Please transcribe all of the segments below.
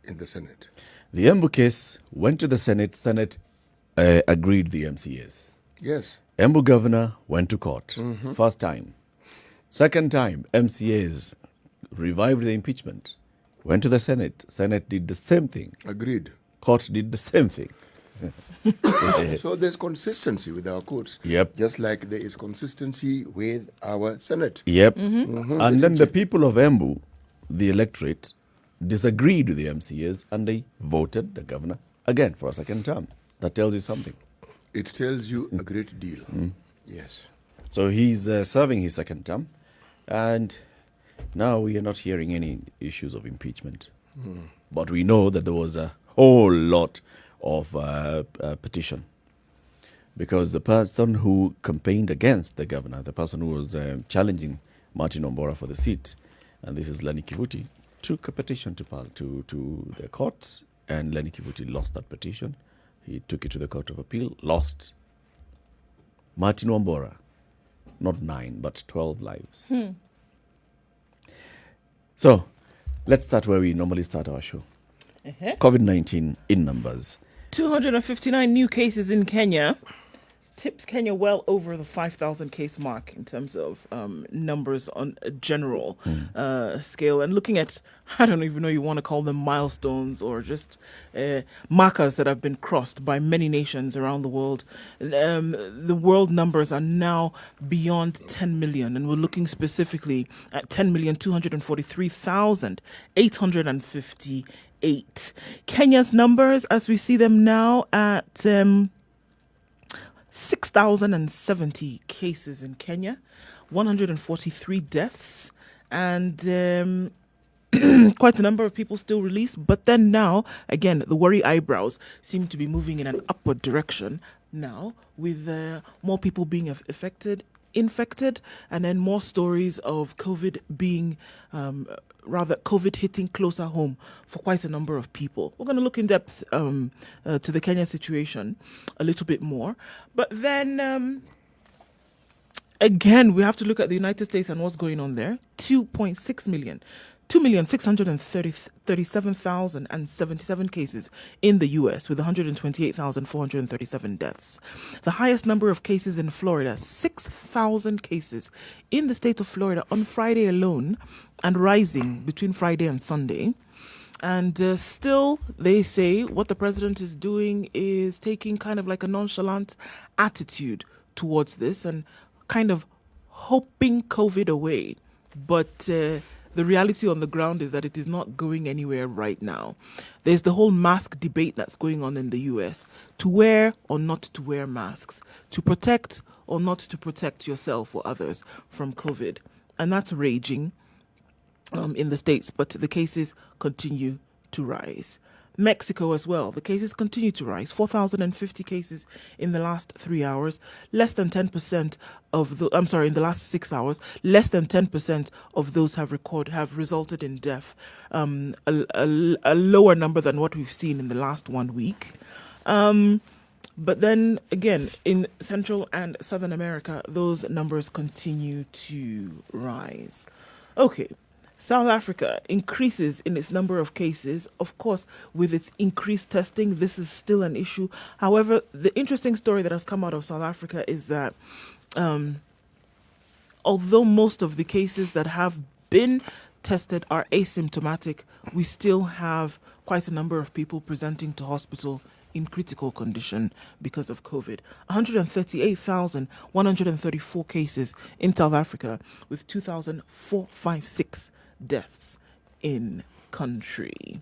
in the Senate. The Embu case went to the Senate. Senate agreed the MCAs. Yes. Embu governor went to court. First time. Second time, MCAs revived the impeachment. Went to the Senate. Senate did the same thing. Agreed. Court did the same thing. So there's consistency with our courts. Yep. Just like there is consistency with our Senate. Yep. And then the people of Embu, the electorate, disagreed with the MCAs and they voted the governor again for a second term. That tells you something. It tells you a great deal. Yes. So he's serving his second term, and now we are not hearing any issues of impeachment. But we know that there was a whole lot of petition, because the person who campaigned against the governor, the person who was challenging Martin Ombora for the seat, and this is Lenny Kivuti, took a petition to the court, and Lenny Kivuti lost that petition. He took it to the Court of Appeal, lost. Martin Ombora, not 9, but 12 lives. So, let's start where we normally start our show. COVID-19 in numbers. 259 new cases in Kenya. Tips Kenya well over the 5,000 case mark in terms of numbers on a general scale. And looking at, I don't even know you want to call them milestones or just markers that have been crossed by many nations around the world. The world numbers are now beyond 10 million. And we're looking specifically at 10,243,858. Kenya's numbers, as we see them now, at 6,070 cases in Kenya, 143 deaths, and quite a number of people still released. But then now, again, the worry eyebrows seem to be moving in an upward direction now, with more people being infected, and then more stories of COVID being, COVID hitting closer home for quite a number of people. We're going to look in depth to the Kenya situation a little bit more. But then, again, we have to look at the United States and what's going on there. 2.6 million. 2,637,077 cases in the U.S. with 128,437 deaths. The highest number of cases in Florida, 6,000 cases in the state of Florida on Friday alone, and rising between Friday and Sunday. And still, they say what the president is doing is taking kind of like a nonchalant attitude towards this and kind of hoping COVID away. But the reality on the ground is that it is not going anywhere right now. There's the whole mask debate that's going on in the US, to wear or not to wear masks, to protect or not to protect yourself or others from COVID. And that's raging in the States, but the cases continue to rise. Mexico as well, the cases continue to rise. 4,050 cases in the last 3 hours, less than 10% of the, in the last 6 hours, less than 10% of those have resulted in death. A lower number than what we've seen in the last 1 week. But then again, in Central and Southern America, those numbers continue to rise. Okay. South Africa increases in its number of cases. Of course, with its increased testing, this is still an issue. However, the interesting story that has come out of South Africa is that although most of the cases that have been tested are asymptomatic, we still have quite a number of people presenting to hospital in critical condition because of COVID. 138,134 cases in South Africa with 2,456 deaths in country.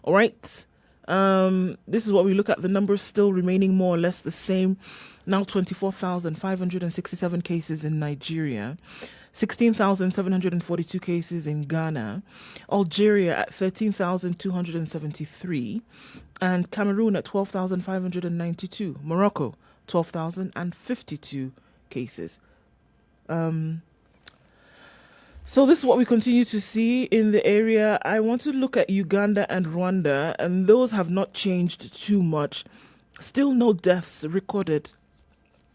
All right. This is what we look at. The numbers still remaining more or less the same. Now 24,567 cases in Nigeria, 16,742 cases in Ghana, Algeria at 13,273, and Cameroon at 12,592, Morocco 12,052 cases. So this is what we continue to see in the area. I want to look at Uganda and Rwanda, and those have not changed too much. Still no deaths recorded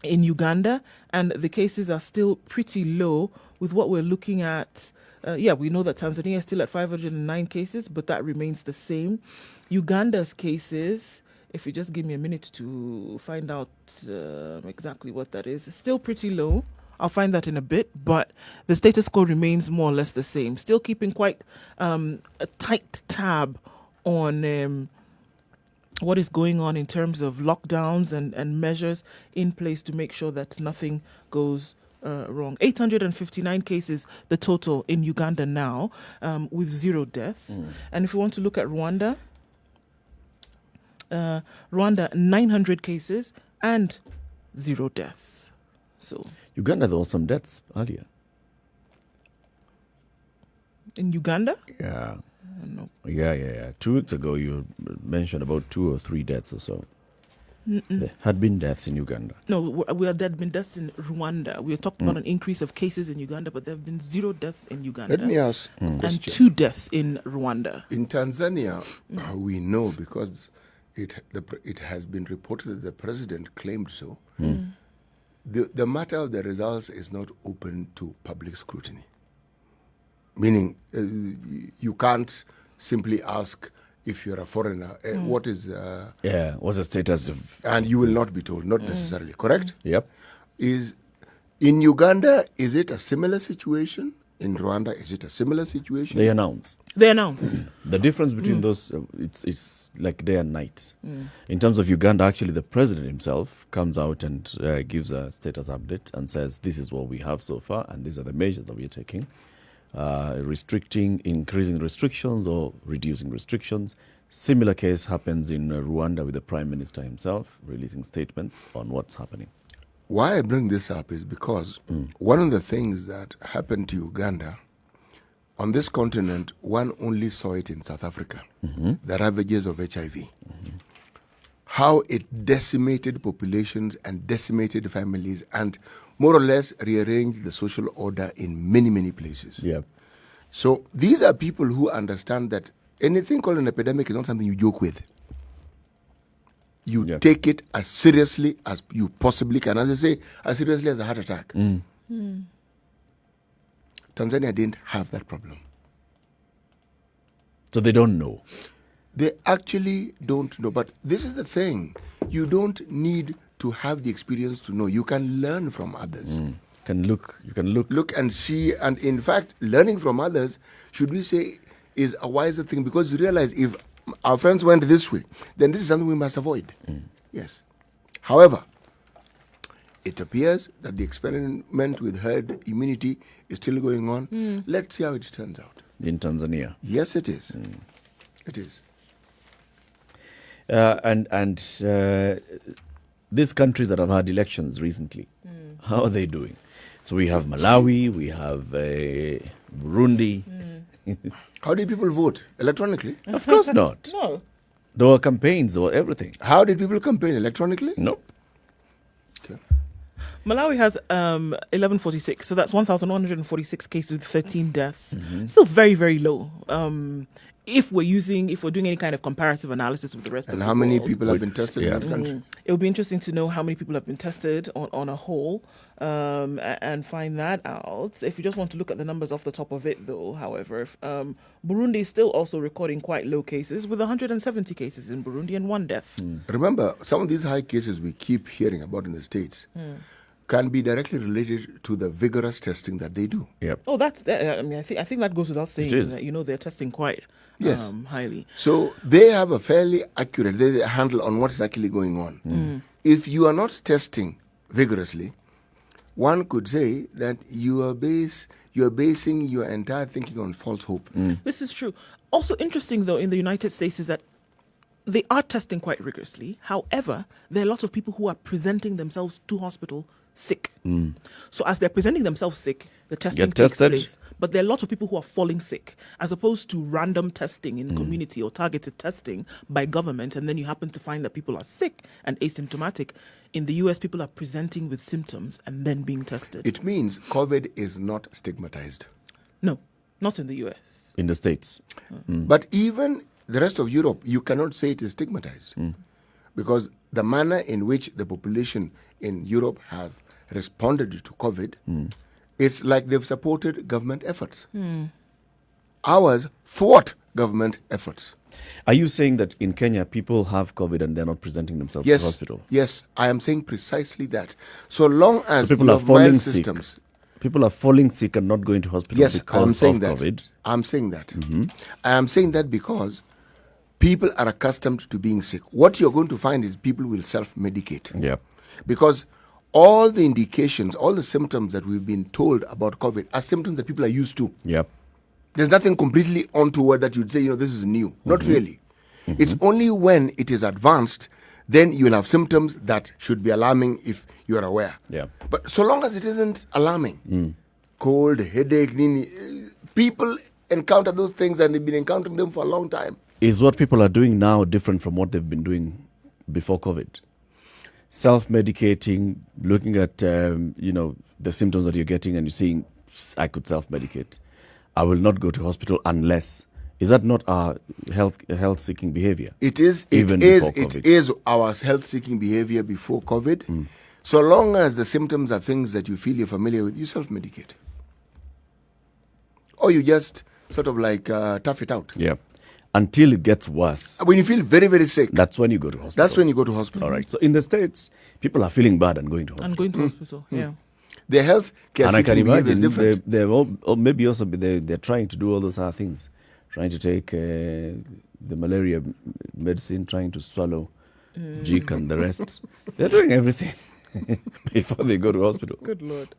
in Uganda, and the cases are still pretty low with what we're looking at we know that Tanzania is still at 509 cases, but that remains the same. Uganda's cases, if you just give me a minute to find out exactly what that is, it's still pretty low. I'll find that in a bit, but the status quo remains more or less the same. Still keeping quite a tight tab on what is going on in terms of lockdowns and measures in place to make sure that nothing goes wrong. 859 cases, the total in Uganda now, with 0 deaths. And if you want to look at Rwanda, 900 cases and 0 deaths. So Uganda, there was some deaths earlier. in Uganda? Yeah. No. Yeah. 2 weeks ago, you mentioned about 2 or 3 deaths or so. There had been deaths in Uganda. No, there had been deaths in Rwanda. We talked about an increase of cases in Uganda, but there have been 0 deaths in Uganda. Let me ask a and question. 2 deaths in Rwanda. In Tanzania, we know because it has been reported that the president claimed so. The matter of the results is not open to public scrutiny. Meaning, you can't simply ask if you're a foreigner, what is... What's the status of... and you will not be told, not necessarily, correct? Yep. In Uganda, is it a similar situation? In Rwanda, is it a similar situation? They announce. The difference between those, it's like day and night. In terms of Uganda, actually, the president himself comes out and gives a status update and says, this is what we have so far, and these are the measures that we are taking. Increasing restrictions or reducing restrictions. Similar case happens in Rwanda with the Prime Minister himself releasing statements on what's happening. Why I bring this up is because one of the things that happened to Uganda, on this continent, one only saw it in South Africa, the ravages of HIV. How it decimated populations and decimated families and more or less rearranged the social order in many, many places. Yeah. So these are people who understand that anything called an epidemic is not something you joke with. You take it as seriously as you possibly can. As I say, as seriously as a heart attack. Tanzania didn't have that problem. So they don't know. They actually don't know. But this is the thing. You don't need to have the experience to know. You can learn from others. You can look. Look and see. And in fact, learning from others, should we say, is a wiser thing, because you realize if our friends went this way, then this is something we must avoid. Yes. However, it appears that the experiment with herd immunity is still going on. Let's see how it turns out. In Tanzania. Yes, it is. It is. And these countries that have had elections recently, how are they doing? So we have Malawi, we have Burundi. How did people vote? Electronically? Of course not. No. There were campaigns, there were everything. How did people campaign? Electronically? No. Okay. Malawi has 1146, so that's 1,146 cases with 13 deaths. Still very, very low. If we're doing any kind of comparative analysis with the rest of the world. And how many people have been tested in that country? It would be interesting to know how many people have been tested on a whole, and find that out. If you just want to look at the numbers off the top of it, though, however, Burundi is still also recording quite low cases, with 170 cases in Burundi and 1 death. Remember, some of these high cases we keep hearing about in the States can be directly related to the vigorous testing that they do. Yep. Oh, I think that goes without saying. It is. That, they're testing quite highly. So they have a fairly accurate handle on what is actually going on. If you are not testing vigorously, one could say that you are basing your entire thinking on false hope. This is true. Also interesting, though, in the United States is that they are testing quite rigorously. However, there are lots of people who are presenting themselves to hospital sick. So as they're presenting themselves sick, the testing takes place. But there are lots of people who are falling sick, as opposed to random testing in community or targeted testing by government, and then you happen to find that people are sick and asymptomatic. In the US, people are presenting with symptoms and then being tested. It means COVID is not stigmatized. No, not in the US. In the States. But even the rest of Europe, you cannot say it is stigmatized. Because the manner in which the population in Europe have responded to COVID It's like they've supported government efforts. Ours thwart government efforts. Are you saying that in Kenya people have COVID and they're not presenting themselves Yes, to hospital? yes, I am saying precisely that. So long as So people you are have falling mild sick. systems, People are falling sick and not going to hospital yes, I am because saying of that. COVID. I'm saying that. I am saying that because people are accustomed to being sick. What you're going to find is people will self-medicate. Yeah. Because all the indications, all the symptoms that we've been told about COVID are symptoms that people are used to. Yep. There's nothing completely untoward that you'd say, this is new. Not really. It's only when it is advanced, then you'll have symptoms that should be alarming if you're aware. Yeah. But so long as it isn't alarming, cold, headache, people encounter those things and they've been encountering them for a long time. Is what people are doing now different from what they've been doing before COVID? Self-medicating, looking at the symptoms that you're getting, and you're saying, "I could self-medicate. I will not go to hospital unless." Is that not our health-seeking behavior? It is. Even It is. before It COVID. is our health-seeking behavior before COVID. So long as the symptoms are things that you feel you're familiar with, you self-medicate, or you just sort of like tough it out. Yeah. Until it gets worse. When you feel very, very sick, That's when you go to hospital. that's when you go to hospital. All right. So in the States, people are feeling bad and going to hospital. And going to hospital. Yeah. Their health care And I can seeking behavior is imagine different. they're all, or maybe also they're trying to do all those other things, trying to take the malaria medicine, trying to swallow Jik and the rest. They're doing everything before they go to hospital. Good Lord.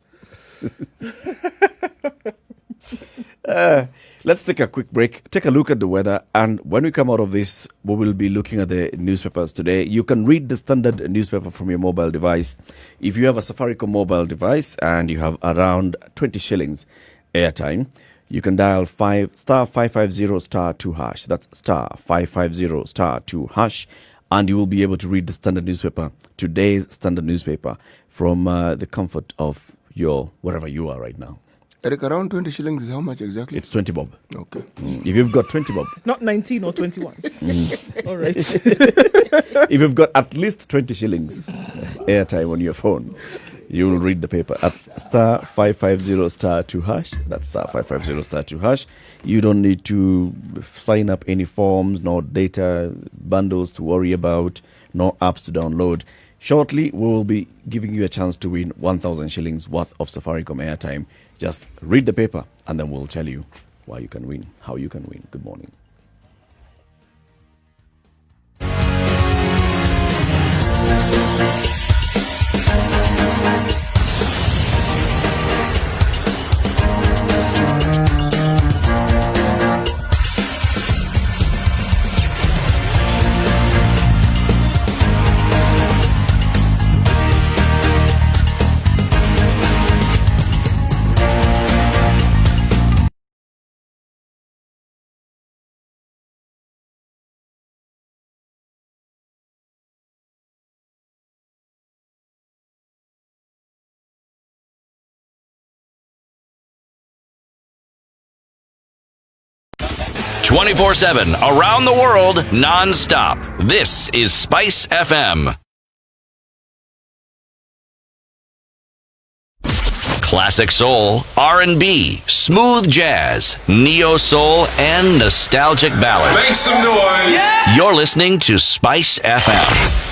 Let's take a quick break, take a look at the weather, and when we come out of this, we will be looking at the newspapers today. You can read the standard newspaper from your mobile device. If you have a Safaricom mobile device and you have around 20 shillings airtime, you can dial star 550 star 2 hash. That's star 550 star 2 hash, and you will be able to read the standard newspaper, today's standard newspaper, from the comfort of your wherever you are right now. Eric, around 20 shillings is how much exactly? It's 20 bob. Okay. If you've got 20 bob, Not 19 or 21. All right. if you've got at least 20 shillings airtime on your phone, you will read the paper at star 550 star 2 hash. That's star 550 star 2 hash. You don't need to sign up any forms, nor data bundles to worry about, nor apps to download. Shortly, we will be giving you a chance to win 1,000 shillings worth of Safaricom airtime. Just read the paper and then we'll tell you why you can win, how you can win. Good morning. "24/7 around the world, non-stop. This is Spice FM. Classic soul, R&B, smooth jazz, neo soul, and nostalgic ballads. Make some noise. You're listening to Spice FM.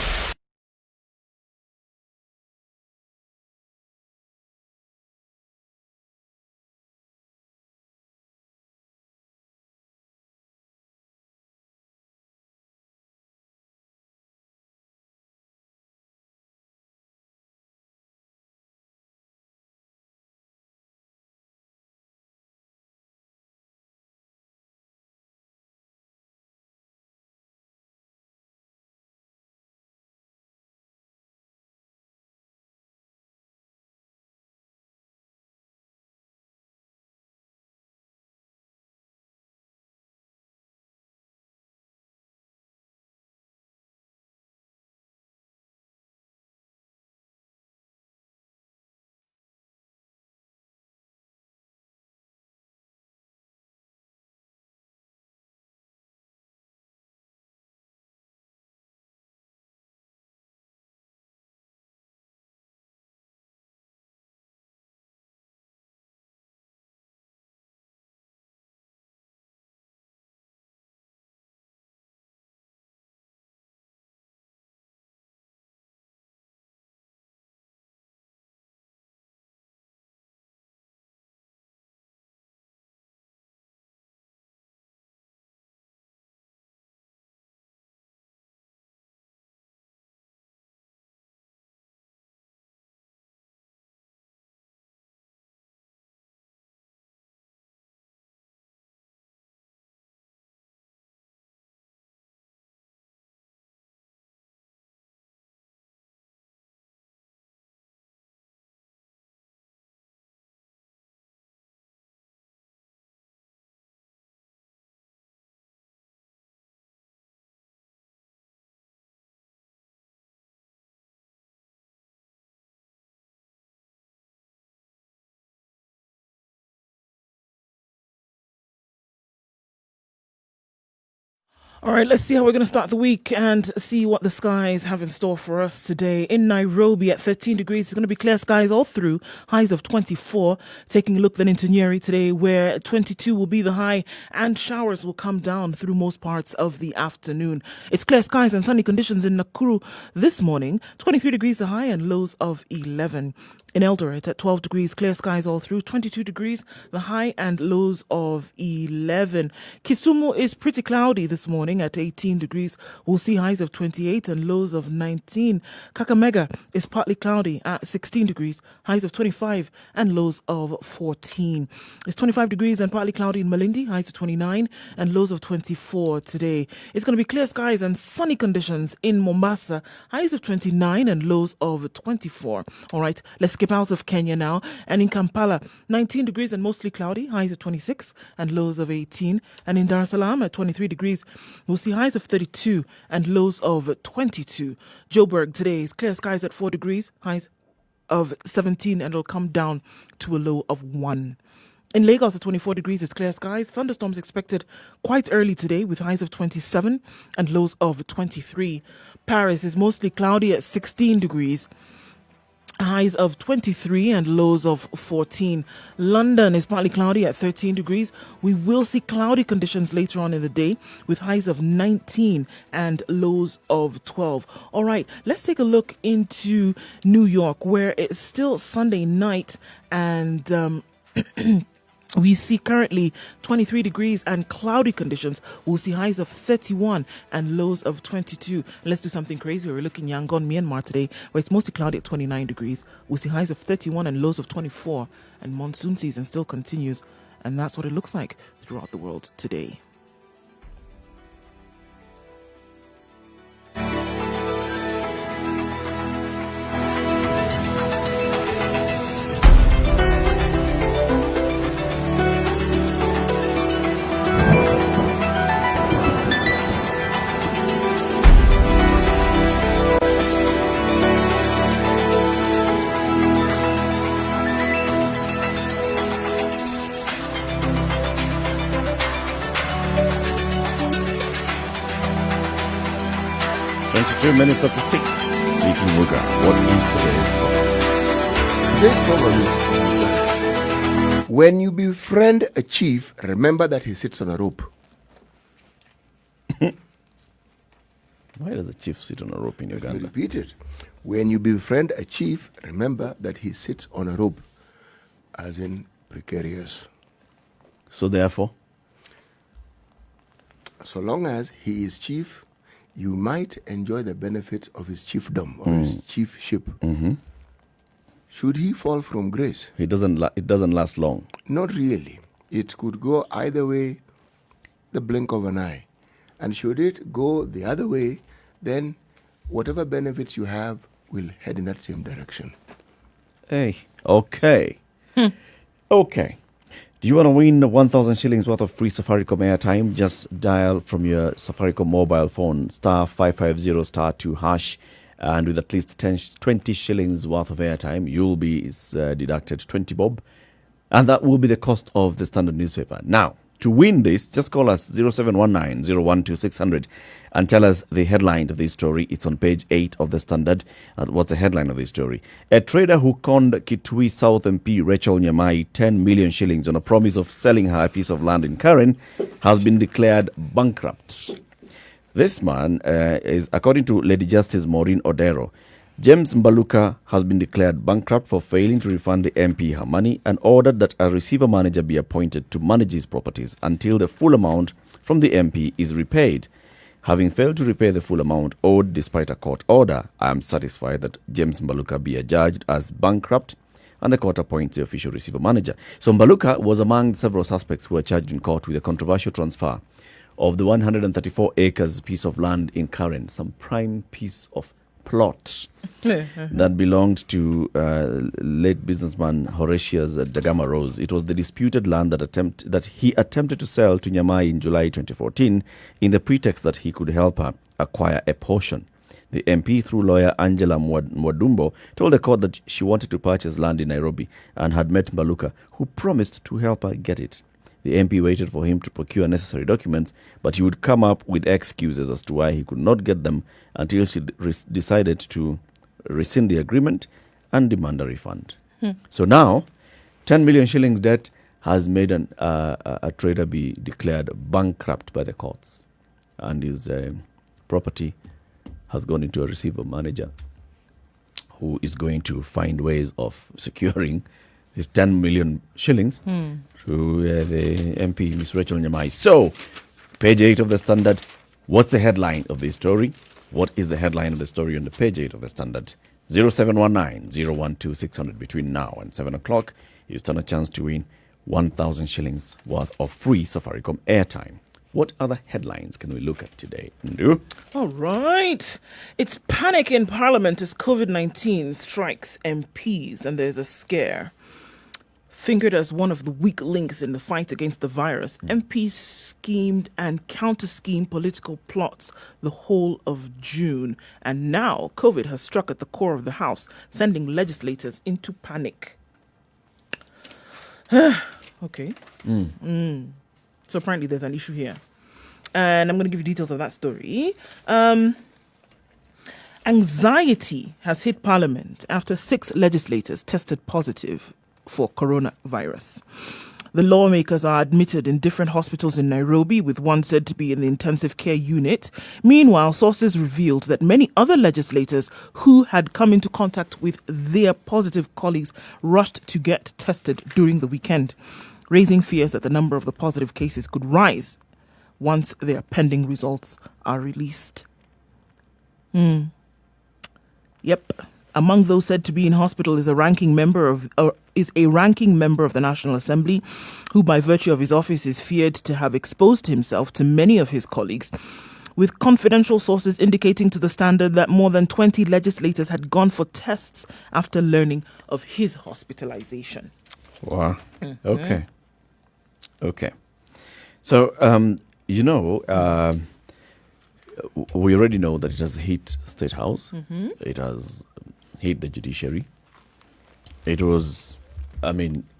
All right, let's see how we're going to start the week and see what the skies have in store for us today. In Nairobi at 13 degrees, it's going to be clear skies all through, highs of 24. Taking a look then into Nyeri today, where 22 will be the high and showers will come down through most parts of the afternoon. It's clear skies and sunny conditions in Nakuru this morning, 23 degrees the high and lows of 11. In Eldoret at 12 degrees, clear skies all through, 22 degrees, the high and lows of 11. Kisumu is pretty cloudy this morning at 18 degrees. We'll see highs of 28 and lows of 19. Kakamega is partly cloudy at 16 degrees, highs of 25 and lows of 14. It's 25 degrees and partly cloudy in Malindi, highs of 29 and lows of 24 today. It's going to be clear skies and sunny conditions in Mombasa, highs of 29 and lows of 24. All right, let's skip out of Kenya now. And in Kampala, 19 degrees and mostly cloudy, highs of 26 and lows of 18. And in Dar es Salaam at 23 degrees, we'll see highs of 32 and lows of 22. Joburg today is clear skies at 4 degrees, highs of 17, and it'll come down to a low of 1. In Lagos at 24 degrees, it's clear skies. Thunderstorms expected quite early today with highs of 27 and lows of 23. Paris is mostly cloudy at 16 degrees. Highs of 23 and lows of 14. London is partly cloudy at 13 degrees. We will see cloudy conditions later on in the day with highs of 19 and lows of 12. All right, let's take a look into New York, where it's still Sunday night and we see currently 23 degrees and cloudy conditions. We'll see highs of 31 and lows of 22. Let's do something crazy. We're looking Yangon, Myanmar today, where it's mostly cloudy at 29 degrees. We'll see highs of 31 and lows of 24. And monsoon season still continues. And that's what it looks like throughout the world today. Minutes after 6. Sweetin Muga. What is today's problem? Today's problem is when you befriend a chief, remember that he sits on a rope. Why does a chief sit on a rope in Uganda? Repeat it. When you befriend a chief, remember that he sits on a rope, as in precarious. So therefore, so long as he is chief, you might enjoy the benefits of his chiefdom or his chiefship. Mm-hmm. Should he fall from grace? it doesn't last long. Not really. It could go either way, the blink of an eye. And should it go the other way, then whatever benefits you have will head in that same direction. Hey, okay. Okay. Do you want to win 1,000 shillings worth of free Safaricom airtime? Just dial from your Safaricom mobile phone star 550 star 2 hash, and with at least 20 shillings worth of airtime, you'll be deducted 20 bob, and that will be the cost of the Standard newspaper. Now, to win this, just call us 0719 012 600 and tell us the headline of this story. It's on page 8 of the Standard. What's the headline of this story? A trader who conned Kitui South MP Rachel Nyamai 10 million shillings on a promise of selling her a piece of land in Karen has been declared bankrupt. This man is, according to Lady Justice Maureen Odero, James Mbaluka has been declared bankrupt for failing to refund the MP her money and ordered that a receiver manager be appointed to manage his properties until the full amount from the MP is repaid. Having failed to repay the full amount owed despite a court order, I am satisfied that James Mbaluka be adjudged as bankrupt and the court appoints the official receiver manager. So Mbaluka was among several suspects who were charged in court with a controversial transfer of the 134 acres piece of land in Karen, some prime piece of plot that belonged to late businessman Horatius Dagama Rose. It was the disputed land that he attempted to sell to Nyamai in July 2014 in the pretext that he could help her acquire a portion. The MP, through lawyer Angela Mwadumbo, told the court that she wanted to purchase land in Nairobi and had met Mbaluka, who promised to help her get it. The MP waited for him to procure necessary documents, but he would come up with excuses as to why he could not get them until she decided to rescind the agreement and demand a refund. So now, 10 million shillings debt has made a trader be declared bankrupt by the courts, and his property has gone into a receiver manager who is going to find ways of securing his 10 million shillings to the MP, Ms. Rachel Nyamai. So, page 8 of the Standard. What's the headline of the story? What is the headline of the story on the page 8 of the Standard? 0719-012-600 between now and 7 o'clock. You stand a chance to win 1,000 shillings worth of free Safaricom airtime. What other headlines can we look at today, Ndu? All right. It's panic in Parliament as COVID-19 strikes MPs and there's a scare. Fingered as one of the weak links in the fight against the virus, MPs schemed and counter-schemed political plots the whole of June. And now COVID has struck at the core of the House, sending legislators into panic. Okay. So apparently there's an issue here. And I'm going to give you details of that story. Anxiety has hit Parliament after 6 legislators tested positive for coronavirus. The lawmakers are admitted in different hospitals in Nairobi, with one said to be in the intensive care unit. Meanwhile, sources revealed that many other legislators who had come into contact with their positive colleagues rushed to get tested during the weekend, raising fears that the number of the positive cases could rise once their pending results are released. Yep. Among those said to be in hospital is a ranking member of the National Assembly, who by virtue of his office is feared to have exposed himself to many of his colleagues, with confidential sources indicating to the Standard that more than 20 legislators had gone for tests after learning of his hospitalization. Wow. Okay. So, we already know that it has hit State House. It has hit the judiciary. It was,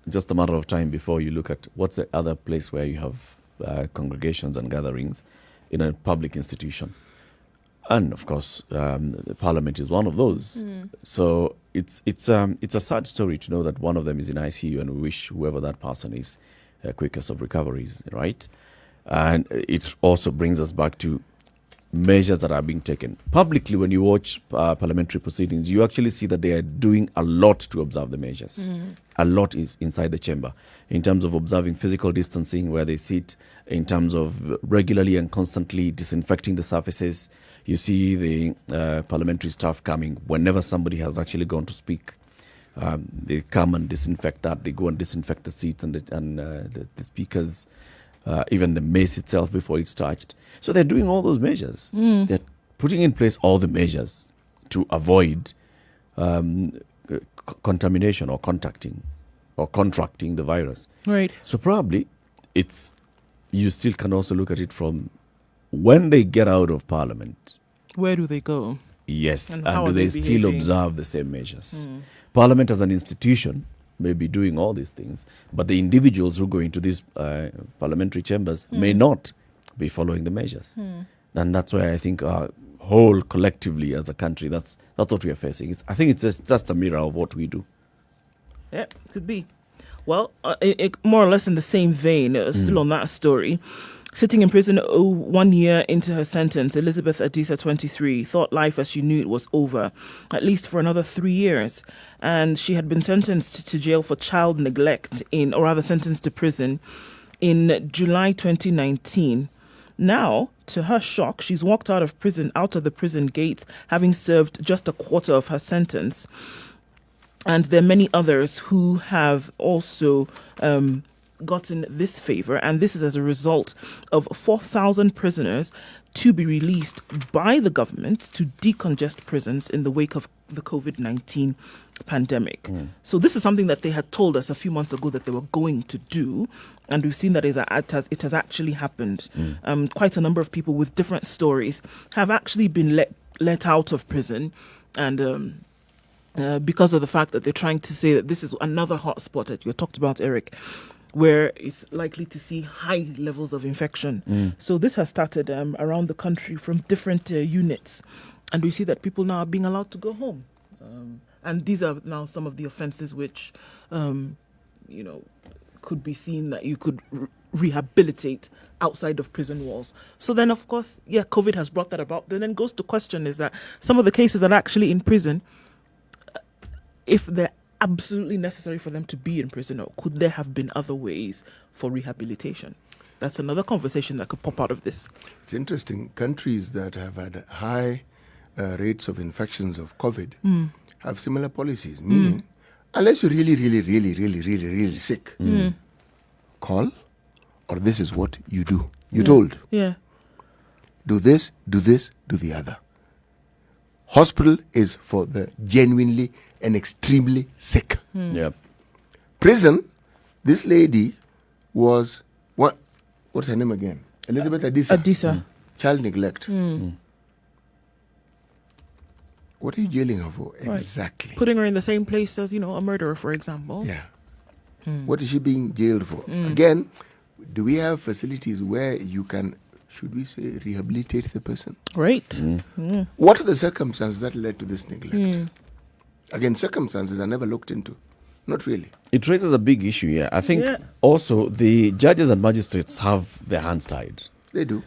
just a matter of time before you look at what's the other place where you have congregations and gatherings in a public institution. And of course, the Parliament is one of those. So it's a sad story to know that one of them is in ICU, and we wish whoever that person is quickest of recoveries, right? And it also brings us back to measures that are being taken. Publicly, when you watch parliamentary proceedings, you actually see that they are doing a lot to observe the measures. A lot is inside the chamber in terms of observing physical distancing where they sit, in terms of regularly and constantly disinfecting the surfaces. You see the parliamentary staff coming whenever somebody has actually gone to speak. They come and disinfect that. They go and disinfect the seats and the speakers, even the mace itself before it's touched. So they're doing all those measures. They're putting in place all the measures to avoid contamination or contracting the virus. Right. So probably you still can also look at it from when they get out of Parliament. Where do they go? Yes. And do they still behaving? observe the same measures? Parliament as an institution may be doing all these things, but the individuals who go into these parliamentary chambers may not be following the measures. And that's why I think whole collectively as a country, that's what we are facing. I think it's just a mirror of what we do. Yeah, could be. Well, more or less in the same vein, still on that story. Sitting in prison 1 year into her sentence, Elizabeth Adisa, 23, thought life as she knew it was over, at least for another 3 years. And she had been sentenced to jail for child neglect sentenced to prison in July 2019. Now, to her shock, she's walked out of the prison gate, having served just a quarter of her sentence. And there are many others who have also gotten this favor, and this is as a result of 4,000 prisoners to be released by the government to decongest prisons in the wake of the COVID-19 pandemic. So this is something that they had told us a few months ago that they were going to do, and we've seen that it has actually happened. Quite a number of people with different stories have actually been let out of prison, and because of the fact that they're trying to say that this is another hotspot that you talked about, Eric, where it's likely to see high levels of infection. So this has started around the country from different units. And we see that people now are being allowed to go home. And these are now some of the offenses which, could be seen that you could rehabilitate outside of prison walls. So then, of course, COVID has brought that about. Then goes to question is that some of the cases that are actually in prison, if they're absolutely necessary for them to be in prison, or could there have been other ways for rehabilitation? That's another conversation that could pop out of this. It's interesting. Countries that have had high rates of infections of COVID have similar policies, meaning unless you're really, really, really, really, really, really sick, call, or this is what you do. You're told. Yeah. Do this, do the other. Hospital is for the genuinely and extremely sick. Yeah. Prison, this lady was, what's her name again? Elizabeth Adisa. Child neglect. What are you jailing her for? Right. Exactly. Putting her in the same place as, a murderer, for example. Yeah. What is she being jailed for? Again, do we have facilities where you can, should we say, rehabilitate the person? Right. What are the circumstances that led to this neglect? Again, circumstances are never looked into. Not really. It raises a big issue here. I think also the judges and magistrates have their hands tied. They do.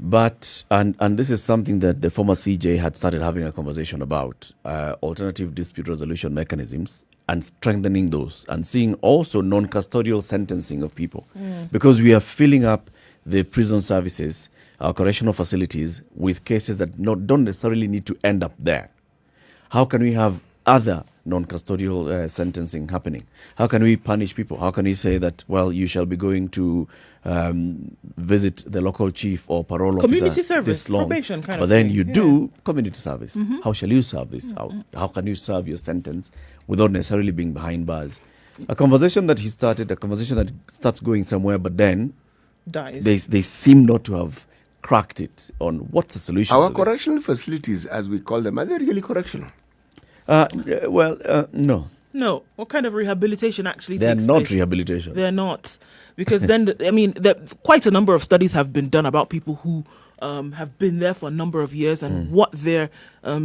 But, and this is something that the former CJ had started having a conversation about, alternative dispute resolution mechanisms and strengthening those, and seeing also non-custodial sentencing of people. Because we are filling up the prison services, our correctional facilities, with cases that don't necessarily need to end up there. How can we have other non-custodial sentencing happening? How can we punish people? How can we say that, well, you shall be going to visit the local chief or parole Community officer service, this long, probation kind but of then thing. you do community service. How shall you serve this? How can you serve your sentence without necessarily being behind bars? A conversation that he started, a conversation that starts going somewhere, but then Dies. they seem not to have cracked it on what's the solution. Our to this. correctional facilities, as we call them, are they really correctional? No. No. What kind of rehabilitation actually They're takes not place? rehabilitation. They're not. Because then, quite a number of studies have been done about people who have been there for a number of years and what their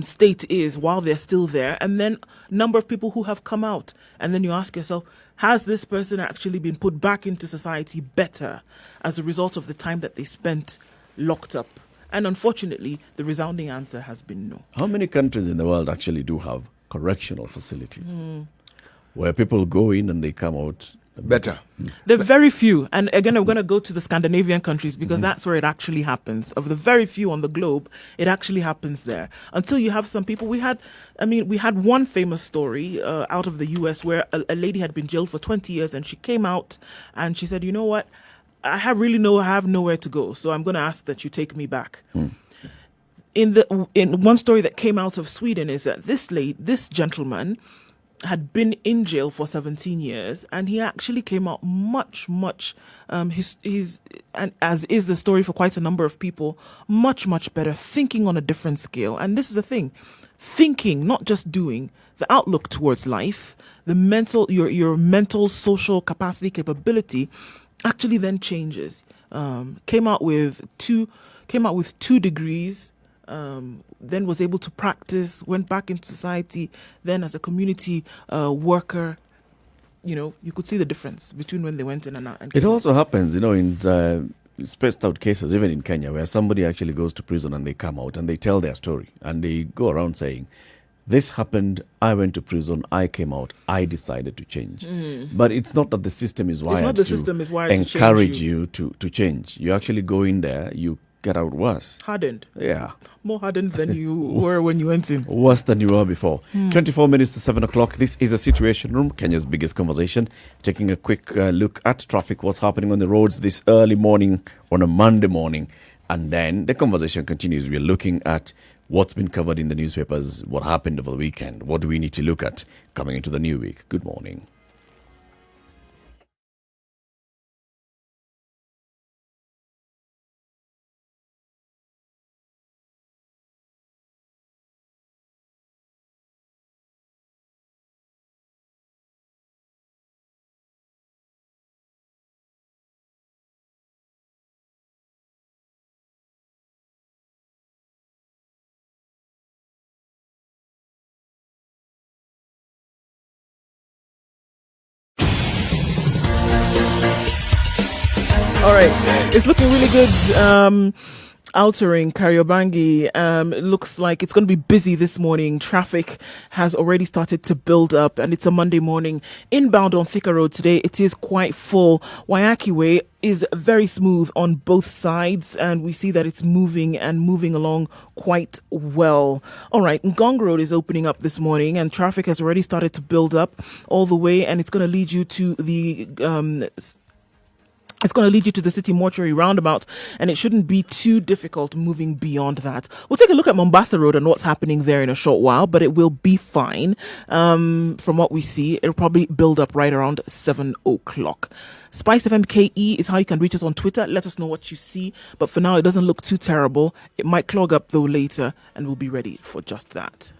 state is while they're still there. And then number of people who have come out. And then you ask yourself, has this person actually been put back into society better as a result of the time that they spent locked up? And unfortunately, the resounding answer has been no. How many countries in the world actually do have correctional facilities where people go in and they come out Better. There are very few. And again, I'm going to go to the Scandinavian countries because that's where it actually happens. Of the very few on the globe, it actually happens there. Until you have some people. We had one famous story out of the US where a lady had been jailed for 20 years and she came out and she said, you know what? I have nowhere to go. So I'm going to ask that you take me back. In one story that came out of Sweden is that this gentleman had been in jail for 17 years and he actually came out much his and as is the story for quite a number of people, much better, thinking on a different scale. And this is the thing, thinking, not just doing, the outlook towards life, the mental, your mental social capability actually then changes. Came out with two degrees, then was able to practice, went back into society, then as a community worker. You could see the difference between when they went in and out. And it also happens, in spaced out cases, even in Kenya, where somebody actually goes to prison and they come out and they tell their story and they go around saying, this happened, I went to prison, I came out, I decided to change. But it's not that the system is wired to encourage you to change. You actually go in there, you get out worse. Hardened. Yeah. More hardened than you were when you went in. Worse than you were before. 24 minutes to 7 o'clock. This is the Situation Room, Kenya's biggest conversation. Taking a quick look at traffic, what's happening on the roads this early morning on a Monday morning. And then the conversation continues. We're looking at what's been covered in the newspapers, what happened over the weekend, what do we need to look at coming into the new week. Good morning. All right. It's looking really good. Outering Kariobangi, it looks like it's going to be busy this morning. Traffic has already started to build up, and it's a Monday morning. Inbound on Thika Road today, it is quite full. Wayaki Way is very smooth on both sides, and we see that it's moving along quite well. All right, Ngong Road is opening up this morning, and traffic has already started to build up all the way, and it's going to lead you to the city mortuary roundabout, and it shouldn't be too difficult moving beyond that. We'll take a look at Mombasa Road and what's happening there in a short while, but it will be fine. From what we see, it'll probably build up right around 7 o'clock. SpiceFM KE is how you can reach us on Twitter. Let us know what you see, but for now, it doesn't look too terrible. It might clog up though later, and we'll be ready for just that.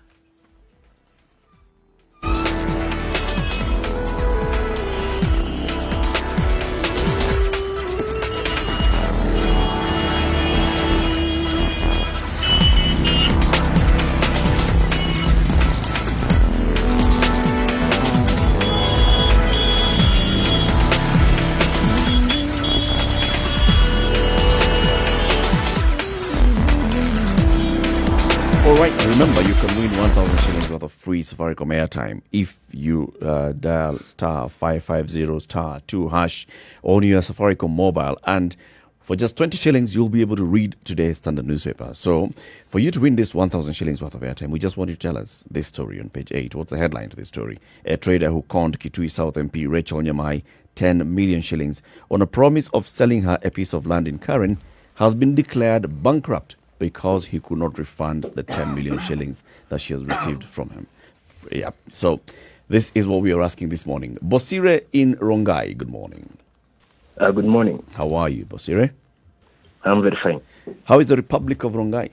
Alright, remember you can win 1,000 shillings worth of free Safaricom airtime if you dial star 550 star 2 hash on your Safaricom mobile, and for just 20 shillings you'll be able to read today's Standard newspaper. So for you to win this 1,000 shillings worth of airtime, we just want you to tell us this story on page 8. What's the headline to this story? A trader who conned Kitui South MP Rachel Nyamai 10 million shillings on a promise of selling her a piece of land in Karen has been declared bankrupt because he could not refund the 10 million shillings that she has received from him. Yeah. So this is what we are asking this morning. Bosire in Rongai, good morning. Good morning. How are you, Bosire? I'm very fine. How is the Republic of Rongai?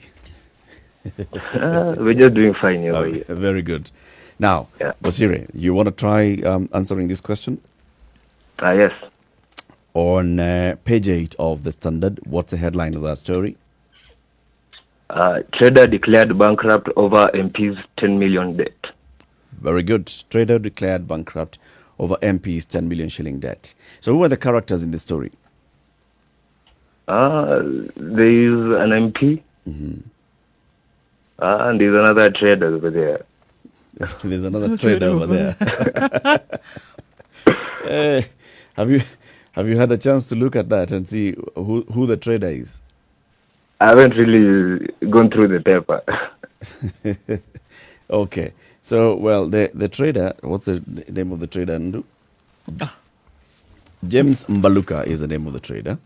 We're just doing fine here. Okay, very good. Now, Yeah. Bosire, you want to try answering this question? Yes. On page 8 of the Standard, what's the headline of that story? Trader declared bankrupt over MP's 10 million debt. Very good. Trader declared bankrupt over MP's 10 million shilling debt. So who are the characters in the story? There is an MP. And there's another trader over there. There's another trader over there. Have you had a chance to look at that and see who the trader is? I haven't really gone through the paper. Okay. So, well, the trader, what's the name of the trader, Ndu? James Mbaluka is the name of the trader.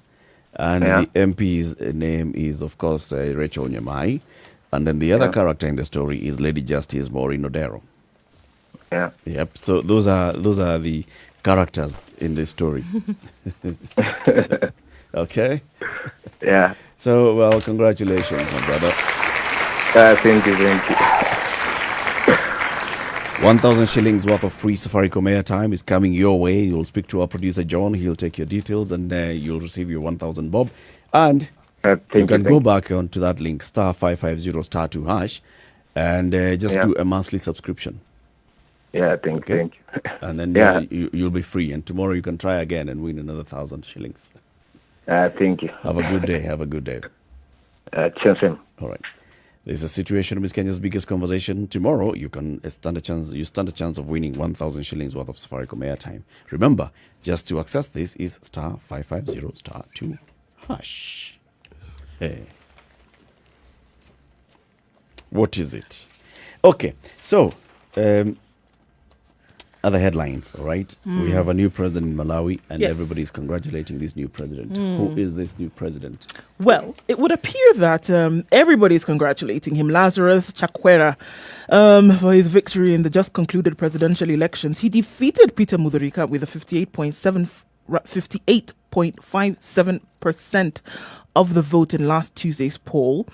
And the MP's name is, of course, Rachel Nyamai. And then the other character in the story is Lady Justice Maureen Odero. Yeah. Yep. So those are the characters in this story. Okay. Yeah. So, well, congratulations, my brother. Thank you. 1,000 shillings worth of free Safaricom airtime is coming your way. You'll speak to our producer, John. He'll take your details, and you'll receive your 1,000 bob. And you can go back onto that link, star 550 star 2 hash, and just do a monthly subscription. Yeah, thank you. And then you'll be free. And tomorrow you can try again and win another 1,000 shillings. Thank you. Have a good day. Have a good day. Same. All right. There's a situation with Kenya's biggest conversation. Tomorrow, you stand a chance of winning 1,000 shillings worth of Safaricom airtime. Remember, just to access this is star 550 star 2 hash. Hey. What is it? Okay, so other headlines, all right? We have a new president in Malawi, and everybody's congratulating this new president. Who is this new president? Well, it would appear that everybody is congratulating him. Lazarus Chakwera for his victory in the just concluded presidential elections. He defeated Peter Mutharika with a 58.57% of the vote in last Tuesday's poll.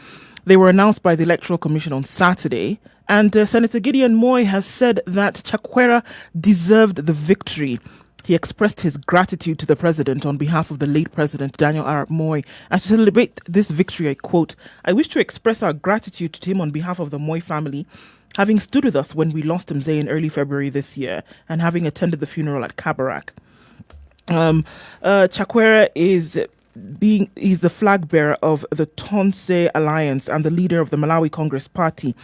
They were announced by the Electoral Commission on Saturday. And Senator Gideon Moy has said that Chakwera deserved the victory. He expressed his gratitude to the president on behalf of the late president, Daniel Arap Moy. As to celebrate this victory, I quote, "I wish to express our gratitude to him on behalf of the Moy family, having stood with us when we lost Mzee in early February this year and having attended the funeral at Kabarak." Chakwera is he's the flag bearer of the Tonse Alliance and the leader of the Malawi Congress Party.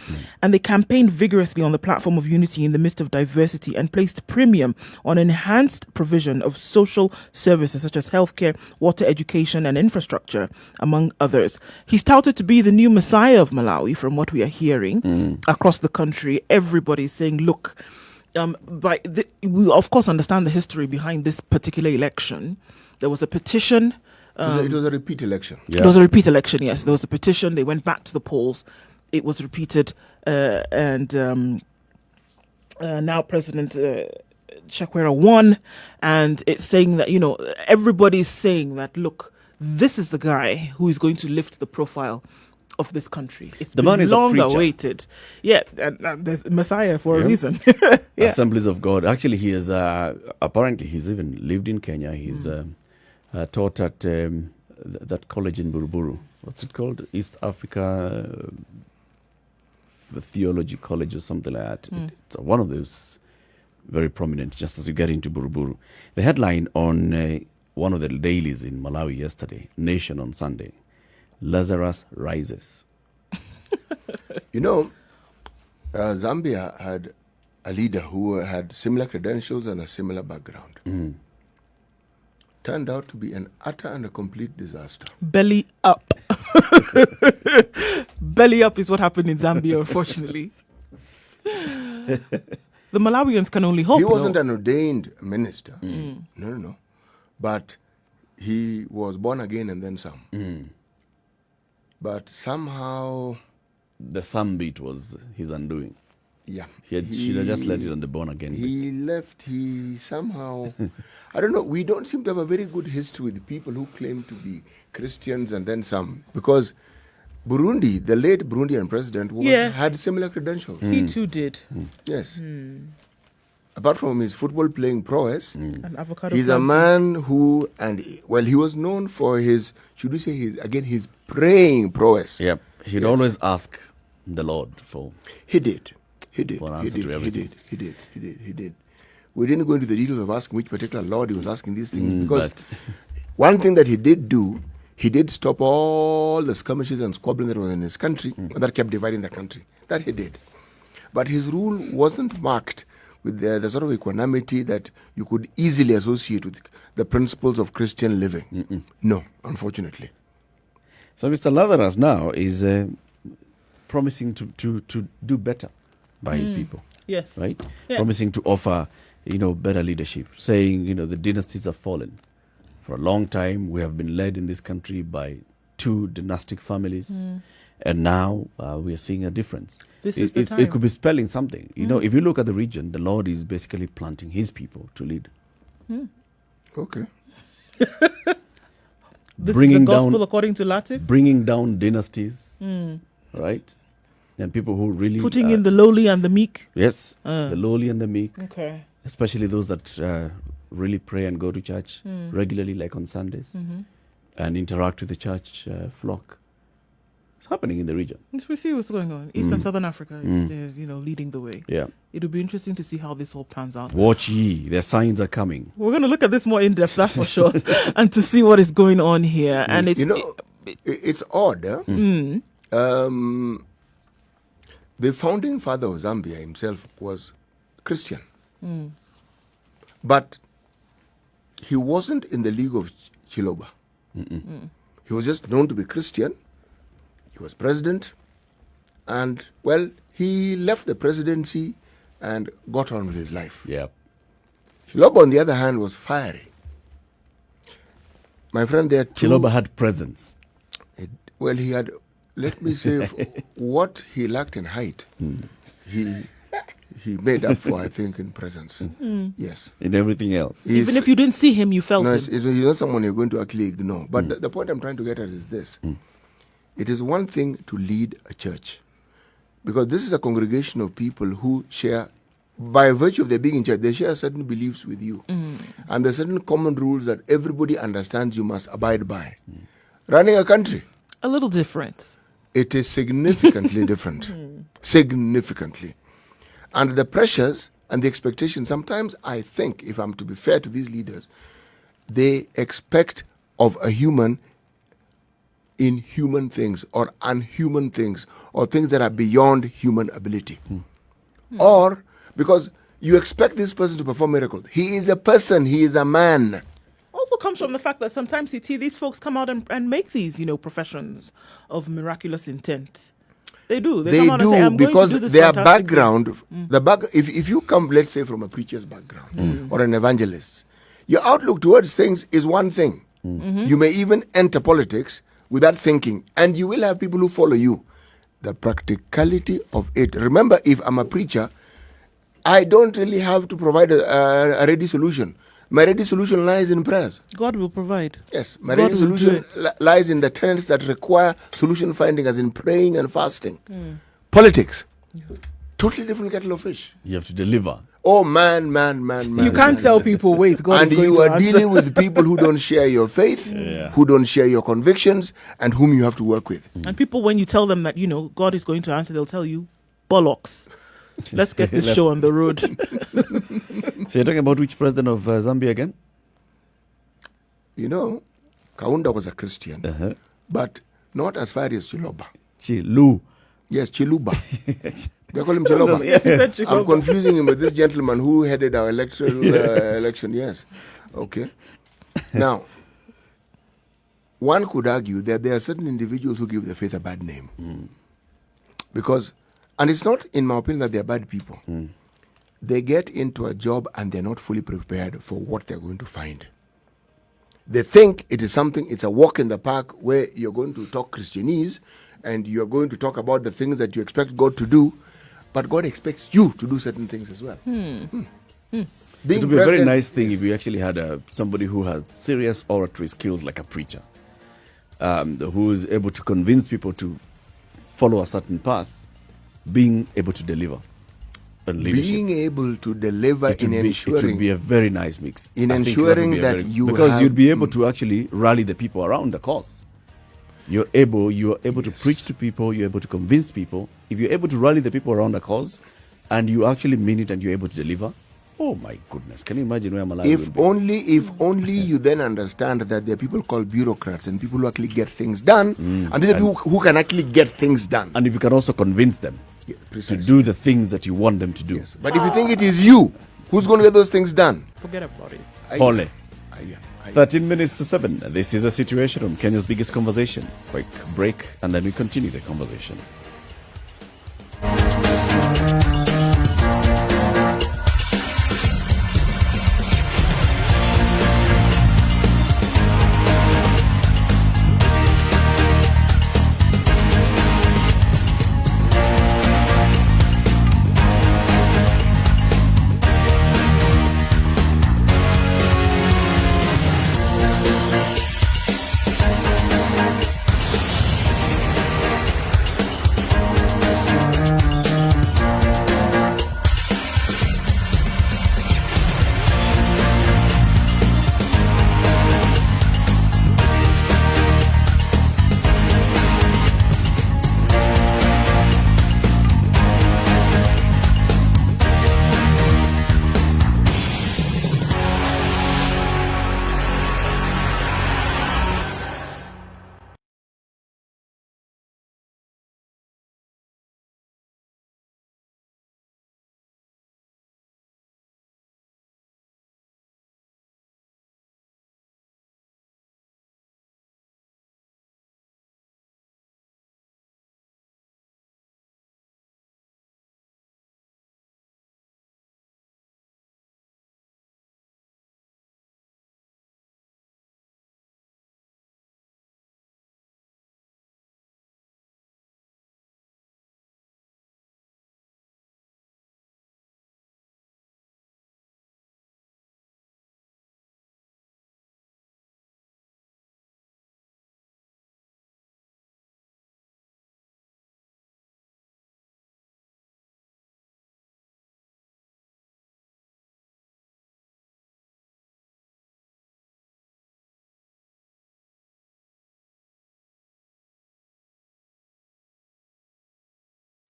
And they campaigned vigorously on the platform of unity in the midst of diversity and placed premium on enhanced provision of social services such as healthcare, water, education, and infrastructure, among others. He's touted to be the new messiah of Malawi, from what we are hearing across the country. Everybody's saying, look, we of course understand the history behind this particular election. There was a petition. It was a repeat election. Yeah. It was a repeat election, yes. There was a petition. They went back to the polls. It was repeated. And now President Chakwera won. And it's saying that, everybody's saying that, look, this is the guy who is going to lift the profile of this country. It's the been man is long a preacher. awaited. Yeah, and there's Messiah for a reason. Yeah. Assemblies of God. Actually, he is, apparently he's even lived in Kenya. He's taught at that college in Buruburu. What's it called? East Africa Theology College or something like that. It's one of those very prominent, just as you get into Buruburu. The headline on one of the dailies in Malawi yesterday, Nation on Sunday, Lazarus rises. Zambia had a leader who had similar credentials and a similar background. Turned out to be an utter and a complete disaster. Belly up. Belly up is what happened in Zambia, unfortunately. The Malawians can only hope. He wasn't an ordained minister. No. But he was born again and then some. But somehow... The some bit was his undoing. Yeah. He should have just let it on the born again bit. He somehow... I don't know, we don't seem to have a very good history with people who claim to be Christians and then some. Because Burundi, the late Burundian president, had similar credentials. He too did. Yes. Apart from his football playing prowess, An avocado he's a man who, he was known for his, should we say his praying prowess. Yep. He'd always ask the Lord for... He did. For an answer to everything. He did. We didn't go into the details of asking which particular Lord he was asking these things, because one thing that he did do, he did stop all the skirmishes and squabbling that was in his country, and that kept dividing the country. That he did. But his rule wasn't marked with the sort of equanimity that you could easily associate with the principles of Christian living. No, unfortunately. So Mr. Lazarus now is promising to do better by his people. Yes. Right? Yeah. Promising to offer, better leadership, saying, the dynasties have fallen. For a long time, we have been led in this country by two dynastic families. And now we are seeing a difference. This is the time. It could be spelling something. If you look at the region, the Lord is basically planting his people to lead. Okay. This is the gospel according to Latif. Bringing down dynasties, right? And people who really... Putting in the lowly and the meek. Yes, the lowly and the meek. Okay. Especially those that really pray and go to church regularly, like on Sundays, and interact with the church flock. It's happening in the region. Yes, we see what's going on. East and Southern Africa is leading the way. Yeah. It'll be interesting to see how this all pans out. Watch ye, their signs are coming. We're going to look at this more in depth, that's for sure, and to see what is going on here. And it's it's odd. The founding father of Zambia himself was Christian, but he wasn't in the league of Chiloba. He was just known to be Christian. He was president, and he left the presidency and got on with his life. Yeah. Chiloba, on the other hand, was fiery. My friend, there too. Chiloba had presence. He had, let me say, what he lacked in height, he made up for, I think, in presence. Yes. In everything else. Even if you didn't see him, you felt him. He's not someone you're going to actually ignore. But the point I'm trying to get at is this. It is one thing to lead a church, because this is a congregation of people who share, by virtue of their being in church, they share certain beliefs with you. And there are certain common rules that everybody understands you must abide by. Running a country, a little different. It is significantly different. Significantly. And the pressures and the expectations, sometimes I think, if I'm to be fair to these leaders, they expect of a human in human things or unhuman things or things that are beyond human ability. Or because you expect this person to perform miracles. He is a person, he is a man. Also comes from the fact that sometimes these folks come out and make these, professions of miraculous intent. They do. They come out and say, I'm because going to do this their fantastic background, if you come, let's say, from a preacher's background or an evangelist, your outlook towards things is one thing. You may even enter politics with that thinking, and you will have people who follow you. The practicality of it. Remember, if I'm a preacher, I don't really have to provide a ready solution. My ready solution lies in prayers. God will provide. Yes, my God ready will do solution lies in the tenets that require solution finding, as in praying and fasting. Politics, totally different kettle of fish. You have to deliver. Oh man. You can't tell people, wait, God and is going you to are answer. dealing with people who don't share your faith, who don't share your convictions, and whom you have to work with. And people, when you tell them that, God is going to answer, they'll tell you, bollocks. Let's get this show on the road. So you're talking about which president of Zambia again? Kaunda was a Christian, but not as far as Chiloba. Chilu. Yes, Chiluba. They call him Chiloba. Yes, he said I'm Chiloba. confusing him with this gentleman who headed our electoral election. Yes. Okay. Now, one could argue that there are certain individuals who give the faith a bad name. Because, and it's not, in my opinion, that they're bad people. They get into a job and they're not fully prepared for what they're going to find. They think it is something, it's a walk in the park where you're going to talk Christianese and you're going to talk about the things that you expect God to do, but God expects you to do certain things as well. It would be a very nice thing if you actually had somebody who had serious oratory skills like a preacher, who is able to convince people to follow a certain path, being able to deliver. Being able to deliver it would be a very nice mix. In ensuring that because you'd be able to actually rally the people around the cause. You are able to preach to people, you're able to convince people. If you're able to rally the people around the cause and you actually mean it and you're able to deliver, oh my goodness, can you imagine where Malawi would be? If only you then understand that there are people called bureaucrats and people who actually get things done, and these are people who can actually get things done. And if you can also convince them to do the things that you want them to do. Yes. But if you think it is you who's going to get those things done, Forget about it. Ole. 13 minutes to 7. This is a situation on Kenya's biggest conversation. Quick break and then we continue the conversation.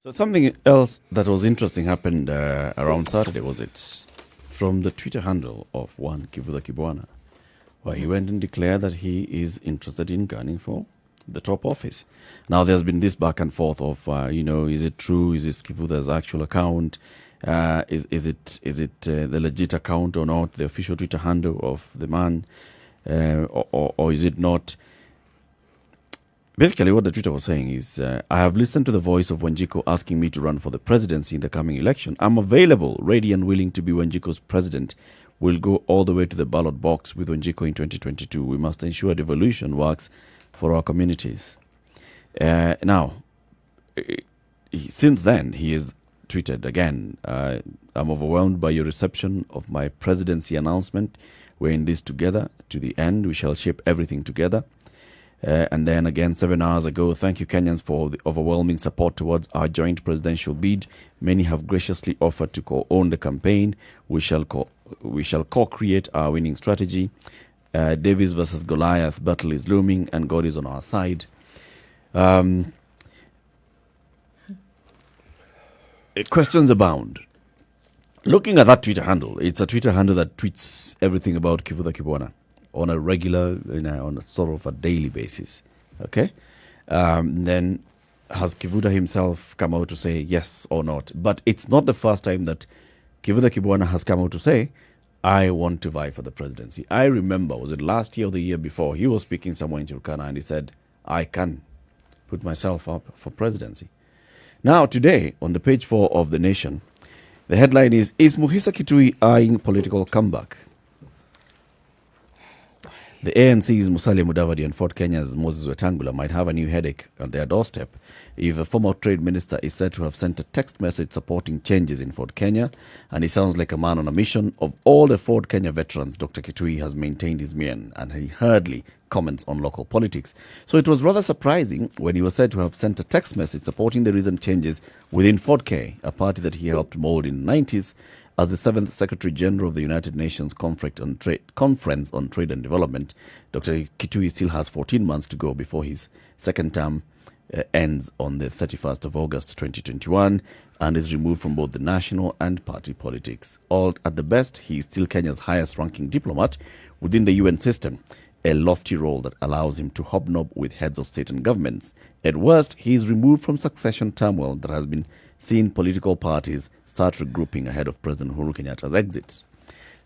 So something else that was interesting happened around Saturday, was it? From the Twitter handle of one Kivuda Kibwana. Well, he went and declared that he is interested in gunning for the top office. Now, there's been this back and forth of, is it true? Is this Kivutha's actual account? Is it the legit account or not? The official Twitter handle of the man, or is it not? Basically, what the Twitter was saying is, I have listened to the voice of Wanjiku asking me to run for the presidency in the coming election. I'm available, ready and willing to be Wanjiku's president. We'll go all the way to the ballot box with Wanjiku in 2022. We must ensure devolution works for our communities. Now, since then, he has tweeted again, I'm overwhelmed by your reception of my presidency announcement. We're in this together. To the end, we shall shape everything together. And then again, 7 hours ago, thank you, Kenyans, for the overwhelming support towards our joint presidential bid. Many have graciously offered to co-own the campaign. We shall co-create our winning strategy. Davis versus Goliath battle is looming, and God is on our side. Questions abound. Looking at that Twitter handle, it's a Twitter handle that tweets everything about Kivutha Kibwana on a regular, on a sort of a daily basis. Okay? Then has Kivutha himself come out to say yes or not? But it's not the first time that Kivutha Kibwana has come out to say, I want to vie for the presidency. I remember, was it last year or the year before, he was speaking somewhere in Turkana and he said, I can put myself up for presidency. Now, today, on the page 4 of The Nation, the headline is Muhisa Kitui eyeing political comeback? The ANC's Musalia Mudavadi and Fort Kenya's Moses Wetangula might have a new headache on their doorstep if a former trade minister is said to have sent a text message supporting changes in Fort Kenya, and he sounds like a man on a mission. Of all the Fort Kenya veterans, Dr. Kitui has maintained his mien, and he hardly comments on local politics. So it was rather surprising when he was said to have sent a text message supporting the recent changes within Fort K, a party that he helped mold in the 90s. As the 7th Secretary General of the United Nations Conference on Trade and Development, Dr. Kitui still has 14 months to go before his second term ends on the 31st of August 2021 and is removed from both the national and party politics. All at the best, he is still Kenya's highest-ranking diplomat within the UN system, a lofty role that allows him to hobnob with heads of state and governments. At worst, he is removed from succession turmoil that has been seen political parties start regrouping ahead of President Uhuru Kenyatta's exit.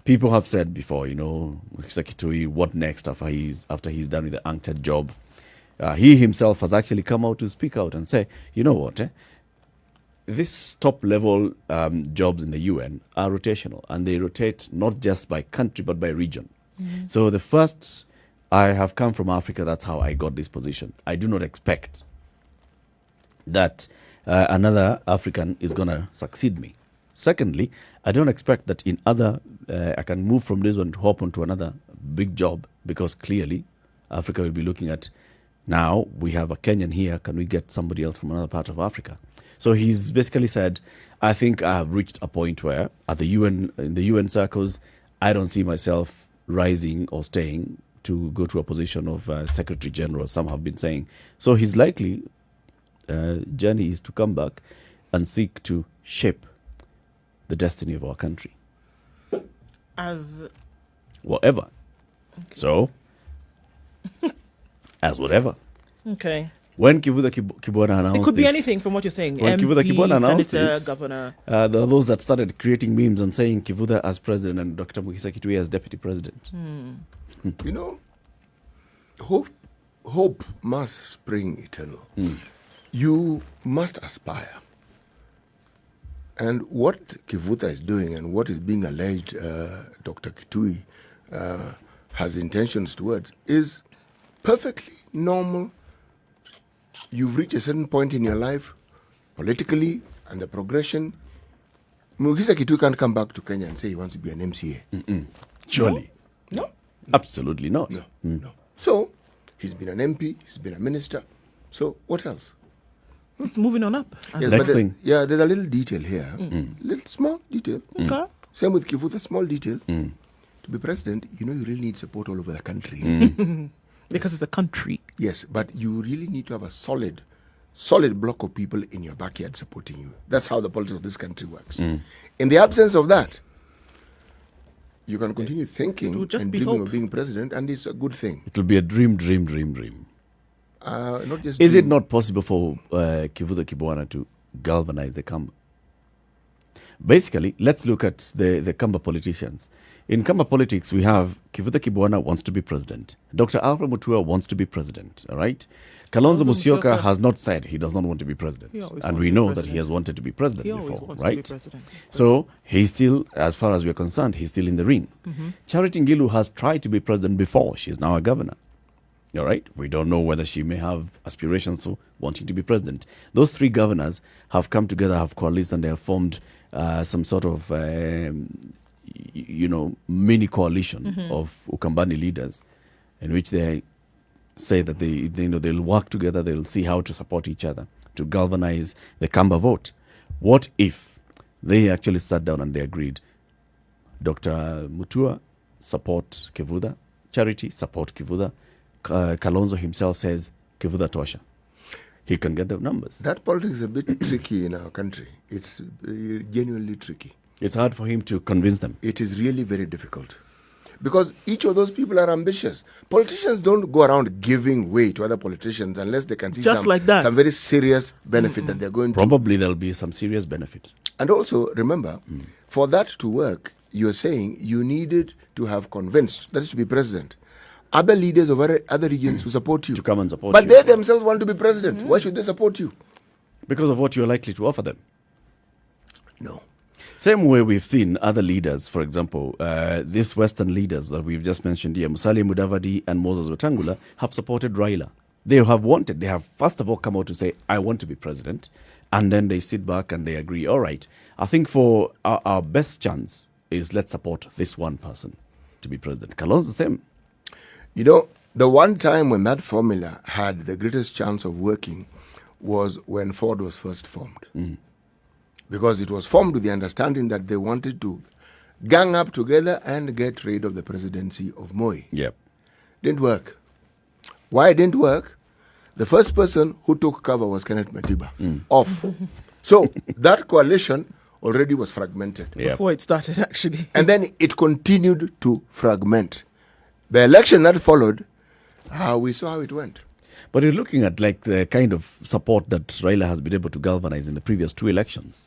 People have said before, Kitui, what next after he's done with the UNCTAD job? He himself has actually come out to speak out and say, you know what, this top-level jobs in the UN are rotational, and they rotate not just by country but by region. Mm-hmm. So the first, I have come from Africa, that's how I got this position. I do not expect that another African is going to succeed me. Secondly, I don't expect that in other, I can move from this one to hop onto another big job, because clearly Africa will be looking at, now we have a Kenyan here, can we get somebody else from another part of Africa? So he's basically said, I think I have reached a point where at the UN, in the UN circles, I don't see myself rising or staying to go to a position of Secretary General, some have been saying. So his likely journey is to come back and seek to shape the destiny of our country. As whatever. Okay. So, as whatever. Okay. When Kivutha Kibwana announced it could be this, anything from what you're saying. when MP, Kivutha Kibwana announced Senator, this, Governor. there are those that started creating memes and saying Kivutha as president and Dr. Muhisa Kitui as deputy president. Hope must spring eternal. You must aspire. And what Kivutha is doing and what is being alleged Dr. Kitui has intentions towards is perfectly normal. You've reached a certain point in your life, politically, and the progression. Muhisa Kitui can't come back to Kenya and say he wants to be an MCA. Surely. No. Absolutely not. No. So, he's been an MP, he's been a minister. So, what else? It's moving on up. Yes, next thing. There's a little detail here. Little small detail. Okay. Same with Kivutha, small detail. To be president, you really need support all over the country. Because it's a country. Yes, but you really need to have a solid block of people in your backyard supporting you. That's how the politics of this country works. In the absence of that, You can continue thinking will just and be dreaming hope. of being president, and it's a good thing. It will be a dream. Not just Is it dream. not possible for Kivuta Kibwana to galvanize the Kamba? Basically, let's look at the Kamba politicians. In Kamba politics, we have Kivuta Kibwana wants to be president. Dr. Alfred Mutua wants to be president, all right? Kalonzo Musyoka has not said he does not want to be president. And we know that he has wanted to be president before, right? So he's still, as far as we're concerned, he's still in the ring. Charity Ngilu has tried to be president before. She's now a governor. All right? We don't know whether she may have aspirations of wanting to be president. Those three governors have come together, have coalesced, and they have formed some sort of, mini coalition of Ukambani leaders, in which they say that they'll work together, they'll see how to support each other to galvanize the Kamba vote. What if they actually sat down and they agreed? Dr. Mutua, support Kivuta. Charity, support Kivuta. Kalonzo himself says Kivuta tosha. He can get the numbers. That politics is a bit tricky in our country. It's genuinely tricky. It's hard for him to convince them. It is really very difficult. Because each of those people are ambitious. Politicians don't go around giving way to other politicians unless they can see Just like that. some very serious benefit that they're going to. Probably there'll be some serious benefit. And also, remember, for that to work, you're saying you needed to have convinced, that is to be president, other leaders of other regions who support you. To come and support but you. But they themselves want to be president. Why should they support you? Because of what you're likely to offer them. No. Same way we've seen other leaders, for example, these Western leaders that we've just mentioned here, Musalia Mudavadi and Moses Wetangula, have supported Raila. They have first of all come out to say, I want to be president. And then they sit back and they agree, all right, I think for our best chance is let's support this one person to be president. Kalonzo the same. You know, the one time when that formula had the greatest chance of working was when Ford was first formed. Because it was formed with the understanding that they wanted to gang up together and get rid of the presidency of Moi. Yep. Didn't work. Why it didn't work? The first person who took cover was Kenneth Matiba. Off. So that coalition already was fragmented. Yep. Before it started, actually. And then it continued to fragment. The election that followed, we saw how it went. But you're looking at like the kind of support that Raila has been able to galvanize in the previous two elections.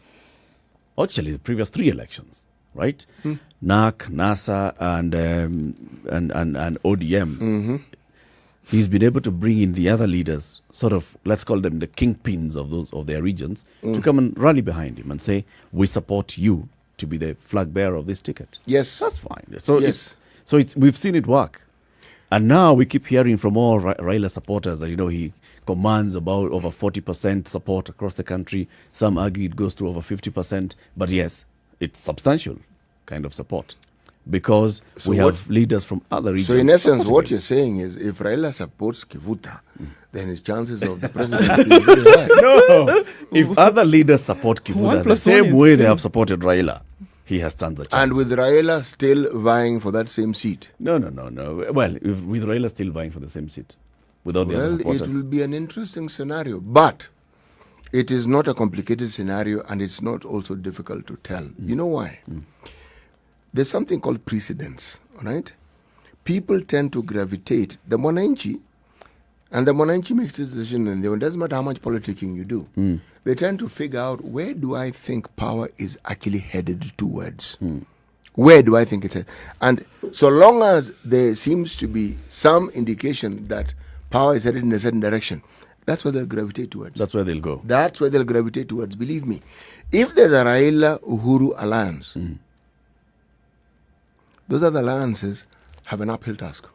Actually, the previous three elections, right? NAC, NASA, and ODM. He's been able to bring in the other leaders, sort of, let's call them the kingpins of their regions, to come and rally behind him and say, we support you to be the flag bearer of this ticket. Yes. That's fine. So Yes. we've seen it work. And now we keep hearing from all Raila supporters that, he commands about over 40% support across the country. Some argue it goes to over 50%. But yes, it's substantial kind of support because we have leaders from other regions. So in essence, supporting what him. you're saying is if Raila supports Kivuta, then his chances of the presidency is very high. No, if other leaders support One Kivuta the plus one same is way they two. have supported Raila, he has tons of chance. And with Raila still vying for that same seat. No. Well, with Raila still vying for the same seat with all the other Well, it supporters. will be an interesting scenario. But it is not a complicated scenario and it's not also difficult to tell. You know why? There's something called precedence, all right? People tend to gravitate. The Mwananchi, and the Mwananchi makes this decision, and it doesn't matter how much politicking you do. They tend to figure out, where do I think power is actually headed towards? Where do I think it's headed? And so long as there seems to be some indication that power is headed in a certain direction, that's where they'll gravitate towards. That's where they'll go. That's where they'll gravitate towards, believe me. If there's a Raila-Uhuru alliance, those other alliances have an uphill task.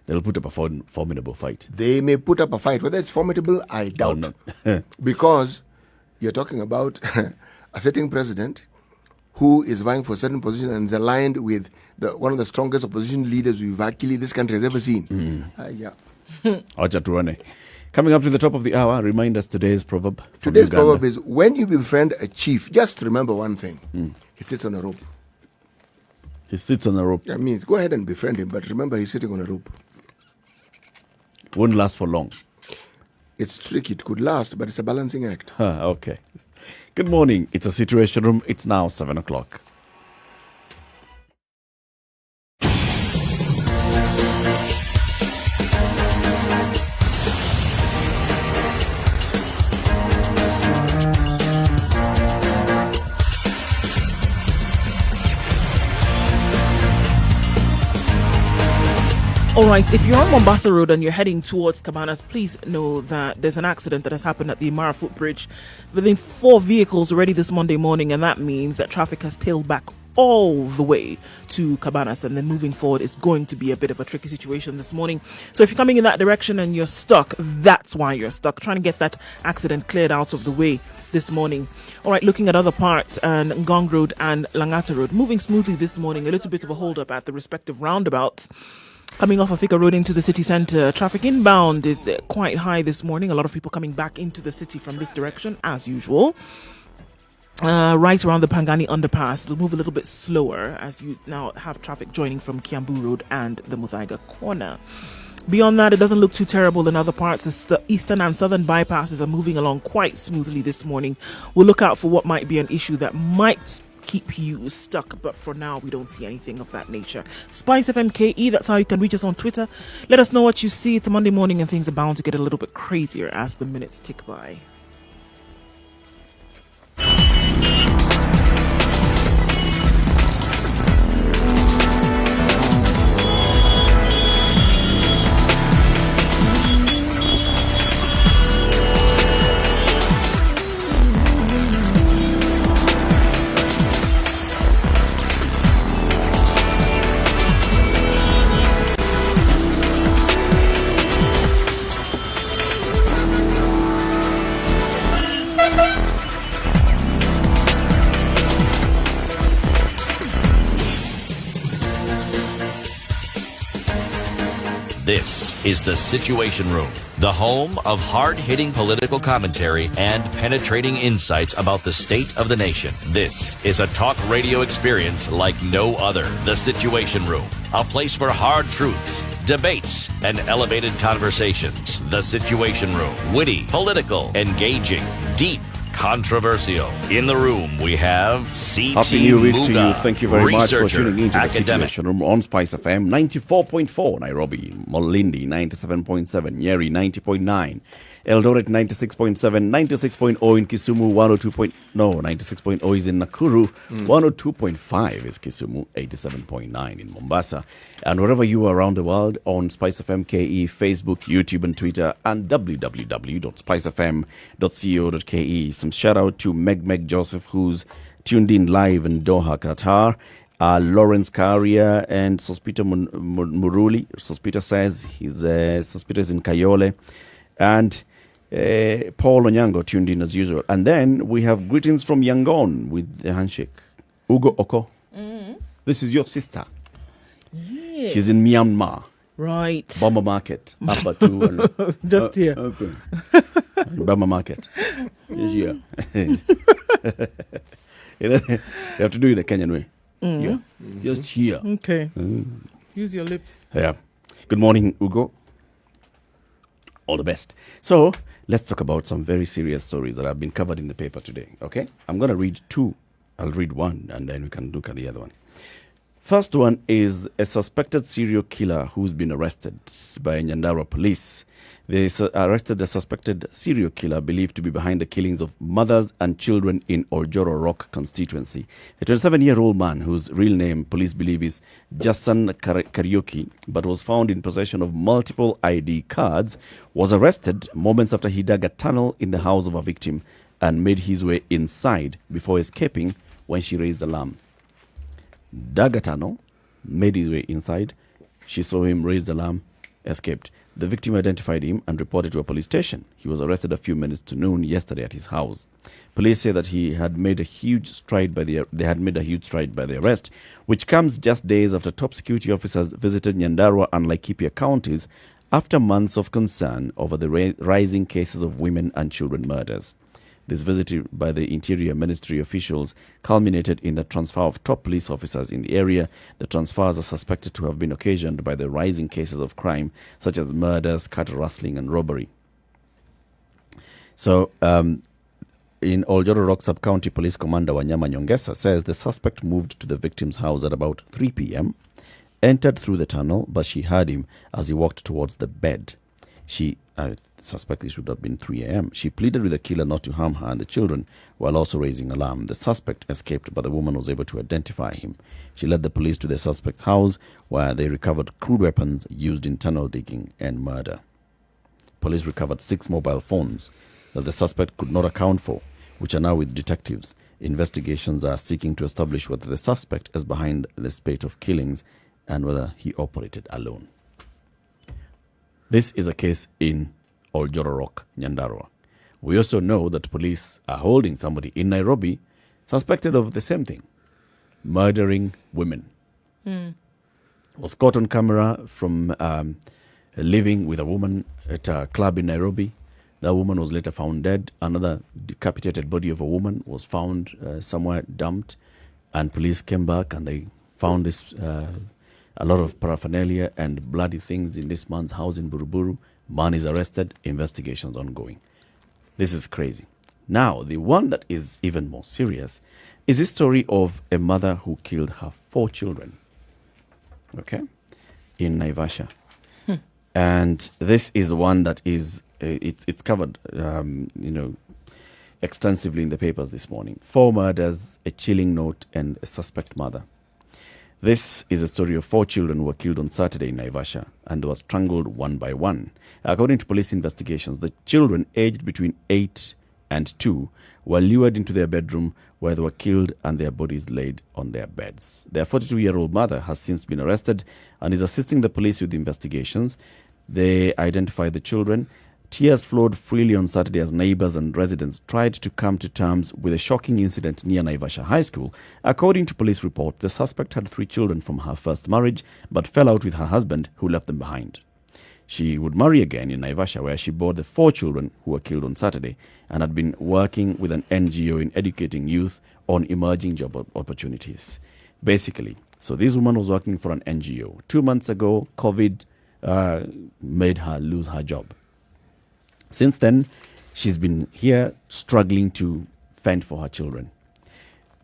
They'll put up a formidable fight. They may put up a fight. Whether it's formidable, I doubt. Because you're talking about a sitting president who is vying for a certain position and is aligned with one of the strongest opposition leaders this country has ever seen. Acha tuone. Coming up to the top of the hour, remind us today's proverb. from Today's Uganda. proverb is, when you befriend a chief, just remember one thing. He sits on a rope. He sits on a rope. I mean, go ahead and befriend him, but remember he's sitting on a rope. Won't last for long. It's tricky. It could last, but it's a balancing act. Okay. Good morning. It's a Situation Room. It's now 7 o'clock. All right, if you're on Mombasa Road and you're heading towards Cabanas, please know that there's an accident that has happened at the Imara footbridge. Within 4 vehicles already this Monday morning, and that means that traffic has tailed back all the way to Cabanas, and then moving forward is going to be a bit of a tricky situation this morning. So if you're coming in that direction and you're stuck, that's why you're stuck. Trying to get that accident cleared out of the way this morning. All right, looking at other parts, and Ngong Road and Langata Road moving smoothly this morning. A little bit of a hold up at the respective roundabouts. Coming off of Thika Road into the city centre, traffic inbound is quite high this morning. A lot of people coming back into the city from this direction, as usual. Right around the Pangani underpass, it'll move a little bit slower as you now have traffic joining from Kiambu Road and the Muthaiga corner. Beyond that, it doesn't look too terrible in other parts. The eastern and southern bypasses are moving along quite smoothly this morning. We'll look out for what might be an issue that might keep you stuck, but for now we don't see anything of that nature. SpiceFM KE, that's how you can reach us on Twitter. Let us know what you see. It's a Monday morning and things are bound to get a little bit crazier as the minutes tick by. This is The Situation Room, the home of hard-hitting political commentary and penetrating insights about the state of the nation. This is a talk radio experience like no other. The Situation Room, a place for hard truths, debates, and elevated conversations. The Situation Room, witty, political, engaging, deep, controversial. In the room, we have C.T. Happy New Week to you. Muga, Thank you very much for researcher, tuning into the academic. Situation Room on SpiceFM 94.4 Nairobi, Malindi 97.7, Nyeri 90.9, Eldoret 96.7, 96.0 in Kisumu, 96.0 is in Nakuru, 102.5 is Kisumu, 87.9 in Mombasa, and wherever you are around the world on SpiceFM KE, Facebook, YouTube and Twitter, and www.spicefm.co.ke. Some shout out to Meg Joseph, who's tuned in live in Doha, Qatar. Lawrence Karia and Sospita Muruli. Sospita says Sospita is in Kayole. And Paul Onyango tuned in as usual. And then we have greetings from Yangon with the handshake. Ugo Oko. Mm-hmm. This is your sister. Yeah. She's in Myanmar. Right. Bama Market. Upper two. Just here. Okay. Bama Market. Yes, yeah. You have to do it the Kenyan way. Yeah. Just here. Okay. Use your lips. Yeah. Good morning, Ugo. All the best. So, let's talk about some very serious stories that have been covered in the paper today. Okay? I'm going to read 2. I'll read 1 and then we can look at the other one. First one is a suspected serial killer who's been arrested by Nyandarua police. They arrested a suspected serial killer believed to be behind the killings of mothers and children in Oljoro Rock constituency. A 27-year-old man whose real name police believe is Jason Karaoke, but was found in possession of multiple ID cards, was arrested moments after he dug a tunnel in the house of a victim and made his way inside before escaping when she raised alarm. Dug a tunnel, made his way inside. She saw him, raised the alarm, escaped. The victim identified him and reported to a police station. He was arrested a few minutes to noon yesterday at his house. Police say that they had made a huge stride by the arrest, which comes just days after top security officers visited Nyandarua and Laikipia counties after months of concern over the rising cases of women and children murders. This visit by the Interior Ministry officials culminated in the transfer of top police officers in the area. The transfers are suspected to have been occasioned by the rising cases of crime, such as murders, cattle rustling, and robbery. So, in Oljoro Rock Sub-County Police Commander Wanyama Nyongesa says the suspect moved to the victim's house at about 3 p.m., entered through the tunnel, but she heard him as he walked towards the bed. She suspect it should have been 3 a.m. She pleaded with the killer not to harm her and the children while also raising alarm. The suspect escaped, but the woman was able to identify him. She led the police to the suspect's house where they recovered crude weapons used in tunnel digging and murder. Police recovered 6 mobile phones that the suspect could not account for, which are now with detectives. Investigations are seeking to establish whether the suspect is behind the spate of killings and whether he operated alone. This is a case in Oljororok, Nyandarua. We also know that police are holding somebody in Nairobi suspected of the same thing, murdering women. Was caught on camera from living with a woman at a club in Nairobi. That woman was later found dead. Another decapitated body of a woman was found somewhere dumped, and police came back and they found this a lot of paraphernalia and bloody things in this man's house in Buruburu. Man is arrested, investigations ongoing. This is crazy. Now, the one that is even more serious is this story of a mother who killed her 4 children, okay, in Naivasha. And this is one that is, it's covered, extensively in the papers this morning. 4 murders, a chilling note, and a suspect mother. This is a story of 4 children who were killed on Saturday in Naivasha and were strangled one by one. According to police investigations, the children aged between 8 and 2 were lured into their bedroom where they were killed and their bodies laid on their beds. Their 42-year-old mother has since been arrested and is assisting the police with the investigations. They identified the children. Tears flowed freely on Saturday as neighbors and residents tried to come to terms with a shocking incident near Naivasha High School. According to police report, the suspect had 3 children from her first marriage but fell out with her husband, who left them behind. She would marry again in Naivasha, where she bore the 4 children who were killed on Saturday, and had been working with an NGO in educating youth on emerging job opportunities. Basically, so this woman was working for an NGO. 2 months ago, COVID made her lose her job. Since then, she's been here struggling to fend for her children.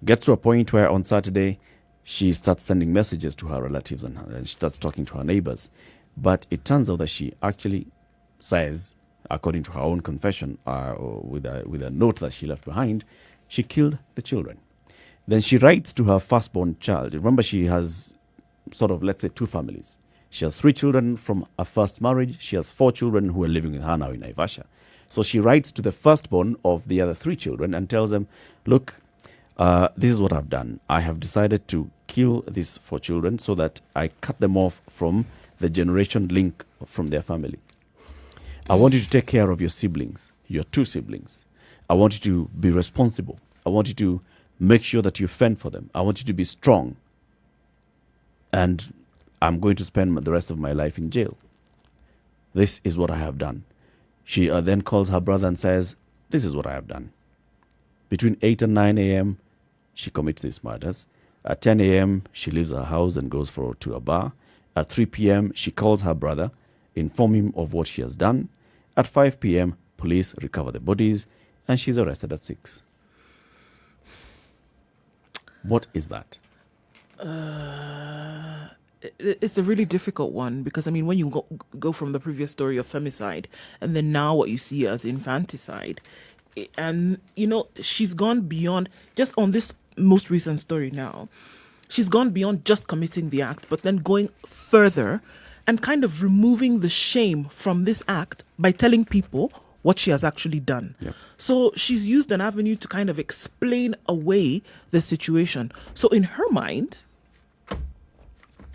Gets to a point where on Saturday, she starts sending messages to her relatives and she starts talking to her neighbors. But it turns out that she actually says, according to her own confession, with a note that she left behind, she killed the children. Then she writes to her firstborn child. Remember, she has sort of, let's say, 2 families. She has 3 children from a first marriage. She has 4 children who are living with her now in Naivasha. So she writes to the firstborn of the other 3 children and tells them, look, this is what I've done. I have decided to kill these 4 children so that I cut them off from the generation link from their family. I want you to take care of your siblings, your 2 siblings. I want you to be responsible. I want you to make sure that you fend for them. I want you to be strong. And I'm going to spend the rest of my life in jail. This is what I have done. She then calls her brother and says, this is what I have done. Between 8 and 9 a.m., she commits these murders. At 10 a.m., she leaves her house and goes to a bar. At 3 p.m., she calls her brother, inform him of what she has done. At 5 p.m., police recover the bodies, and she's arrested at 6. What is that? It's a really difficult one because, I mean, when you go from the previous story of femicide and then now what you see as infanticide, and, she's gone beyond, just on this most recent story now, she's gone beyond just committing the act, but then going further and kind of removing the shame from this act by telling people what she has actually done. Yep. So she's used an avenue to kind of explain away the situation. So in her mind,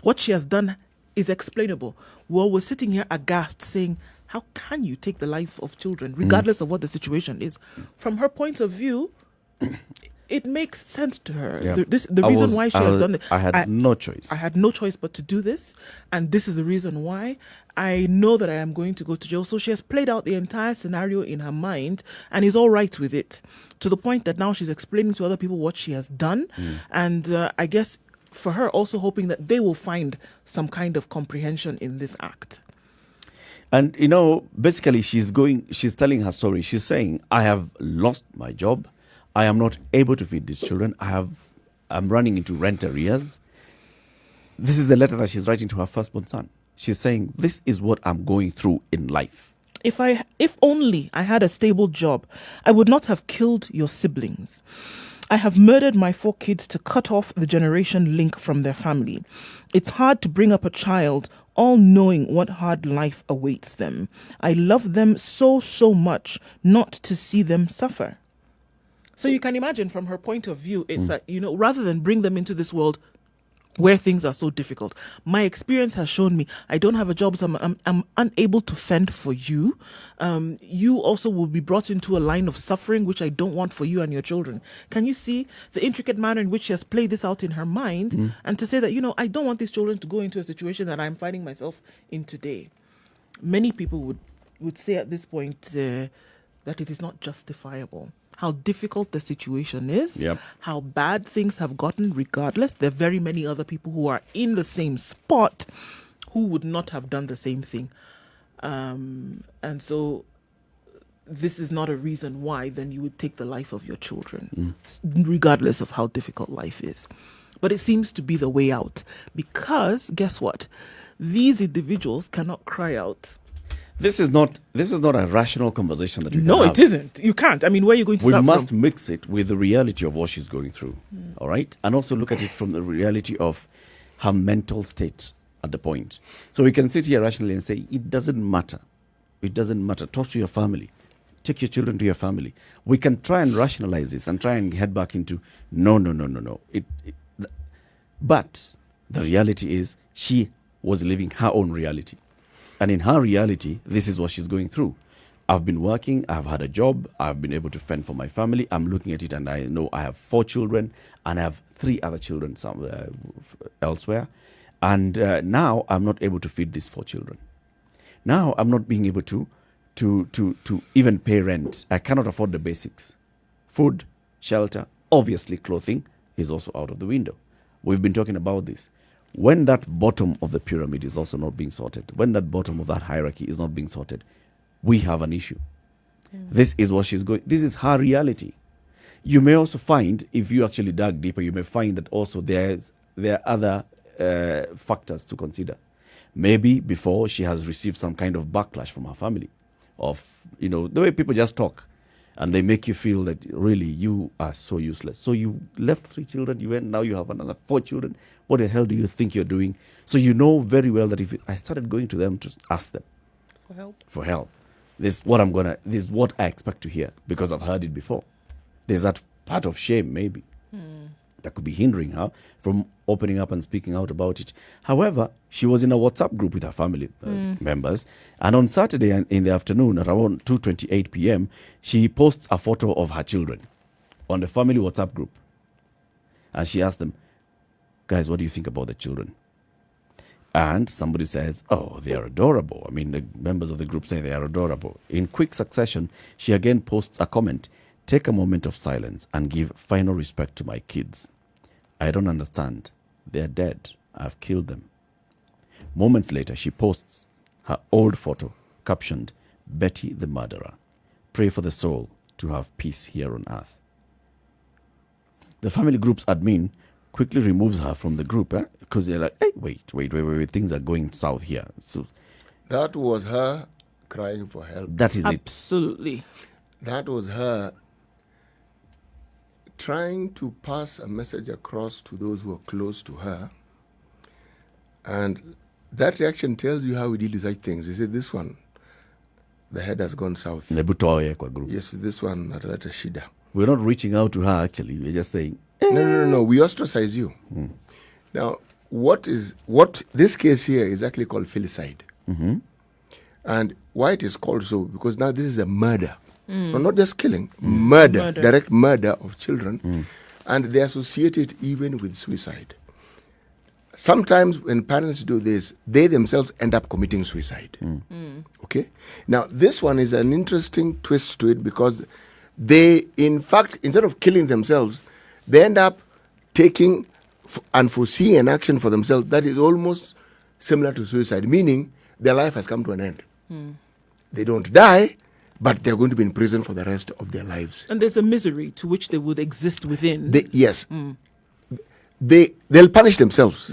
what she has done is explainable. Well, we're sitting here aghast saying, how can you take the life of children, regardless of what the situation is? From her point of view, it makes sense to her. Yeah. The reason why she has done it. I had no choice. I had no choice but to do this. And this is the reason why. I know that I am going to go to jail. So she has played out the entire scenario in her mind and is all right with it, to the point that now she's explaining to other people what she has done. And I guess for her also hoping that they will find some kind of comprehension in this act. And, basically she's telling her story. She's saying, I have lost my job. I am not able to feed these children. I'm running into rent arrears. This is the letter that she's writing to her firstborn son. She's saying, this is what I'm going through in life. If only I had a stable job, I would not have killed your siblings. I have murdered my 4 kids to cut off the generation link from their family. It's hard to bring up a child all knowing what hard life awaits them. I love them so much not to see them suffer. So you can imagine from her point of view, it's like, rather than bring them into this world where things are so difficult. My experience has shown me I don't have a job, so I'm unable to fend for you. You also will be brought into a line of suffering, which I don't want for you and your children. Can you see the intricate manner in which she has played this out in her mind? And to say that, I don't want these children to go into a situation that I'm finding myself in today. Many people would say at this point that it is not justifiable. How difficult the situation is, how bad things have gotten regardless. There are very many other people who are in the same spot who would not have done the same thing. And so this is not a reason why then you would take the life of your children, regardless of how difficult life is. But it seems to be the way out because, guess what? These individuals cannot cry out. This is not a rational conversation that we can No, have. it isn't. You can't. I mean, where are you going to start We must from? mix it with the reality of what she's going through, all right? And also look at it from the reality of her mental state at the point. So we can sit here rationally and say, it doesn't matter. It doesn't matter. Talk to your family. Take your children to your family. We can try and rationalize this and try and head back into, no. But the reality is she was living her own reality. And in her reality, this is what she's going through. I've been working, I've had a job, I've been able to fend for my family. I'm looking at it and I know I have 4 children and I have 3 other children somewhere elsewhere. And now I'm not able to feed these 4 children. Now I'm not being able to even pay rent. I cannot afford the basics. Food, shelter, obviously clothing is also out of the window. We've been talking about this. When that bottom of the pyramid is also not being sorted, when that bottom of that hierarchy is not being sorted, we have an issue. This is what she's going. This is her reality. You may also find, if you actually dug deeper, you may find that also there are other factors to consider. Maybe before she has received some kind of backlash from her family, of the way people just talk, and they make you feel that really you are so useless. So you left 3 children, now you have another 4 children. What the hell do you think you're doing? So you know very well that if I started going to them to ask them for help, this is what I expect to hear because I've heard it before. There's that part of shame maybe that could be hindering her from opening up and speaking out about it. However, she was in a WhatsApp group with her family members, and on Saturday in the afternoon at around 2:28 p.m., she posts a photo of her children on the family WhatsApp group. And she asked them, guys, what do you think about the children? And somebody says, oh, they are adorable. I mean, the members of the group say they are adorable. In quick succession, she again posts a comment, take a moment of silence and give final respect to my kids. I don't understand. They're dead. I've killed them. Moments later, she posts her old photo, captioned, Betty the murderer. Pray for the soul to have peace here on earth. The family group's admin quickly removes her from the group because they're like, hey, wait, things are going south here. So that was her crying for help. That is Absolutely. That was her trying to pass a message across to those who are close to her. And that reaction tells you how we deal with such things. You say, this one, the head has gone south. Yes, this one, ataleta shida. We're not reaching out to her, actually. We're just saying, No. We ostracize you. Now, what this case here is actually called filicide. And why it is called so? Because now this is a murder. No, not just killing, murder, direct murder of children. And they associate it even with suicide. Sometimes when parents do this, they themselves end up committing suicide. Okay? Now, this one is an interesting twist to it because they, in fact, instead of killing themselves, they end up taking and foreseeing an action for themselves that is almost similar to suicide, meaning their life has come to an end. They don't die, but they're going to be in prison for the rest of their lives. And there's a misery to which they would exist within. They'll punish themselves.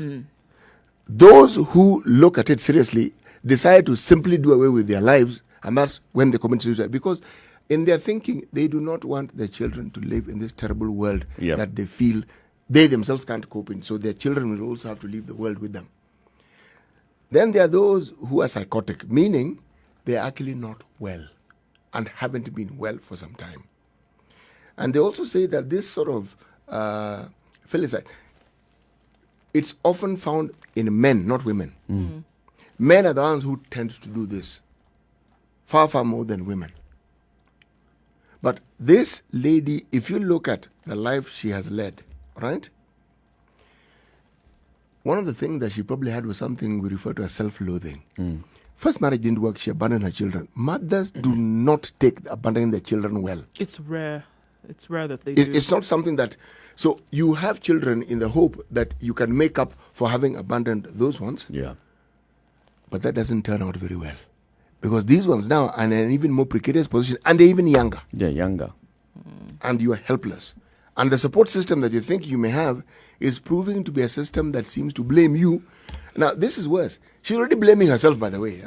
Those who look at it seriously decide to simply do away with their lives And that's when they commit suicide. Because in their thinking, they do not want their children to live in this terrible world Yep. that they feel they themselves can't cope in. So their children will also have to leave the world with them. Then there are those who are psychotic, meaning they're actually not well and haven't been well for some time. And they also say that this sort of filicide, it's often found in men, not women. Men are the ones who tend to do this far, far more than women. But this lady, if you look at the life she has led, right? One of the things that she probably had was something we refer to as self-loathing. First marriage didn't work, she abandoned her children. Mothers do not take abandoning their children well. It's rare. It's rare that they do. It's not something that... So you have children in the hope that you can make up for having abandoned those ones. Yeah. But that doesn't turn out very well. Because these ones now are in an even more precarious position, and they're even younger. Yeah, younger. And you are helpless. And the support system that you think you may have is proving to be a system that seems to blame you. Now, this is worse. She's already blaming herself, by the way.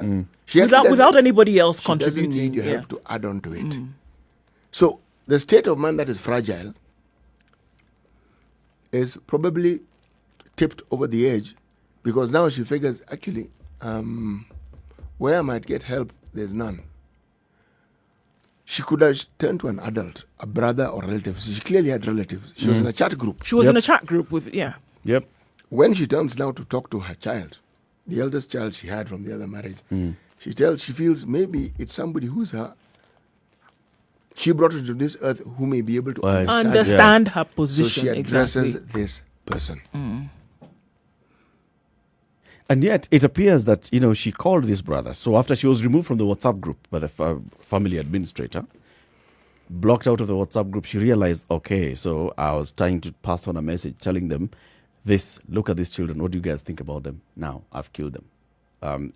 She actually without anybody else she contributing. doesn't need your help to add on to it. So the state of mind that is fragile is probably tipped over the edge, because now she figures, actually, where I might get help, there's none. She could have turned to an adult, a brother or relative. She clearly had relatives. She was in a chat group. She was in a chat group with, Yep. When she turns now to talk to her child, the eldest child she had from the other marriage, she feels maybe it's somebody who's her. She brought her to this earth who may be able to understand her So position. she addresses exactly. this person. And yet, it appears that, she called this brother. So after she was removed from the WhatsApp group by the family administrator, blocked out of the WhatsApp group, she realized, okay, so I was trying to pass on a message telling them this, look at these children. What do you guys think about them? Now, I've killed them.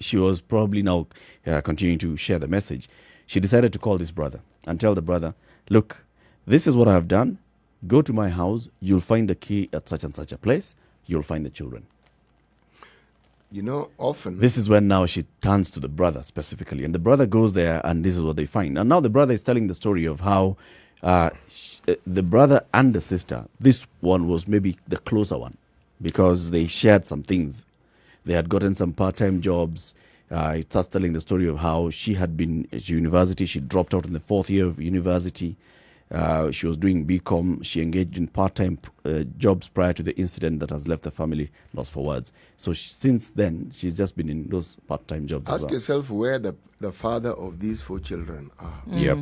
She was probably now continuing to share the message. She decided to call this brother and tell the brother, look, this is what I have done. Go to my house. You'll find the key at such and such a place. You'll find the children. Often... This is when now she turns to the brother specifically. And the brother goes there and this is what they find. And now the brother is telling the story of how the brother and the sister, this one was maybe the closer one because they shared some things. They had gotten some part-time jobs. It starts telling the story of how she had been at university. She dropped out in the 4th year of university. She was doing BCom. She engaged in part-time jobs prior to the incident that has left the family lost for words. So since then, she's just been in those part-time jobs. Ask yourself where the father of these 4 children are. Yep.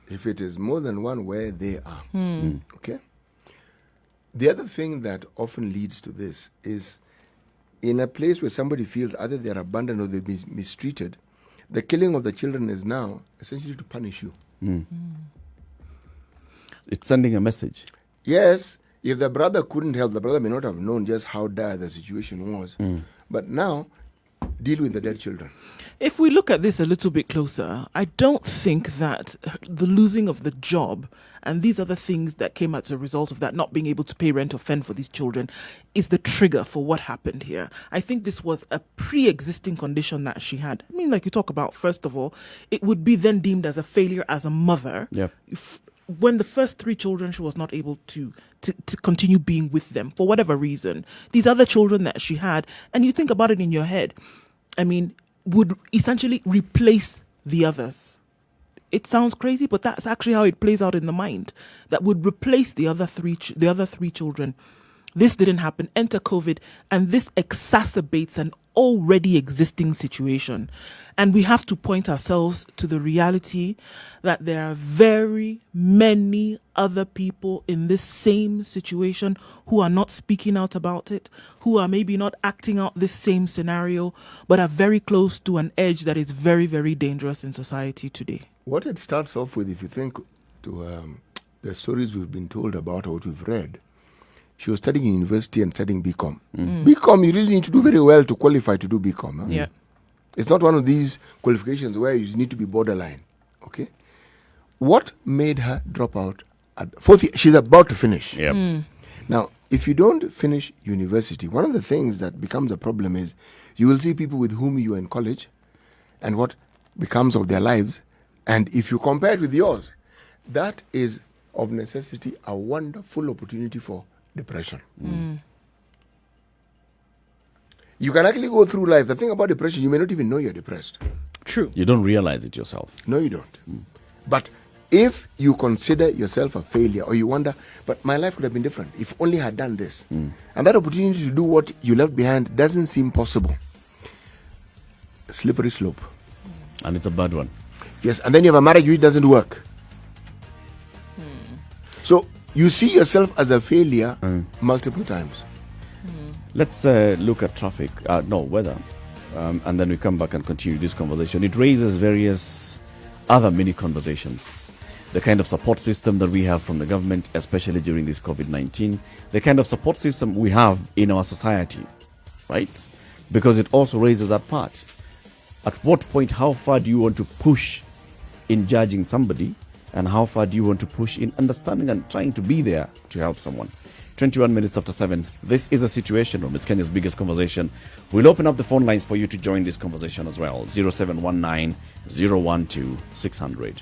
If it is more than one, where they are. Okay? The other thing that often leads to this is in a place where somebody feels either they're abandoned or they've been mistreated, the killing of the children is now essentially to punish you. It's sending a message. Yes, if the brother couldn't help, the brother may not have known just how dire the situation was. But now, deal with the dead children. If we look at this a little bit closer, I don't think that the losing of the job and these other things that came as a result of that, not being able to pay rent or fend for these children, is the trigger for what happened here. I think this was a pre-existing condition that she had. I mean, like you talk about, first of all, it would be then deemed as a failure as a mother. Yep. When the first 3 children, she was not able to continue being with them for whatever reason. These other children that she had, and you think about it in your head, I mean, would essentially replace the others. It sounds crazy, but that's actually how it plays out in the mind. That would replace the other three children. This didn't happen. Enter COVID, and this exacerbates an already existing situation. And we have to point ourselves to the reality that there are very many other people in this same situation who are not speaking out about it, who are maybe not acting out this same scenario, but are very close to an edge that is very, very dangerous in society today. What it starts off with, if you think to the stories we've been told about or what we've read, she was studying in university and studying BCom. BCom, you really need to do very well to qualify to do BCom. Huh? Yeah. It's not one of these qualifications where you need to be borderline. Okay? What made her drop out at 4th year? She's about to finish. Yep. Now, if you don't finish university, one of the things that becomes a problem is you will see people with whom you are in college and becomes of their lives, and if you compare it with yours, that is of necessity a wonderful opportunity for depression. You can actually go through life. The thing about depression, you may not even know you're depressed. True. You don't realize it yourself. No, you don't. But if you consider yourself a failure, or you wonder, but my life could have been different if only I had done this, and that opportunity to do what you left behind doesn't seem possible, slippery slope. And it's a bad one. Yes, and then you have a marriage which doesn't work. So you see yourself as a failure multiple times. Let's look at traffic, weather, and then we come back and continue this conversation. It raises various other mini conversations. The kind of support system that we have from the government, especially during this COVID-19, the kind of support system we have in our society, right? Because it also raises that part. At what point, how far do you want to push in judging somebody, and how far do you want to push in understanding and trying to be there to help someone? 21 minutes after 7. This is a Situation Room. It's Kenya's biggest conversation. We'll open up the phone lines for you to join this conversation as well. 0719 012 600.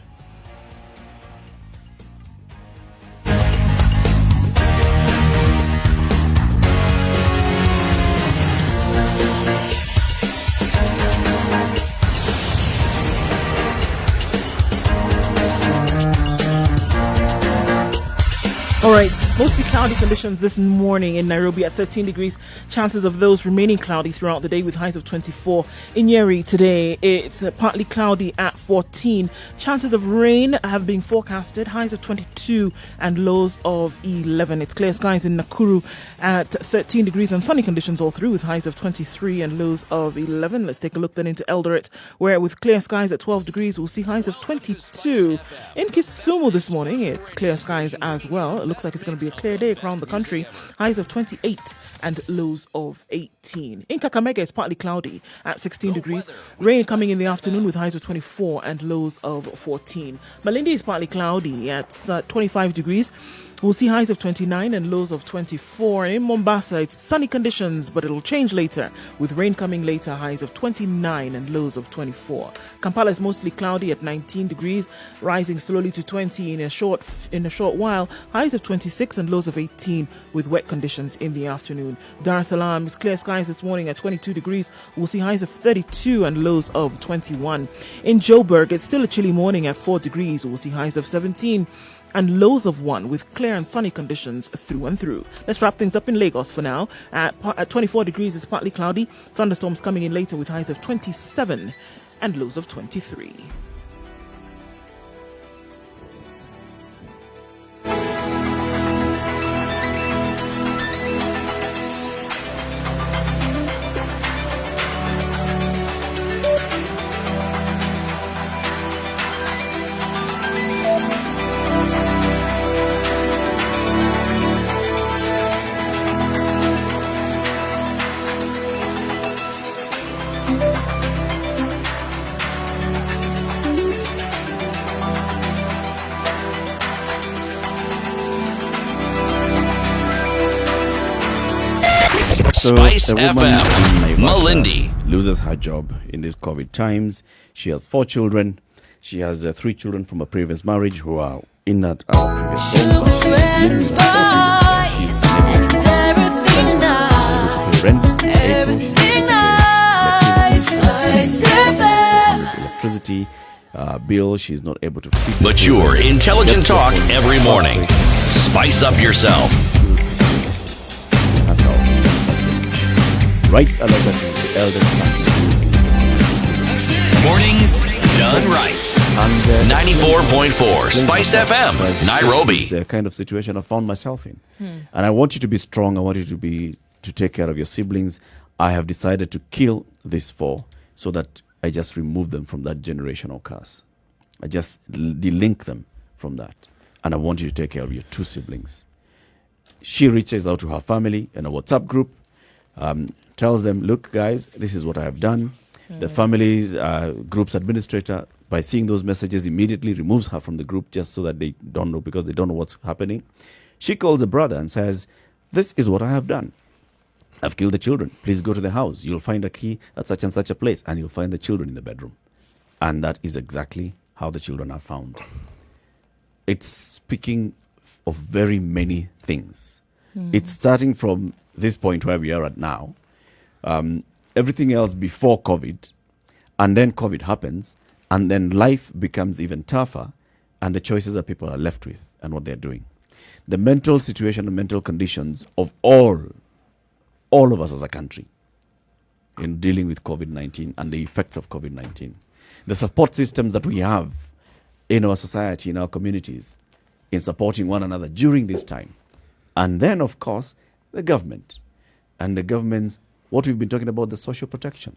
All right, mostly cloudy conditions this morning in Nairobi at 13 degrees. Chances of those remaining cloudy throughout the day with highs of 24. In Nyeri today, it's partly cloudy at 14. Chances of rain have been forecasted. Highs of 22 and lows of 11. It's clear skies in Nakuru at 13 degrees and sunny conditions all through with highs of 23 and lows of 11. Let's take a look then into Eldoret, where with clear skies at 12 degrees, we'll see highs of 22. In Kisumu this morning, it's clear skies as well. It looks like it's going to be a clear day around the country. Highs of 28 and lows of 18. In Kakamega, it's partly cloudy at 16 degrees. Rain coming in the afternoon with highs of 24 and lows of 14. Malindi is partly cloudy at 25 degrees. We'll see highs of 29 and lows of 24. In Mombasa, it's sunny conditions, but it'll change later, with rain coming later, highs of 29 and lows of 24. Kampala is mostly cloudy at 19 degrees, rising slowly to 20 in a short while, highs of 26 and lows of 18, with wet conditions in the afternoon. Dar es Salaam is clear skies this morning at 22 degrees. We'll see highs of 32 and lows of 21. In Joburg, it's still a chilly morning at 4 degrees. We'll see highs of 17 and lows of 1 with clear and sunny conditions through and through. Let's wrap things up in Lagos for now. At 24 degrees, it's partly cloudy. Thunderstorms coming in later with highs of 27 and lows of 23. SpiceFM. Malindi loses her job in these COVID times. She has 4 children. She has 3 children from a previous marriage who are in that previous home. She's able to pay rent, electricity bill. She's not able to feed. Mature, intelligent talk every morning. Spice up yourself. That's how. Writes a letter to the eldest son. Mornings done right. 94.4 Spice FM, Nairobi. It's the kind of situation I found myself in. And I want you to be strong. I want you to take care of your siblings. I have decided to kill these 4 so that I just remove them from that generational curse. I just delink them from that. And I want you to take care of your 2 siblings. She reaches out to her family in a WhatsApp group, tells them, look, guys, this is what I have done. The family's group's administrator, by seeing those messages, immediately removes her from the group just so that they don't know, because they don't know what's happening. She calls a brother and says, this is what I have done. I've killed the children. Please go to the house. You'll find a key at such and such a place, and you'll find the children in the bedroom. And that is exactly how the children are found. It's speaking of very many things. It's starting from this point where we are at now. Everything else before COVID, and then COVID happens, and then life becomes even tougher, and the choices that people are left with and what they're doing. The mental situation and mental conditions of all of us as a country in dealing with COVID-19 and the effects of COVID-19. The support systems that we have in our society, in our communities, in supporting one another during this time. And then, of course, the government. And the government's, what we've been talking about, the social protection.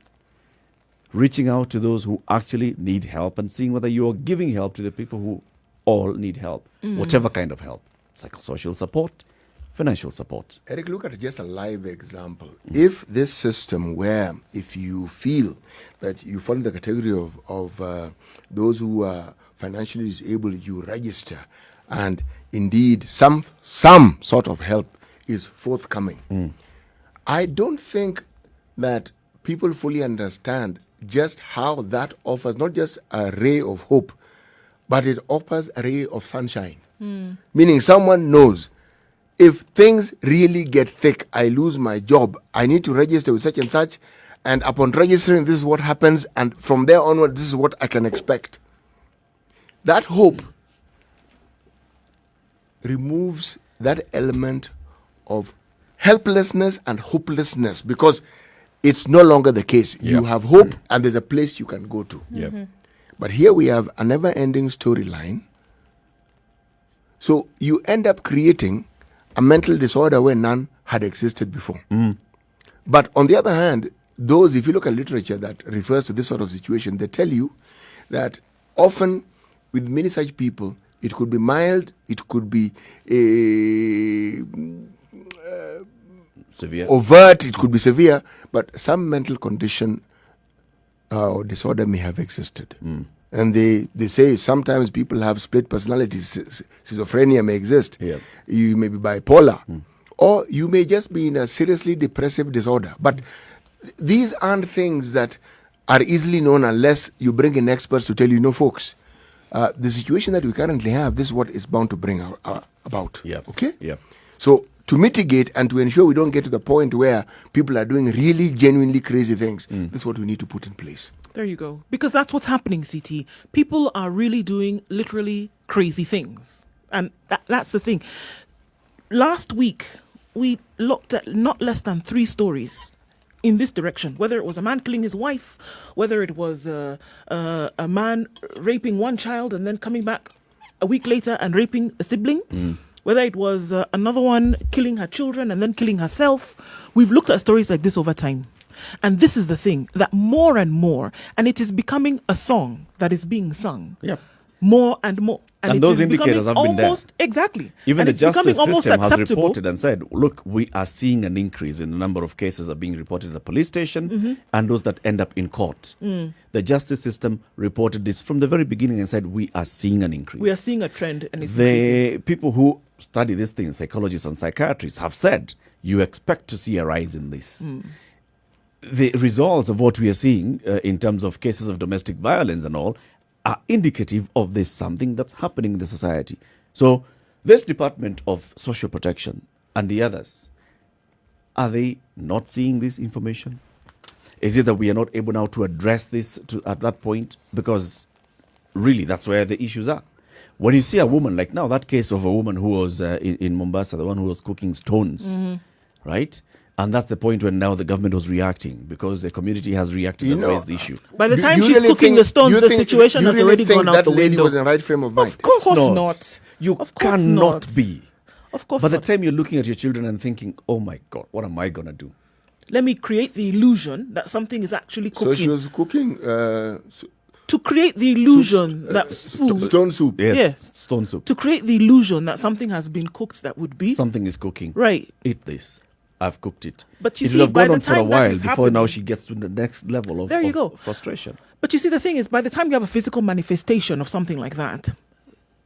Reaching out to those who actually need help and seeing whether you're giving help to the people who all need help, whatever kind of help. Psychosocial support, financial support. Eric, look at just a live example. If this system where if you feel that you fall in the category of those who are financially disabled, you register, and indeed some sort of help is forthcoming. I don't think that people fully understand just how that offers not just a ray of hope, but it offers a ray of sunshine. Meaning someone knows, if things really get thick, I lose my job, I need to register with such and such, and upon registering, this is what happens, and from there onward, this is what I can expect. That hope removes that element of helplessness and hopelessness, because it's no longer the case. You have hope, and there's a place you can go to. But here we have a never-ending storyline. So you end up creating a mental disorder where none had existed before. But on the other hand, those, if you look at literature that refers to this sort of situation, they tell you that often with many such people, it could be mild, it could be Severe. overt, it could be severe, but some mental condition or disorder may have existed. And they say sometimes people have split personalities. Schizophrenia may exist. You may be bipolar. Or you may just be in a seriously depressive disorder. But these aren't things that are easily known unless you bring in experts to tell you, no, folks, the situation that we currently have, this is what is bound to bring about. Okay? So to mitigate and to ensure we don't get to the point where people are doing really genuinely crazy things, this is what we need to put in place. There you go. Because that's what's happening, CT. People are really doing literally crazy things. And that's the thing. Last week, we looked at not less than 3 stories in this direction, whether it was a man killing his wife, whether it was a man raping one child and then coming back a week later and raping a sibling, whether it was another one killing her children and then killing herself. We've looked at stories like this over time. And this is the thing, that more and more, and it is becoming a song that is being sung. More and more. And those indicators have been there. Exactly. Even and the justice system has acceptable. reported and said, look, we are seeing an increase in the number of cases that are being reported at the police station and those that end up in court. The justice system reported this from the very beginning and said, we are seeing an increase. We are seeing a trend. And it's the people who study these things, psychologists and psychiatrists, have said, you expect to see a rise in this. The results of what we are seeing in terms of cases of domestic violence and all are indicative of this something that's happening in the society. So this Department of Social Protection and the others, are they not seeing this information? Is it that we are not able now to address this at that point? Because really that's where the issues are. When you see a woman, like now that case of a woman who was in Mombasa, the one who was cooking stones, right? And that's the point when now the government was reacting, because the community has reacted and raised the issue. By the time she's cooking the stones, the situation has already gone out the window. That lady was in the right frame of mind. Of course not. You cannot be. Of course not. By not. the time you're looking at your children and thinking, oh my God, what am I going to do? Let me create the illusion that something is actually cooking. So she was cooking... to create the illusion that food... Stone soup. Yes, stone soup. To create the illusion that something has been cooked that would be... Something is cooking. Right. Eat this. I've cooked it. But you it see, will have by gone the on for a time that while is before now happening- she gets to the next level of, There you go. frustration. But you see, the thing is, by the time you have a physical manifestation of something like that,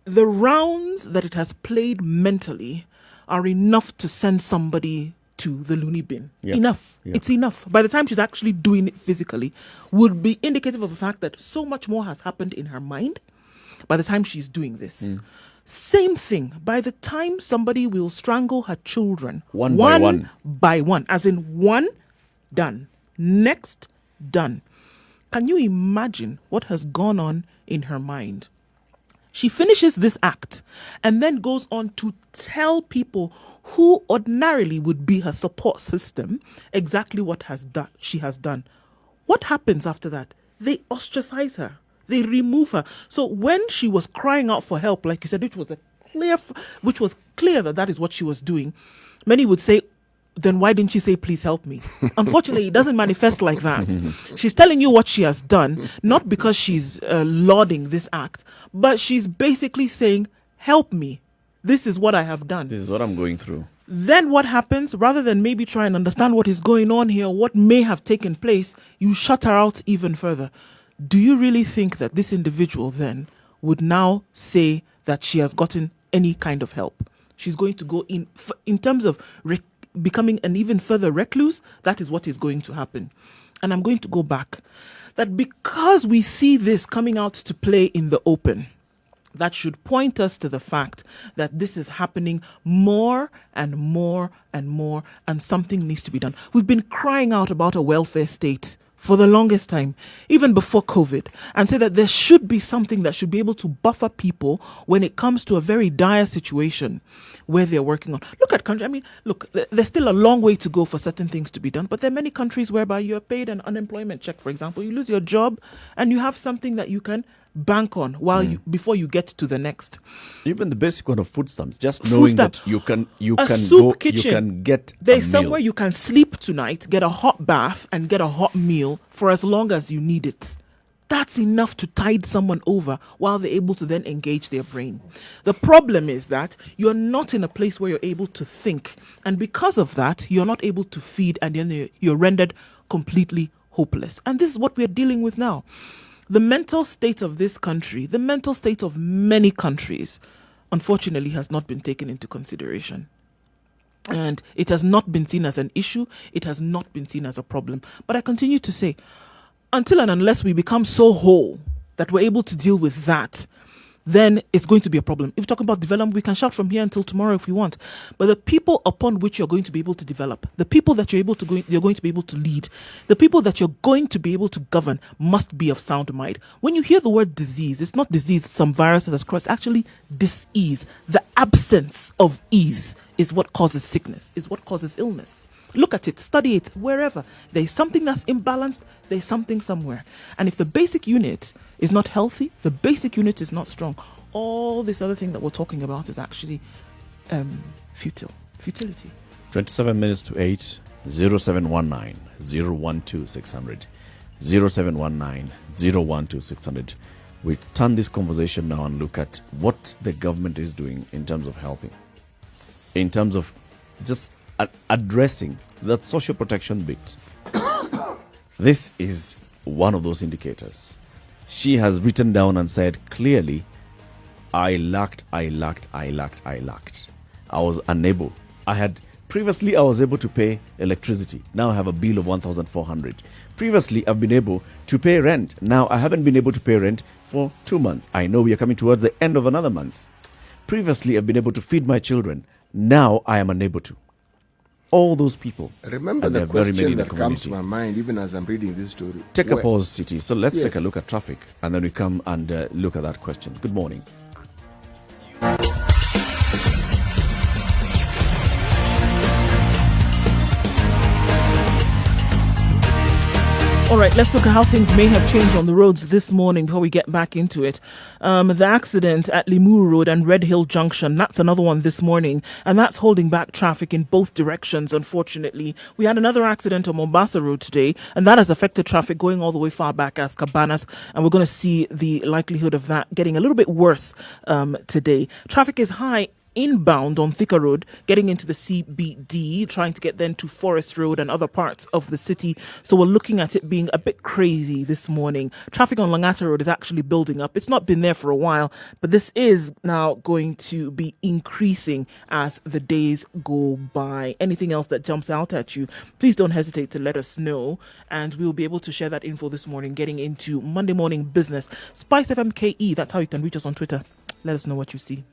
the rounds that it has played mentally are enough to send somebody to the loony bin. Yep. Enough. Yep. It's enough. By the time she's actually doing it physically, would be indicative of the fact that so much more has happened in her mind by the time she's doing this. Same thing. By the time somebody will strangle her children, One by one, as in one, done. Next, done. Can you imagine what has gone on in her mind? She finishes this act and then goes on to tell people who ordinarily would be her support system exactly what she has done. What happens after that? They ostracize her. They remove her. So when she was crying out for help, like you said, which was clear that is what she was doing, many would say, then why didn't she say, please help me? Unfortunately, it doesn't manifest like that. She's telling you what she has done, not because she's lauding this act, but she's basically saying, help me. This is what I have done. This is what I'm going through. Then what happens, rather than maybe try and understand what is going on here, what may have taken place, you shut her out even further. Do you really think that this individual then would now say that she has gotten any kind of help? She's going to go in terms of becoming an even further recluse. That is what is going to happen. And I'm going to go back. That because we see this coming out to play in the open, that should point us to the fact that this is happening more and more and more, and something needs to be done. We've been crying out about a welfare state for the longest time, even before COVID, and say that there should be something that should be able to buffer people when it comes to a very dire situation where they're working on. Look at country. I mean, look, there's still a long way to go for certain things to be done, but there are many countries whereby you're paid an unemployment check, for example. You lose your job and you have something that you can bank on before you get to the next. Even the basic one of food stamps, just knowing that you can get there's a somewhere meal. you can sleep tonight, get a hot bath and get a hot meal for as long as you need it. That's enough to tide someone over while they're able to then engage their brain. The problem is that you're not in a place where you're able to think, and because of that you're not able to feed, and then you're rendered completely hopeless. And this is what we're dealing with now. The mental state of this country, the mental state of many countries, unfortunately has not been taken into consideration. And it has not been seen as an issue. It has not been seen as a problem. But I continue to say, until and unless we become so whole that we're able to deal with that, then it's going to be a problem. If you're talking about development, we can shout from here until tomorrow if we want. But the people upon which you're going to be able to develop, the people that you're going to be able to lead, the people that you're going to be able to govern must be of sound mind. When you hear the word disease, it's not disease, some virus that has crossed, actually dis-ease. The absence of ease is what causes sickness, is what causes illness. Look at it, study it, wherever. There's something that's imbalanced, there's something somewhere. And if the basic unit is not healthy, the basic unit is not strong, all this other thing that we're talking about is actually futility. 27 minutes to 8, 0719 012 600. 0719 012 600. We turn this conversation now and look at what the government is doing in terms of helping, in terms of just addressing that social protection bit. This is one of those indicators. She has written down and said clearly, I lacked. I was unable. Previously I was able to pay electricity. Now I have a bill of 1,400. Previously I've been able to pay rent. Now I haven't been able to pay rent for 2 months. I know we are coming towards the end of another month. Previously I've been able to feed my children. Now I am unable to. All those people. Remember the question that comes to my mind even as I'm reading this story. Take a pause, City. So let's take a look at traffic and then we come and look at that question. Good morning. All right, let's look at how things may have changed on the roads this morning before we get back into it. The accident at Limuru Road and Red Hill Junction, that's another one this morning, and that's holding back traffic in both directions, unfortunately. We had another accident on Mombasa Road today, and that has affected traffic going all the way far back as Cabanas, and we're going to see the likelihood of that getting a little bit worse today. Traffic is high inbound on Thika Road, getting into the CBD, trying to get then to Forest Road and other parts of the city. So we're looking at it being a bit crazy this morning. Traffic on Langata Road is actually building up. It's not been there for a while, but this is now going to be increasing as the days go by. Anything else that jumps out at you, please don't hesitate to let us know, and we'll be able to share that info this morning, getting into Monday morning business. SpiceFM KE, that's how you can reach us on Twitter. Let us know what you see.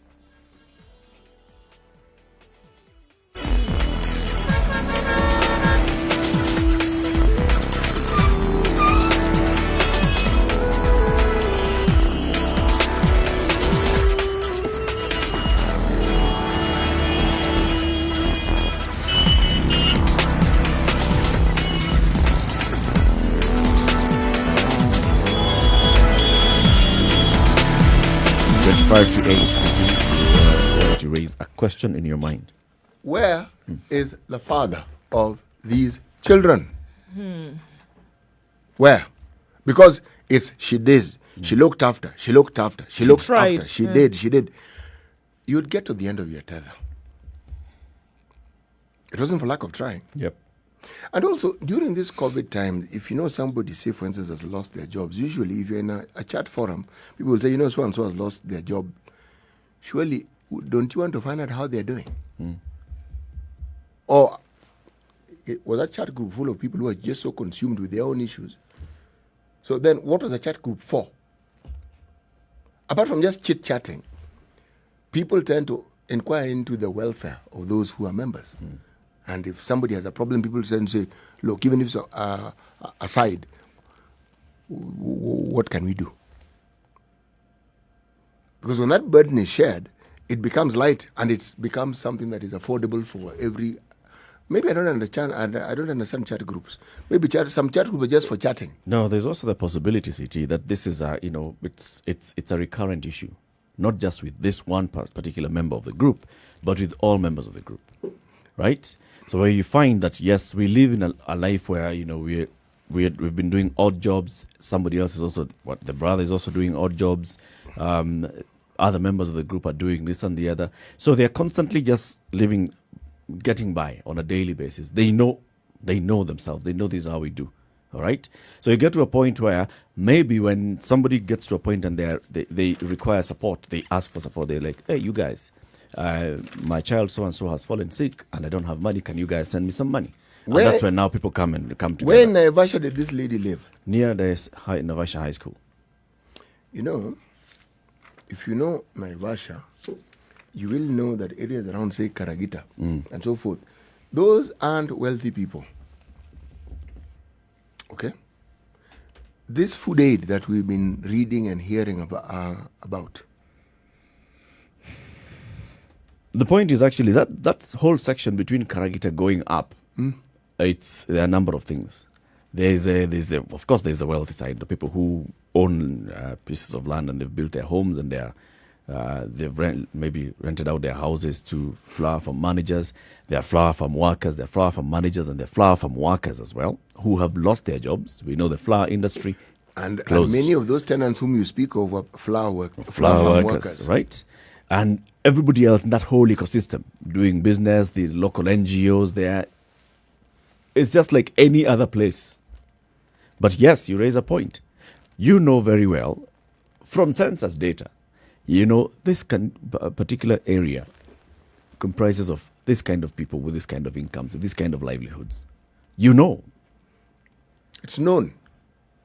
To 8 to raise a question in your mind. Where is the father of these children? Where? Because it's she did, she looked after, she looked after, she looked tried. after, she did. You'd get to the end of your tether. It wasn't for lack of trying. Yep. And also, during this COVID time, if you know somebody, say, for instance, has lost their jobs, usually if you're in a chat forum, people will say, you know, so-and-so has lost their job. Surely, don't you want to find out how they're doing? Or was that chat group full of people who are just so consumed with their own issues? So then, what was the chat group for? Apart from just chit-chatting, people tend to inquire into the welfare of those who are members. And if somebody has a problem, people tend to say, look, even if it's aside, what can we do? Because when that burden is shared, it becomes light, and it becomes something that is affordable for every. Maybe I don't understand. I don't understand chat groups. Maybe some chat groups are just for chatting. No, there's also the possibility, CT, that this is it's a recurrent issue, not just with this one particular member of the group, but with all members of the group, right? So where you find that yes, we live in a life where we've been doing odd jobs. Somebody else is also the brother is also doing odd jobs. Other members of the group are doing this and the other. So they are constantly just living, getting by on a daily basis. They know themselves. They know this is how we do. All right. So you get to a point where maybe when somebody gets to a point and they require support, they ask for support. They're like, hey, you guys, my child so and so has fallen sick and I don't have money. Can you guys send me some money? And that's when now people come together. Where in Naivasha did this lady live? Near the Naivasha High School. You know, if you know Naivasha, you will know that areas around, say, Karagita and so forth, those aren't wealthy people. Okay? This food aid that we've been reading and hearing about. The point is actually that whole section between Karagita going up, there are a number of things. Of course, there's the wealthy side, the people who own pieces of land and they've built their homes and they've maybe rented out their houses to flower farm managers. There are flower farm workers, there are flower farm managers, and there are flower farm workers as well who have lost their jobs. We know the flower industry and many of those tenants whom you speak of were flower farm workers, right? And everybody else in that whole ecosystem doing business, the local NGOs there. It's just like any other place. But yes, you raise a point. You know very well from census data, this particular area comprises of this kind of people with this kind of incomes, this kind of livelihoods. You know. It's known.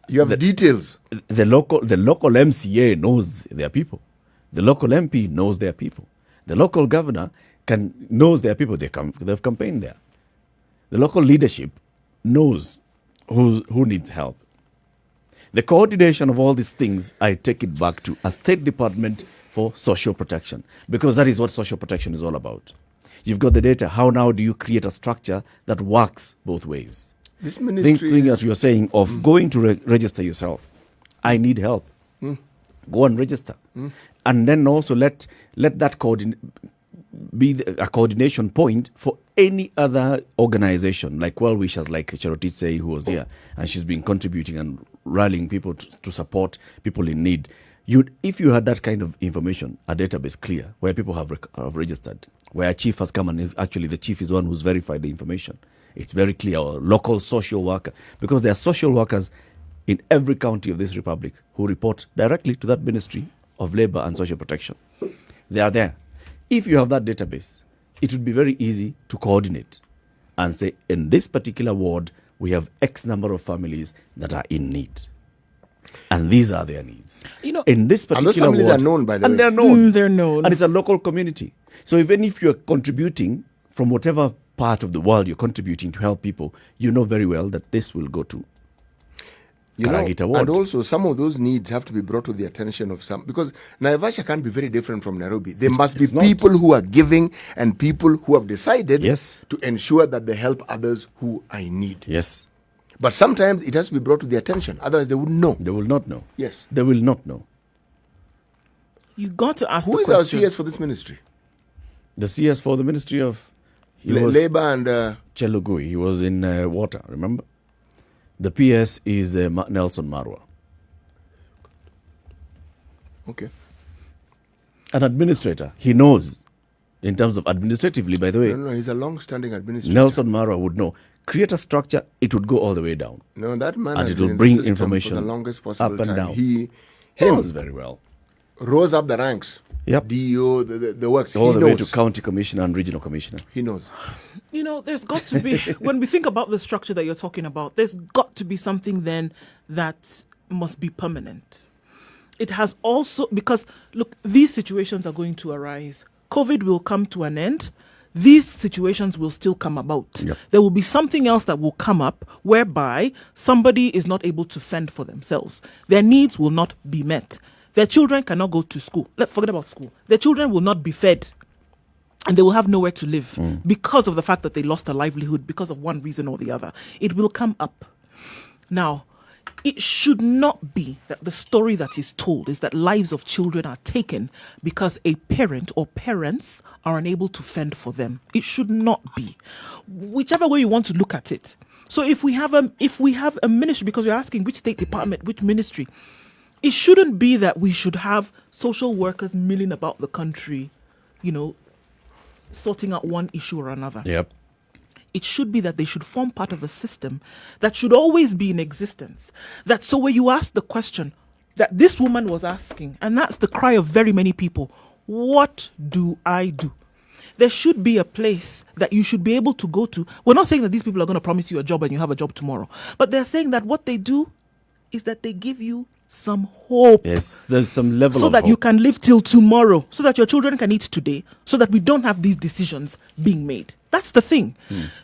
You have details. The local MCA knows their people. The local MP knows their people. The local governor knows their people. They've campaigned there. The local leadership knows who needs help. The coordination of all these things, I take it back to a State Department for Social Protection, because that is what social protection is all about. You've got the data. How now do you create a structure that works both ways? This ministry Thing that you're saying of going to register yourself. I need help. Go and register. And then also let that be a coordination point for any other organization, like well-wishers, like Charotise, who was here, and she's been contributing and rallying people to support people in need. If you had that kind of information, a database clear, where people have registered, where a chief has come and actually the chief is the one who's verified the information, it's very clear, or local social worker, because there are social workers in every county of this republic who report directly to that Ministry of Labor and Social Protection. They are there. If you have that database, it would be very easy to coordinate and say, in this particular ward, we have X number of families that are in need. And these are their needs. In this particular and those families ward, are known, by the way. and they're known. They're known. And it's a local community. So even if you're contributing from whatever part of the world you're contributing to help people, you know very well that this will go to Karagita ward. And also some of those needs have to be brought to the attention of some, because Naivasha can't be very different from Nairobi. There must be people who are giving and people who have decided to ensure that they help others who are in need. Yes. But sometimes it has to be brought to their attention. Otherwise, they wouldn't know. They will not know. Yes. They will not know. You got to ask Who the is question. our CS for this ministry? The CS for the Ministry of Labor and... Chelugui. He was in water, remember? The PS is Nelson Marwa. Okay. An administrator. He knows. In terms of administratively, by the way. No, he's a long-standing administrator. Nelson Marwa would know. Create a structure, it would go all the way down. No, that man and has it been will in bring the system information for the longest possible up and time. down. He knows very well. Rose up the ranks. Yep. DO, the works. All he the way knows. to county commissioner and regional commissioner. He knows. There's got to be, when we think about the structure that you're talking about, there's got to be something then that must be permanent. It has also, because look, these situations are going to arise. COVID will come to an end. These situations will still come about. Yep. There will be something else that will come up whereby somebody is not able to fend for themselves. Their needs will not be met. Their children cannot go to school. Let's forget about school. Their children will not be fed. And they will have nowhere to live because of the fact that they lost a livelihood because of one reason or the other. It will come up. Now, it should not be that the story that is told is that lives of children are taken because a parent or parents are unable to fend for them. It should not be. Whichever way you want to look at it. So if we have a ministry, because you're asking which state department, which ministry, it shouldn't be that we should have social workers milling about the country, sorting out one issue or another. Yep. It should be that they should form part of a system that should always be in existence. That so when you ask the question that this woman was asking, and that's the cry of very many people, what do I do? There should be a place that you should be able to go to. We're not saying that these people are going to promise you a job and you have a job tomorrow. But they're saying that what they do is that they give you some hope. Yes, there's some level so of that hope. you can live till tomorrow, so that your children can eat today, so that we don't have these decisions being made. That's the thing.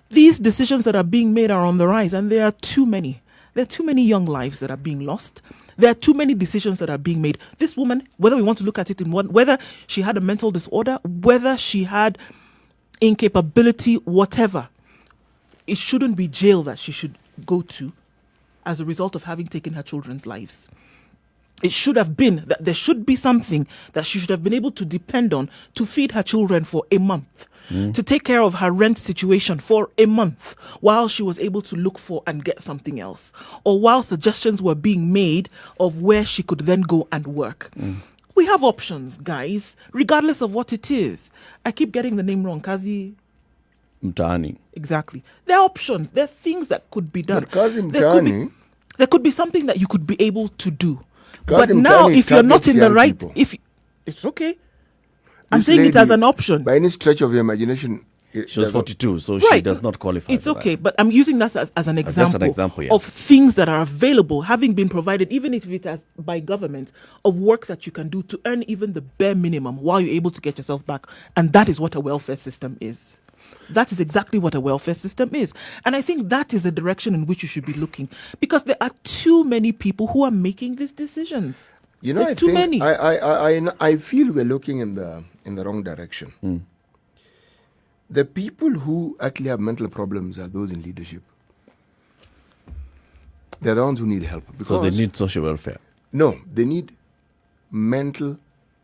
These decisions that are being made are on the rise, and there are too many. There are too many young lives that are being lost. There are too many decisions that are being made. This woman, whether we want to look at it in whether she had a mental disorder, whether she had incapability, whatever, it shouldn't be jail that she should go to as a result of having taken her children's lives. It should have been that there should be something that she should have been able to depend on to feed her children for a month, to take care of her rent situation for a month while she was able to look for and get something else, or while suggestions were being made of where she could then go and work. We have options, guys, regardless of what it is. I keep getting the name wrong. Kazi Mtaani. Exactly. There are options. There are things that could be done. But Kazi There could be something that you could be able to do. Kazi But now, Mtaani if you're not in the targets right, young it's okay. I'm This saying it lady, as an option. By any stretch of your imagination, She was 42, so she does not qualify. It's for okay, that. but I'm using that as an example, just an example, yeah. of things that are available, having been provided, even if it is by government, of work that you can do to earn even the bare minimum while you're able to get yourself back. And that is what a welfare system is. That is exactly what a welfare system is. And I think that is the direction in which you should be looking, because there are too many people who are making these decisions. I too think many. I feel we're looking in the wrong direction. The people who actually have mental problems are those in leadership. They're the ones who need help. So they need social welfare. No, they need mental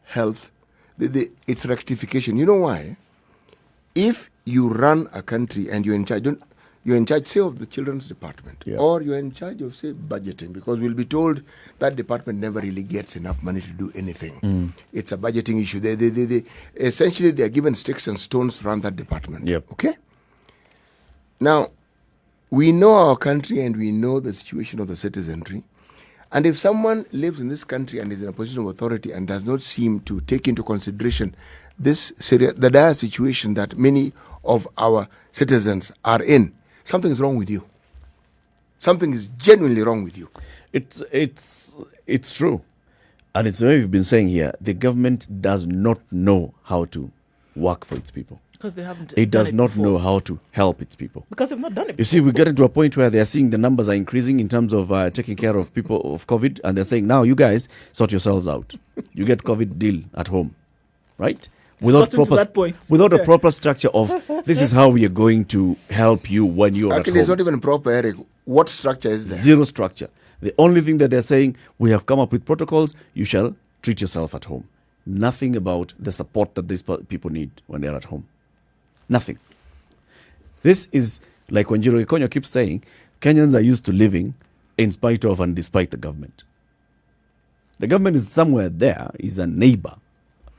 health. It's rectification. You know why? If you run a country and you're in charge, you're in charge, say, of the children's department, or you're in charge of, say, budgeting, because we'll be told that department never really gets enough money to do anything. It's a budgeting issue. They essentially, they are given sticks and stones to run that department. Okay? Now, we know our country and we know the situation of the citizenry. And if someone lives in this country and is in a position of authority and does not seem to take into consideration the dire situation that many of our citizens are in, something is wrong with you. Something is genuinely wrong with you. It's true. And it's the way we've been saying here. The government does not know how to work for its people. Because they haven't. It does not know how to help its people. Because they've not done it before. You see, we get into a point where they are seeing the numbers are increasing in terms of taking care of people of COVID. And they're saying, now you guys sort yourselves out. You get COVID deal at home. Right? Without a proper structure of this is how we are going to help you when you're Actually, at home. it's not even proper, Eric. What structure is there? Zero structure. The only thing that they're saying, we have come up with protocols, you shall treat yourself at home. Nothing about the support that these people need when they're at home. Nothing. This is like when Jiro Ikonyo keeps saying, Kenyans are used to living in spite of and despite the government. The government is somewhere there, is a neighbor.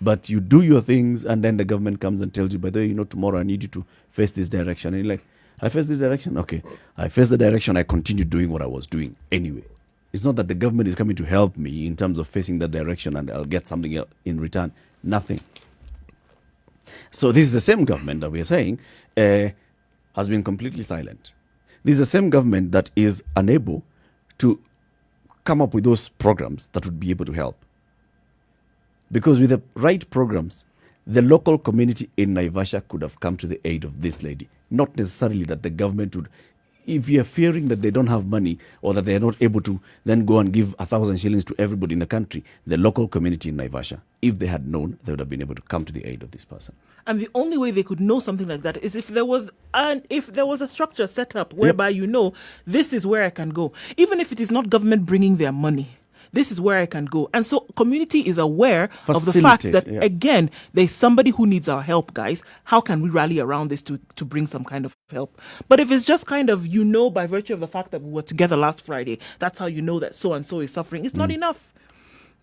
But you do your things, and then the government comes and tells you, by the way, tomorrow I need you to face this direction. And you're like, I face this direction? Okay. I face the direction, I continue doing what I was doing anyway. It's not that the government is coming to help me in terms of facing that direction and I'll get something else in return. Nothing. So this is the same government that we are saying has been completely silent. This is the same government that is unable to come up with those programs that would be able to help. Because with the right programs, the local community in Naivasha could have come to the aid of this lady. Not necessarily that the government would. If you're fearing that they don't have money or that they're not able to then go and give 1,000 shillings to everybody in the country, the local community in Naivasha, if they had known, they would have been able to come to the aid of this person. And the only way they could know something like that is if there was a structure set up whereby this is where I can go. Even if it is not government bringing their money. This is where I can go. And so community is aware of the fact that, again, there's somebody who needs our help, guys. How can we rally around this to bring some kind of help? But if it's just kind of, by virtue of the fact that we were together last Friday, that's how you know that so-and-so is suffering. It's not enough.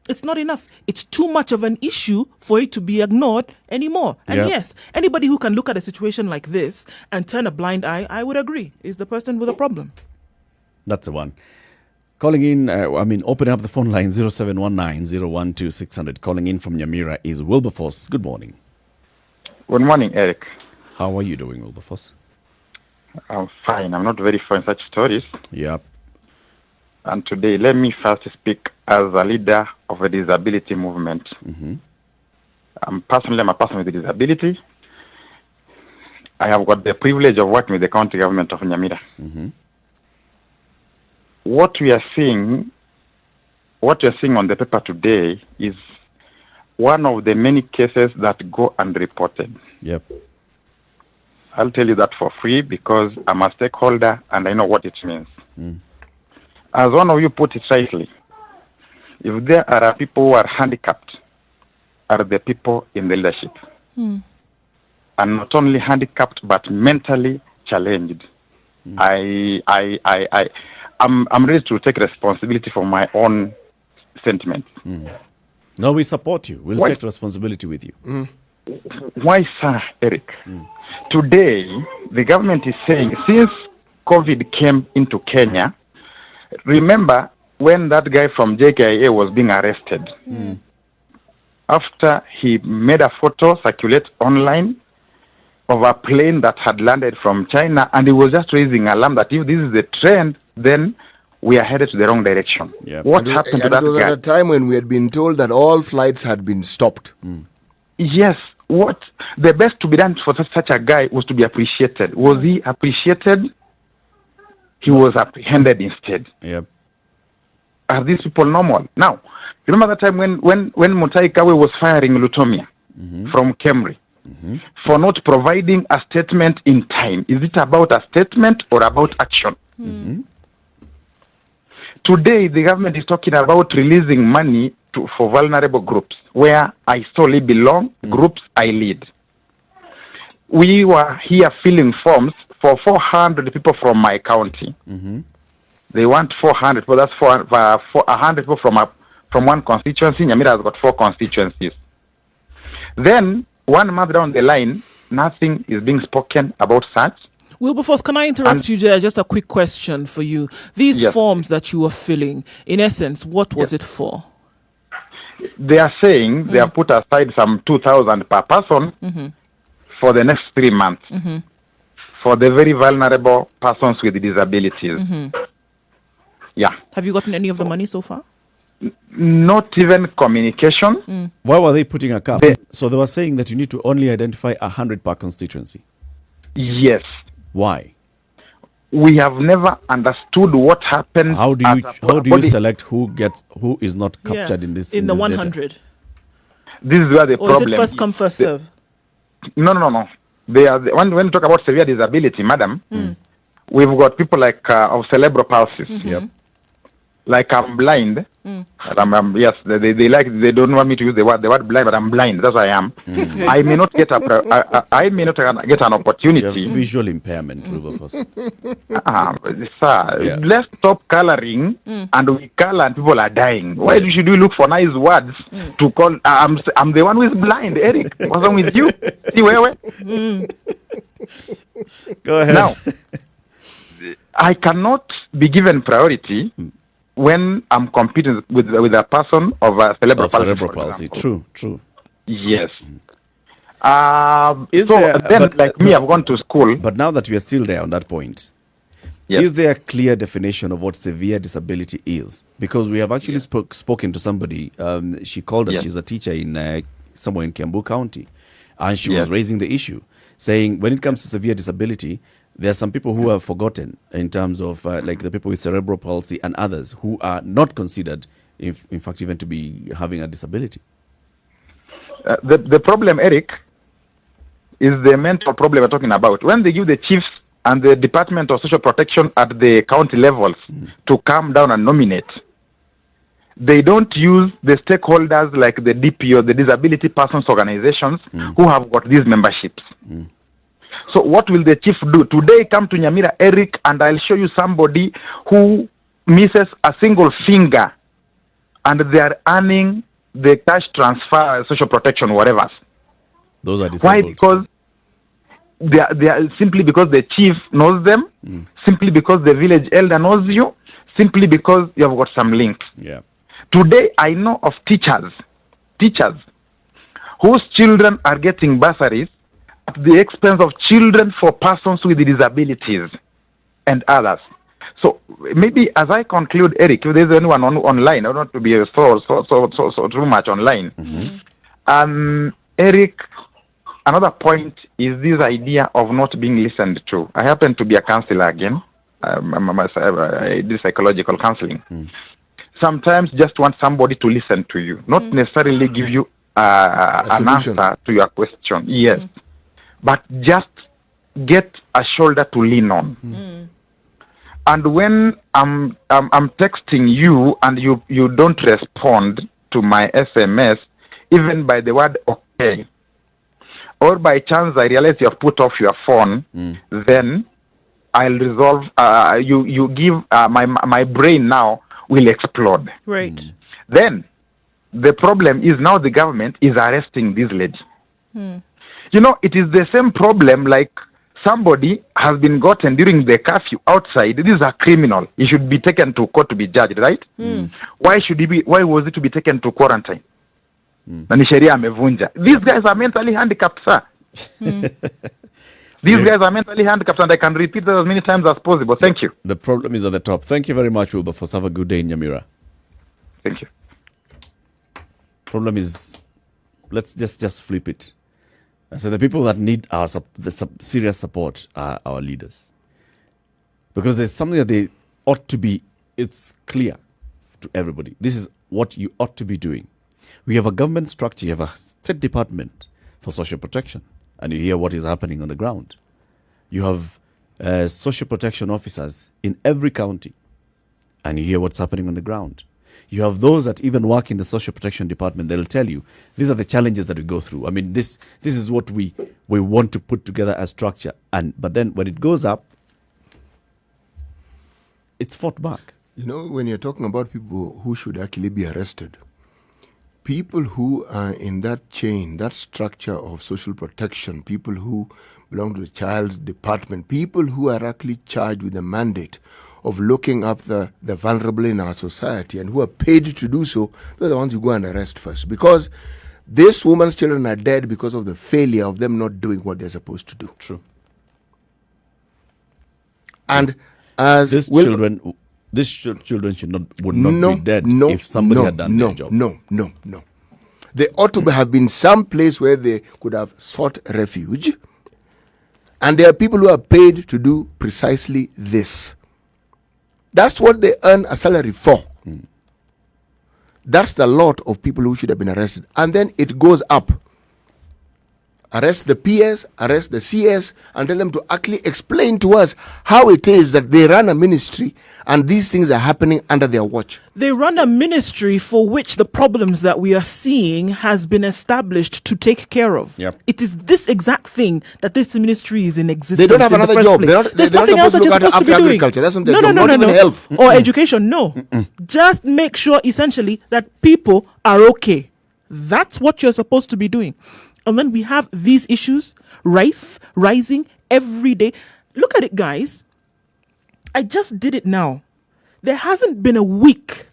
It's not enough. It's too much of an issue for it to be ignored anymore. And yes, anybody who can look at a situation like this and turn a blind eye, I would agree, is the person with a problem. That's the one. Calling in, open up the phone line 0719-012-600. Calling in from Nyamira is Wilberforce. Good morning. Good morning, Eric. How are you doing, Wilberforce? I'm fine. I'm not very fond of such stories. Yep. And today, let me first speak as a leader of a disability movement. Mm-hmm. I'm a person with a disability. I have got the privilege of working with the county government of Nyamira. Mm-hmm. What we are seeing on the paper today is one of the many cases that go unreported. Yep. I'll tell you that for free because I'm a stakeholder and I know what it means. As one of you put it rightly, if there are people who are handicapped, are the people in the leadership. And not only handicapped, but mentally challenged. I'm ready to take responsibility for my own sentiments. No, we support you. We'll take responsibility with you. Why, sir, Eric? Today, the government is saying, since COVID came into Kenya, remember when that guy from JKIA was being arrested? After he made a photo circulate online of a plane that had landed from China, and he was just raising alarm that if this is the trend, then we are headed to the wrong direction. Yep. What happened to that guy? It was guy? at a time when we had been told that all flights had been stopped. Yes. What the best to be done for such a guy was to be appreciated. Was he appreciated? He was apprehended instead. Yep. Are these people normal? Now, remember the time when Mutai Kawe was firing Lutomia from Kemri for not providing a statement in time? Is it about a statement or about action? Today, the government is talking about releasing money for vulnerable groups, where I solely belong, groups I lead. we were here filling forms for 400 people from my county. They want 400 people. That's 100 people from one constituency. Nyamira has got 4 constituencies. Then, 1 month down the line, nothing is being spoken about such. Wilberforce, can I interrupt you there? Just a quick question for you. These forms that you were filling, in essence, what was it for? They are saying they have put aside some 2,000 per person for the next 3 months for the very vulnerable persons with disabilities. Yeah. Have you gotten any of the money so far? Not even communication. Why were they putting a cap? So they were saying that you need to only identify 100 per constituency. Yes. Why? We have never understood what happened. How do you select who is not captured in this? In the this 100. data? This is where the Or problem is it first come, first serve? No. They are when we talk about severe disability, madam, we've got people like of cerebral palsy. Yep. Like I'm blind. Yes, they don't want me to use the word blind, but I'm blind. That's what I am. I may not get I may not get an opportunity. You have visual impairment, Wilberforce. Sir, let's stop coloring, and we color, and people are dying. Why should we look for nice words to call? I'm the one who is blind, Eric. What's wrong with you? See where? Go ahead. Now, I cannot be given priority when I'm competing with a person of cerebral palsy. Cerebral palsy. True. Yes. Is so there, then, I've gone to school. But now that we are still there on that point, is there a clear definition of what severe disability is? Because we have actually spoken to somebody. She called us. She's a teacher in somewhere in Kiambu County, and she was raising the issue, saying when it comes to severe disability, there are some people who are forgotten in terms of like the people with cerebral palsy and others who are not considered, in fact, even to be having a disability. The problem, Eric, is the mental problem we're talking about. When they give the chiefs and the Department of Social Protection at the county levels to come down and nominate, they don't use the stakeholders like the DPO, the Disability Persons Organizations, who have got these memberships. So what will the chief do? Today, come to Nyamira, Eric, and I'll show you somebody who misses a single finger, and they are earning the cash transfer, social protection, whatever. Those are disabled. Why? Because they are simply because the chief knows them, simply because the village elder knows you, simply because you have got some links. Yeah. Today, I know of teachers whose children are getting bursaries at the expense of children for persons with disabilities and others. So maybe as I conclude, Eric, if there's anyone online, I don't want to be so too much online. Eric, another point is this idea of not being listened to. I happen to be a counselor again. I do psychological counseling. Sometimes just want somebody to listen to you, not necessarily give you an answer to your question. Yes. But just get a shoulder to lean on. And when I'm texting you and you don't respond to my SMS, even by the word okay, or by chance I realize you have put off your phone, then I'll resolve. You give my brain now will explode. Right. Then the problem is now the government is arresting this lady. You know, it is the same problem like somebody has been gotten during the curfew outside. This is a criminal. He should be taken to court to be judged, right? Why was it to be taken to quarantine? Na ni sheria amevunja. These guys are mentally handicapped, sir. These guys are mentally handicapped, and I can repeat that as many times as possible. Thank you. The problem is at the top. Thank you very much, Wilberforce. Have a good day in Nyamira. Thank you. Problem is, let's just flip it. So the people that need our serious support are our leaders. Because there's something that they ought to be, it's clear to everybody. This is what you ought to be doing. We have a government structure, you have a state department for social protection, and you hear what is happening on the ground. You have social protection officers in every county, and you hear what's happening on the ground. You have those that even work in the social protection department. They'll tell you these are the challenges that we go through. I mean, this is what we want to put together as structure. But then when it goes up, it's fought back. You know, when you're talking about people who should actually be arrested, people who are in that chain, that structure of social protection, people who belong to the child department, people who are actually charged with the mandate of looking up the vulnerable in our society and who are paid to do so, they're the ones who go and arrest first. Because this woman's children are dead because of the failure of them not doing what they're supposed to do. True. And as These children would not be dead if somebody had done their job. No. There ought to have been some place where they could have sought refuge. And there are people who are paid to do precisely this. That's what they earn a salary for. That's the lot of people who should have been arrested. And then it goes up. Arrest the PS, arrest the CS, and tell them to actually explain to us how it is that they run a ministry and these things are happening under their watch. They run a ministry for which the problems that we are seeing has been established to take care of. Yep. It is this exact thing that this ministry is in existence. They don't have in the another first job. place. They're not nothing else supposed to that look you're supposed to after be doing. agriculture. That's not their No, job. Not even health. Or education. No. Just make sure essentially that people are okay. That's what you're supposed to be doing. And then we have these issues rising every day. Look at it, guys. I just did it now. There hasn't been a week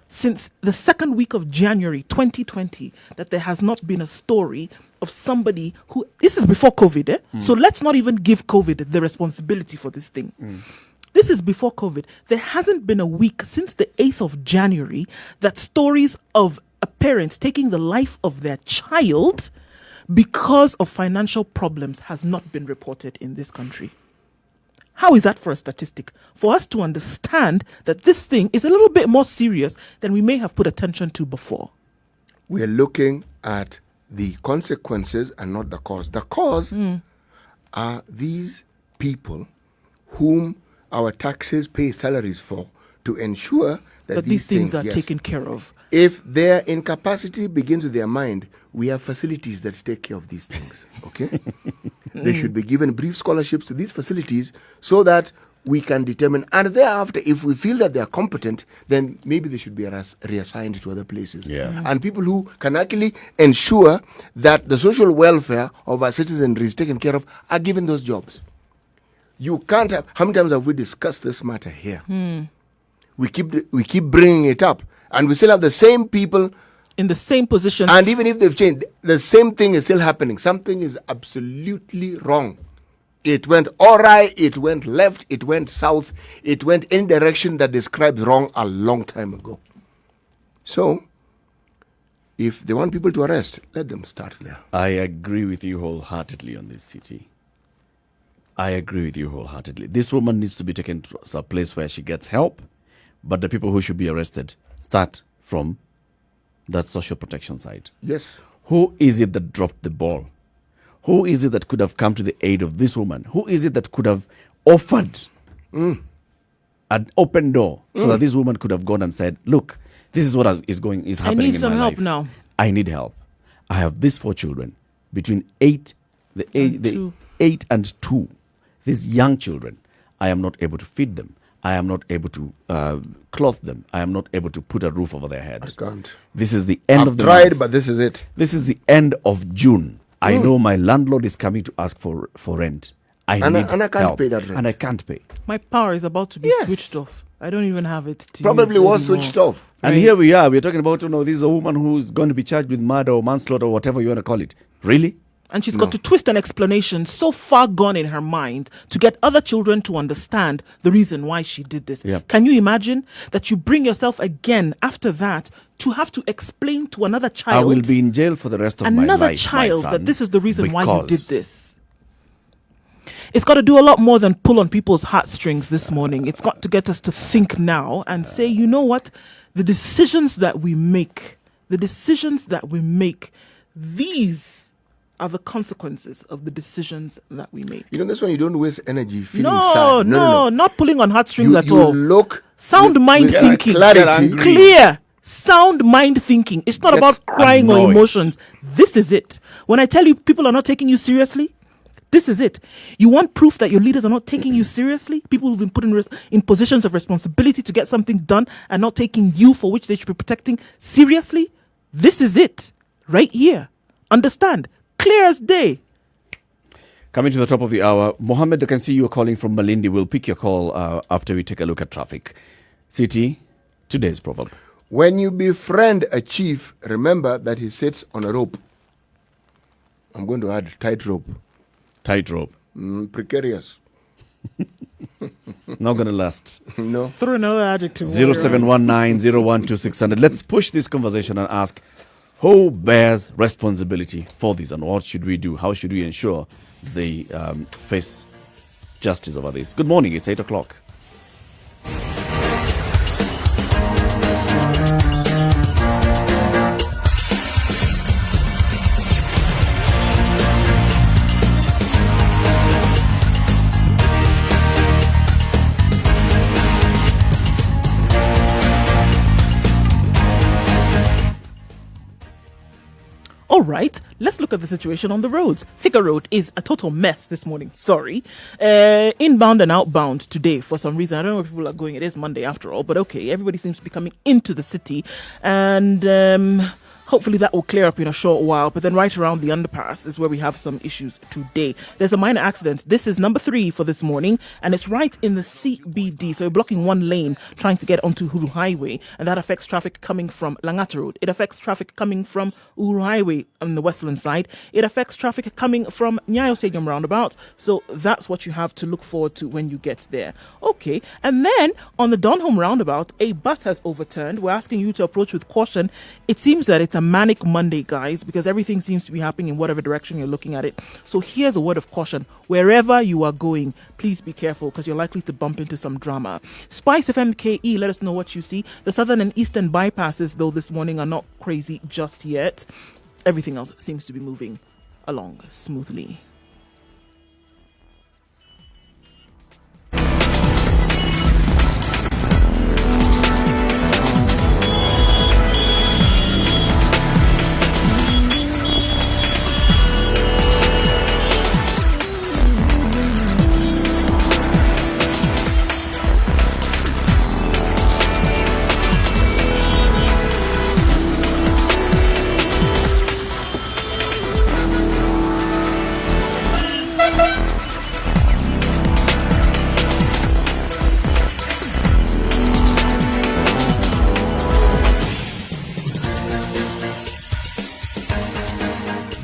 since the second week of January 2020 that there has not been a story of somebody who, this is before COVID, so let's not even give COVID the responsibility for this thing. This is before COVID. There hasn't been a week since the 8th of January that stories of a parent taking the life of their child because of financial problems has not been reported in this country. How is that for a statistic? For us to understand that this thing is a little bit more serious than we may have put attention to before. We're looking at the consequences and not the cause. The cause are these people whom our taxes pay salaries for to ensure that these things are taken care of. If their incapacity begins with their mind, we have facilities that take care of these things, okay? They should be given brief scholarships to these facilities so that we can determine, and thereafter, if we feel that they are competent, then maybe they should be reassigned to other places. Yeah. And people who can actually ensure that the social welfare of our citizenry is taken care of are given those jobs. You can't have, how many times have we discussed this matter here? We keep bringing it up, and we still have the same people in the same position. And even if they've changed, the same thing is still happening. Something is absolutely wrong. It went awry, it went left, it went south, it went in direction that describes wrong a long time ago. So, if they want people to arrest, let them start there. I agree with you wholeheartedly on this, city. I agree with you wholeheartedly. This woman needs to be taken to a place where she gets help, but the people who should be arrested start from that social protection side. Yes. Who is it that dropped the ball? Who is it that could have come to the aid of this woman? Who is it that could have offered an open door so that this woman could have gone and said, look, this is what is happening in my life. I need some help now. I need help. I have these 4 children between 8 and 2. These young children, I am not able to feed them. I am not able to clothe them. I am not able to put a roof over their head. I can't. This is the end of the month. I've tried, but this is it. This is the end of June. I know my landlord is coming to ask for rent. I need I can't help, pay that rent. and I can't pay. My power is about to be Yes. switched off. I don't even have it to Probably use was anymore. switched off. And Right. here we are. We're talking about, this is a woman who's going to be charged with murder or manslaughter or whatever you want to call it. Really? And she's got to twist an explanation so far gone in her mind to get other children to understand the reason why she did this. Yeah. Can you imagine that you bring yourself again after that to have to explain to another child, I will be in jail for the rest of my life. another my child, son, that this is the reason why you did because this? It's got to do a lot more than pull on people's heartstrings this morning. It's got to get us to think now and say, you know what? The decisions that we make, these are the consequences of the decisions that we make. You know, this one you don't waste energy feeling No, sad. no, not pulling on heartstrings You, at you all. look Sound with mind with thinking. clarity. Get angry. Clear. Sound mind thinking. It's not Get about crying or annoyed. emotions. This is it. When I tell you people are not taking you seriously, this is it. You want proof that your leaders are not taking you seriously? People who've been put in positions of responsibility to get something done and not taking you, for which they should be protecting, seriously? This is it. Right here. Understand? Clear as day. Coming to the top of the hour, Mohammed, I can see you are calling from Malindi. We'll pick your call after we take a look at traffic. City, today's proverb. When you befriend a chief, remember that he sits on a rope. I'm going to add tightrope. Tightrope. Precarious. Not going to last. No. Throw another adjective. 0719-012-600. Let's push this conversation and ask, who bears responsibility for this and what should we do? How should we ensure they face justice over this? Good morning. It's 8 o'clock. All right, let's look at the situation on the roads. Thika Road is a total mess this morning. Sorry. Inbound and outbound today for some reason. I don't know where people are going. It is Monday after all, but okay. Everybody seems to be coming into the city. And hopefully that will clear up in a short while. But then right around the underpass is where we have some issues today. There's a minor accident. This is number 3 for this morning. And it's right in the CBD. So we're blocking one lane trying to get onto Uhuru Highway. And that affects traffic coming from Langata Road. It affects traffic coming from Uhuru Highway on the westland side. It affects traffic coming from Nyayo Stadium roundabout. So that's what you have to look forward to when you get there. Okay. And then on the Donholm roundabout, a bus has overturned. We're asking you to approach with caution. It seems that it's a manic Monday, guys, because everything seems to be happening in whatever direction you're looking at it. So here's a word of caution. Wherever you are going, please be careful because you're likely to bump into some drama. SpiceFM KE, let us know what you see. The southern and eastern bypasses, though, this morning are not crazy just yet. Everything else seems to be moving along smoothly.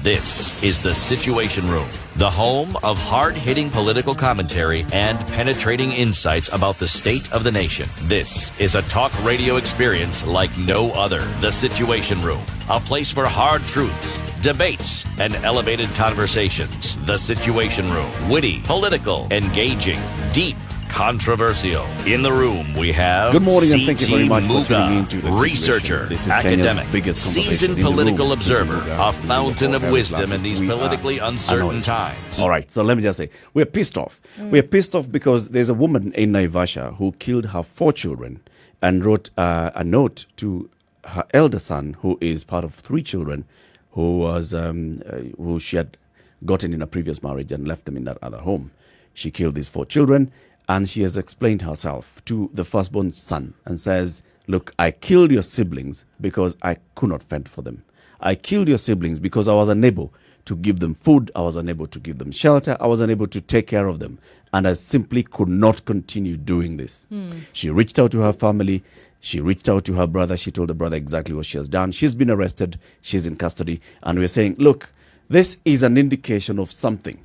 This is The Situation Room, the home of hard-hitting political commentary and penetrating insights about the state of the nation. This is a talk radio experience like no other. The Situation Room, a place for hard truths, debates, and elevated conversations. The Situation Room, witty, political, engaging, deep, controversial. In the room, we have Good morning and thank you very much for tuning Muga, into The researcher, This is academic, Kenya's biggest seasoned conversation in the political room. observer, Muga, a fountain of very wisdom flattered. in these We are politically uncertain annoyed. times. All right, so let me just say, we're pissed off. We're pissed off because there's a woman in Naivasha who killed her 4 children and wrote a note to her elder son, who is part of 3 children, who she had gotten in a previous marriage and left them in that other home. She killed these 4 children, and she has explained herself to the firstborn son and says, look, I killed your siblings because I could not fend for them. I killed your siblings because I was unable to give them food. I was unable to give them shelter. I was unable to take care of them. And I simply could not continue doing this. She reached out to her family. She reached out to her brother. She told the brother exactly what she has done. She's been arrested. She's in custody. And we're saying, look, this is an indication of something.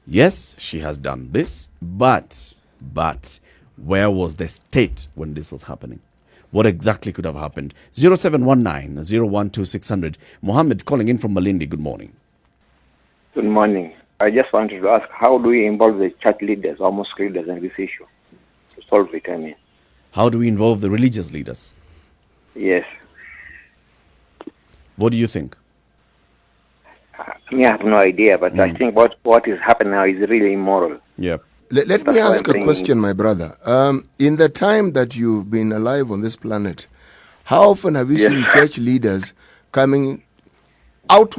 Yes, she has done this, but where was the state when this was happening? What exactly could have happened? 0719-012-600. Mohammed calling in from Malindi. Good morning. Good morning. I just wanted to ask, how do we involve the church leaders or mosque leaders in this issue to solve it? I mean, How do we involve the religious leaders? yes. What do you think? I have no idea, but I think what is happening now is really immoral. Yeah. Let me That's why ask I'm a thinking- question, my brother. In the time that you've been alive on this planet, How often have you seen church leaders coming out,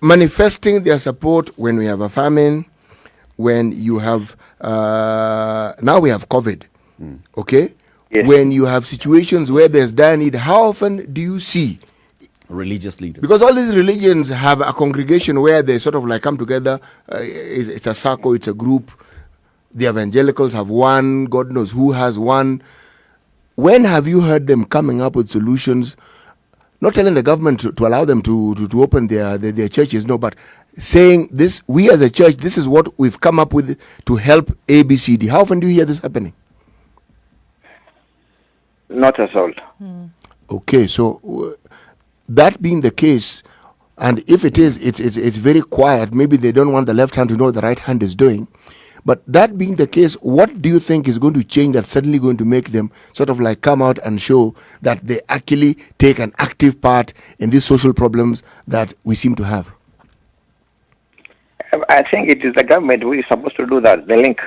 manifesting their support when we have a famine, when you have, now we have COVID, okay? Yes. When you have situations where there's dire need, how often do you see religious leaders? because all these religions have a congregation where they sort of like come together. It's a circle, it's a group. The evangelicals have one, God knows who has one. When have you heard them coming up with solutions? Not telling the government to allow them to open their churches, no, but saying this, we as a church, this is what we've come up with to help ABCD. How often do you hear this happening? Not at all. Okay, so that being the case, and if it is, it's very quiet. Maybe they don't want the left hand to know what the right hand is doing. But that being the case, what do you think is going to change that's suddenly going to make them sort of like come out and show that they actually take an active part in these social problems that we seem to have? I think it is the government who is supposed to do that, the link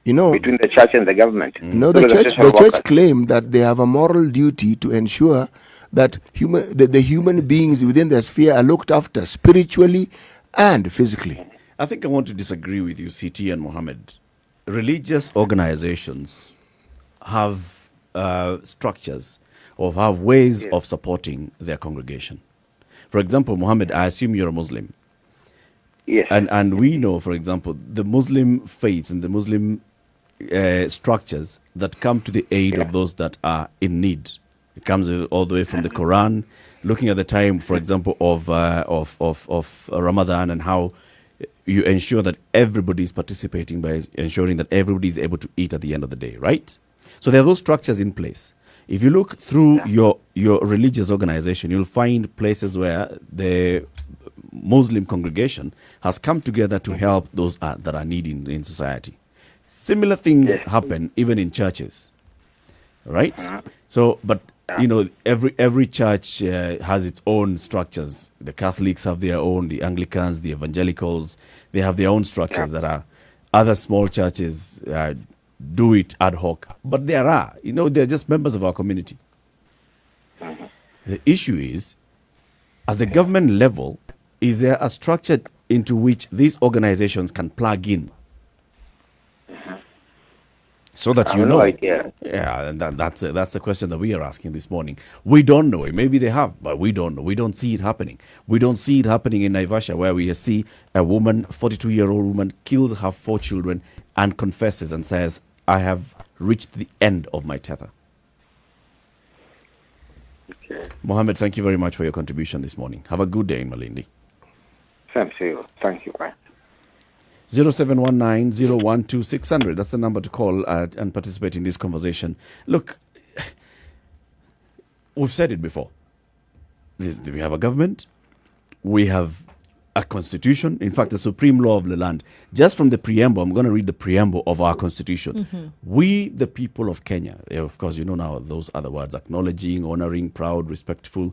between the church and the government. No, the church claim that they have a moral duty to ensure that the human beings within their sphere are looked after spiritually and physically. I think I want to disagree with you, CT and Mohammed. Religious organizations have structures or have ways of supporting their congregation. For example, Mohammed, I assume you're a Muslim. Yes. And we know, for example, the Muslim faith and the Muslim structures that come to the aid of those that are in need. It comes all the way from the Quran, looking at the time, for example, of Ramadan and how you ensure that everybody is participating by ensuring that everybody is able to eat at the end of the day, right? So there are those structures in place. If you look through your religious organization, you'll find places where the Muslim congregation has come together to help those that are needy in society. Similar things happen even in churches, right? So, but you know, every church has its own structures. The Catholics have their own, the Anglicans, the Evangelicals, they have their own structures that are. Other small churches do it ad hoc, but they're just members of our community. The issue is, at the government level, is there a structure into which these organizations can plug in? So that you know. No idea. Yeah, and that's the question that we are asking this morning. We don't know. Maybe they have, but we don't know. We don't see it happening. We don't see it happening in Naivasha, where we see a woman, 42-year-old woman, kills her 4 children and confesses and says, I have reached the end of my tether. Okay. Mohammed, thank you very much for your contribution this morning. Have a good day in Malindi. Same to you. Thank you. Bye. 0719-012-600. That's the number to call and participate in this conversation. Look, we've said it before. We have a government. We have a constitution. In fact, the supreme law of the land. Just from the preamble, I'm going to read the preamble of our constitution. We, the people of Kenya, of course, you know now those other words, acknowledging, honoring, proud, respectful,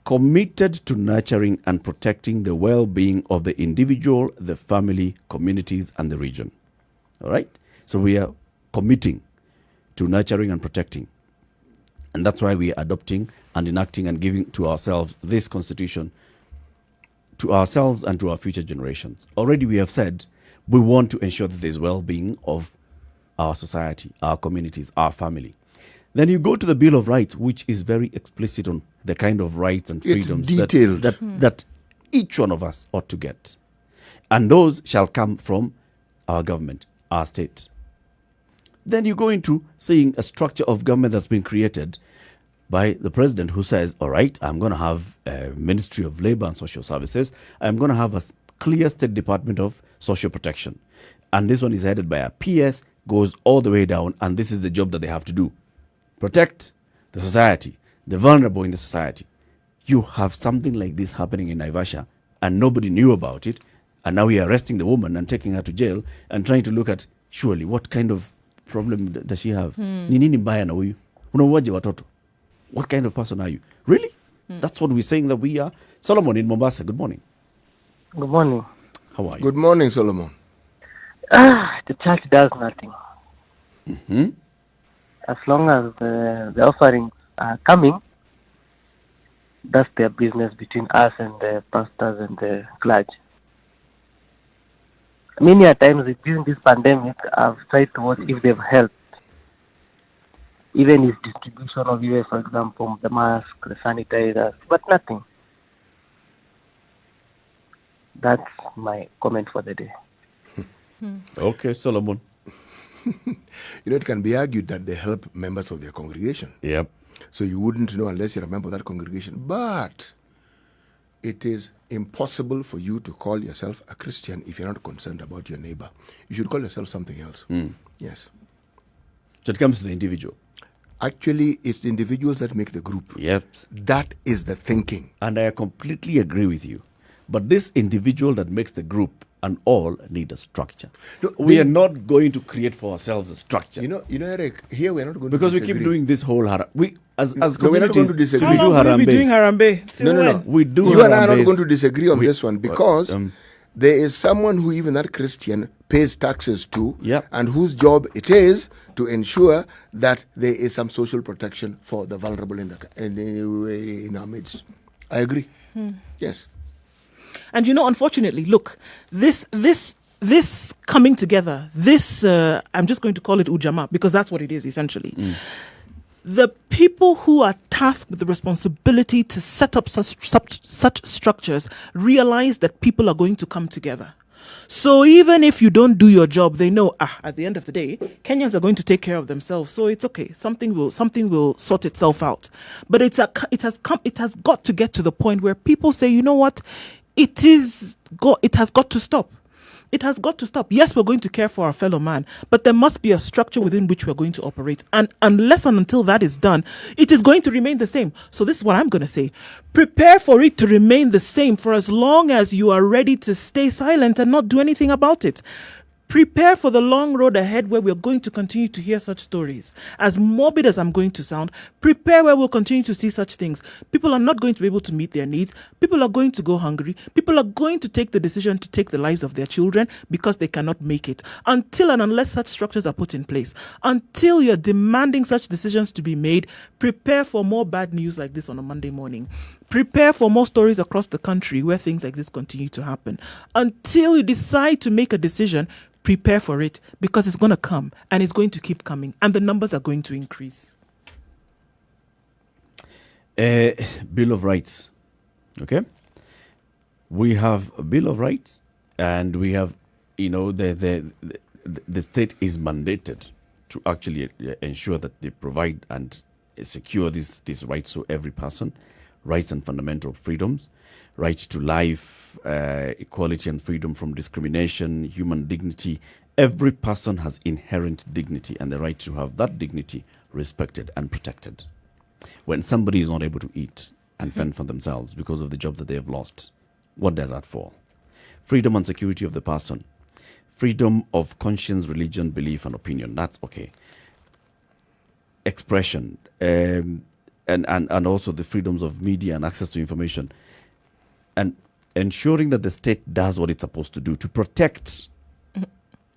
committed to nurturing and protecting the well-being of the individual, the family, communities, and the region. All right? So we are committing to nurturing and protecting. And that's why we are adopting and enacting and giving to ourselves this constitution, to ourselves and to our future generations. Already we have said we want to ensure that there's well-being of our society, our communities, our family. Then you go to the Bill of Rights, which is very explicit on the kind of rights and freedoms that each one of us ought to get. And those shall come from our government, our state. Then you go into seeing a structure of government that's been created by the president, who says, all right, I'm going to have a Ministry of Labor and Social Services. I'm going to have a clear State Department of Social Protection. And this one is headed by a PS, goes all the way down, and this is the job that they have to do. Protect the society, the vulnerable in the society. You have something like this happening in Naivasha, and nobody knew about it, and now we are arresting the woman and taking her to jail and trying to look at, surely, what kind of problem does she have? Ni nini mbaya na huyu? Unauaje watoto? What kind of person are you? Really? That's what we're saying that we are. Solomon in Mombasa, good morning. Good morning. How are you? Good morning, Solomon. The church does nothing. Mm-hmm. As long as the offerings are coming, that's their business between us and the pastors and the clergy. Many a times during this pandemic, I've tried to watch if they've helped. Even his distribution of for example, the mask, the sanitizers, but nothing. That's my comment for the day. Okay, Solomon. It can be argued that they help members of their congregation. Yep. So you wouldn't know unless you're a member of that congregation. But it is impossible for you to call yourself a Christian if you're not concerned about your neighbor. You should call yourself something else. Yes. So it comes to the individual. Actually, it's the individuals that make the group. Yep. That is the thinking. And I completely agree with you. But this individual that makes the group and all need a structure. No, we are not going to create for ourselves a structure. You know, Eric, here we're not going because to we keep doing this whole as no, we're not going to disagree. How long will we be doing harambe? No. We do. You and I are not going to disagree on this one because there is someone who even that Christian pays taxes to, and whose job it is to ensure that there is some social protection for the vulnerable in our midst. I agree. Yes. And unfortunately, look, this coming together, I'm just going to call it Ujamaa because that's what it is essentially. The people who are tasked with the responsibility to set up such structures realize that people are going to come together. So even if you don't do your job, they know at the end of the day, Kenyans are going to take care of themselves. So it's okay. Something will sort itself out. But it has got to get to the point where people say, you know what, it has got to stop. It has got to stop. Yes, we're going to care for our fellow man, but there must be a structure within which we're going to operate. And unless and until that is done, it is going to remain the same. So this is what I'm going to say. Prepare for it to remain the same for as long as you are ready to stay silent and not do anything about it. Prepare for the long road ahead where we're going to continue to hear such stories. As morbid as I'm going to sound, prepare where we'll continue to see such things. People are not going to be able to meet their needs. People are going to go hungry. People are going to take the decision to take the lives of their children because they cannot make it. Until and unless such structures are put in place, until you're demanding such decisions to be made, prepare for more bad news like this on a Monday morning. Prepare for more stories across the country where things like this continue to happen. Until you decide to make a decision, prepare for it because it's going to come and it's going to keep coming and the numbers are going to increase. Bill of Rights. Okay? We have a Bill of Rights and we have, the state is mandated to actually ensure that they provide and secure these rights to every person, rights and fundamental freedoms, right to life, equality and freedom from discrimination, human dignity. Every person has inherent dignity and the right to have that dignity respected and protected. When somebody is not able to eat and fend for themselves because of the job that they have lost, what does that fall? Freedom and security of the person. Freedom of conscience, religion, belief, and opinion. That's okay. Expression, and also the freedoms of media and access to information. And ensuring that the state does what it's supposed to do to protect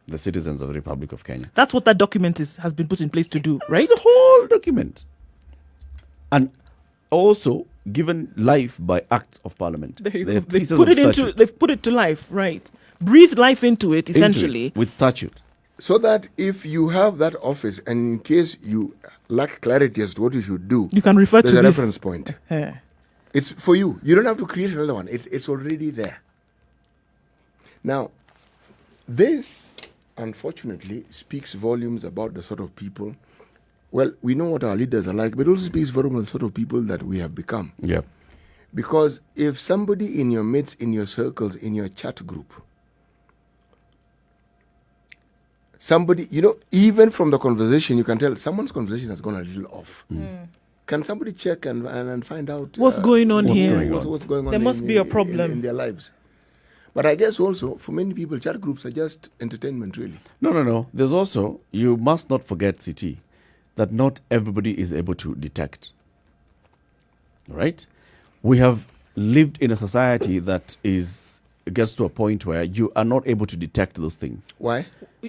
the citizens of the Republic of Kenya. That's what that document has been put in place to do, right? It's a whole document. And also given life by acts of parliament. They've put it to life, right? Breathe life into it, essentially. With statute. So that if you have that office and in case you lack clarity as to what you should do, you can refer to a this reference point. It's for you. You don't have to create another one. It's already there. Now, this, unfortunately, speaks volumes about the sort of people. Well, we know what our leaders are like, but it also speaks volumes about the sort of people that we have become. Yeah. Because if somebody in your midst, in your circles, in your chat group, somebody, even from the conversation, you can tell someone's conversation has gone a little off. Can somebody check and find out what's going on here? What's going on? There must be a problem in their lives. But I guess also, for many people, chat groups are just entertainment, really. No. There's also, you must not forget, CT, that not everybody is able to detect. Right? We have lived in a society that is gets to a point where you are not able to detect those things. Why?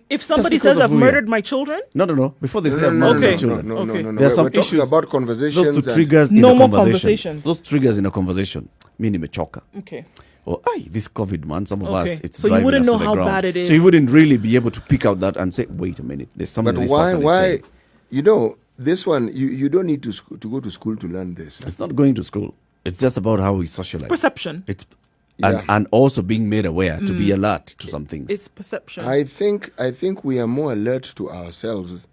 If somebody because says of I've who you are. murdered my children, No. Before they say I've No, murdered Okay. my children, no. Okay. There There are some we're talking issues- about conversations. those two and- triggers in No a more conversation. conversation. Those triggers in a conversation. Me choker. okay. Or this COVID, man, some of Okay. us, it's So you driving wouldn't us know to the how ground. bad it So you is. wouldn't really be able to pick out that and say, wait a minute, there's something But this why? person is Why? saying. You know, this one you don't need to go to school to learn this. It's not going to school. It's just about how we socialize. Perception. It's Yeah. and also being made aware to be alert to some things. It's perception. I think we are more alert to ourselves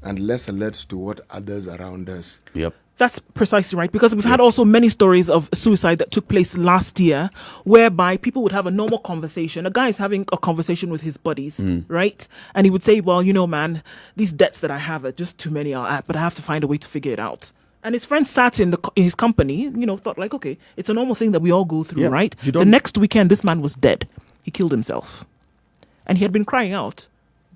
and less alert to what others around us. Yep. That's precisely right, because we've had also many stories of suicide that took place last year, whereby people would have a normal conversation. A guy is having a conversation with his buddies, right? And he would say, well, you know, man, these debts that I have are just too many, but I have to find a way to figure it out. And his friends sat in his company, you know, thought like, okay, it's a normal thing that we all go through, Yeah, right? you The don't- next weekend, this man was dead. He killed himself. And he had been crying out,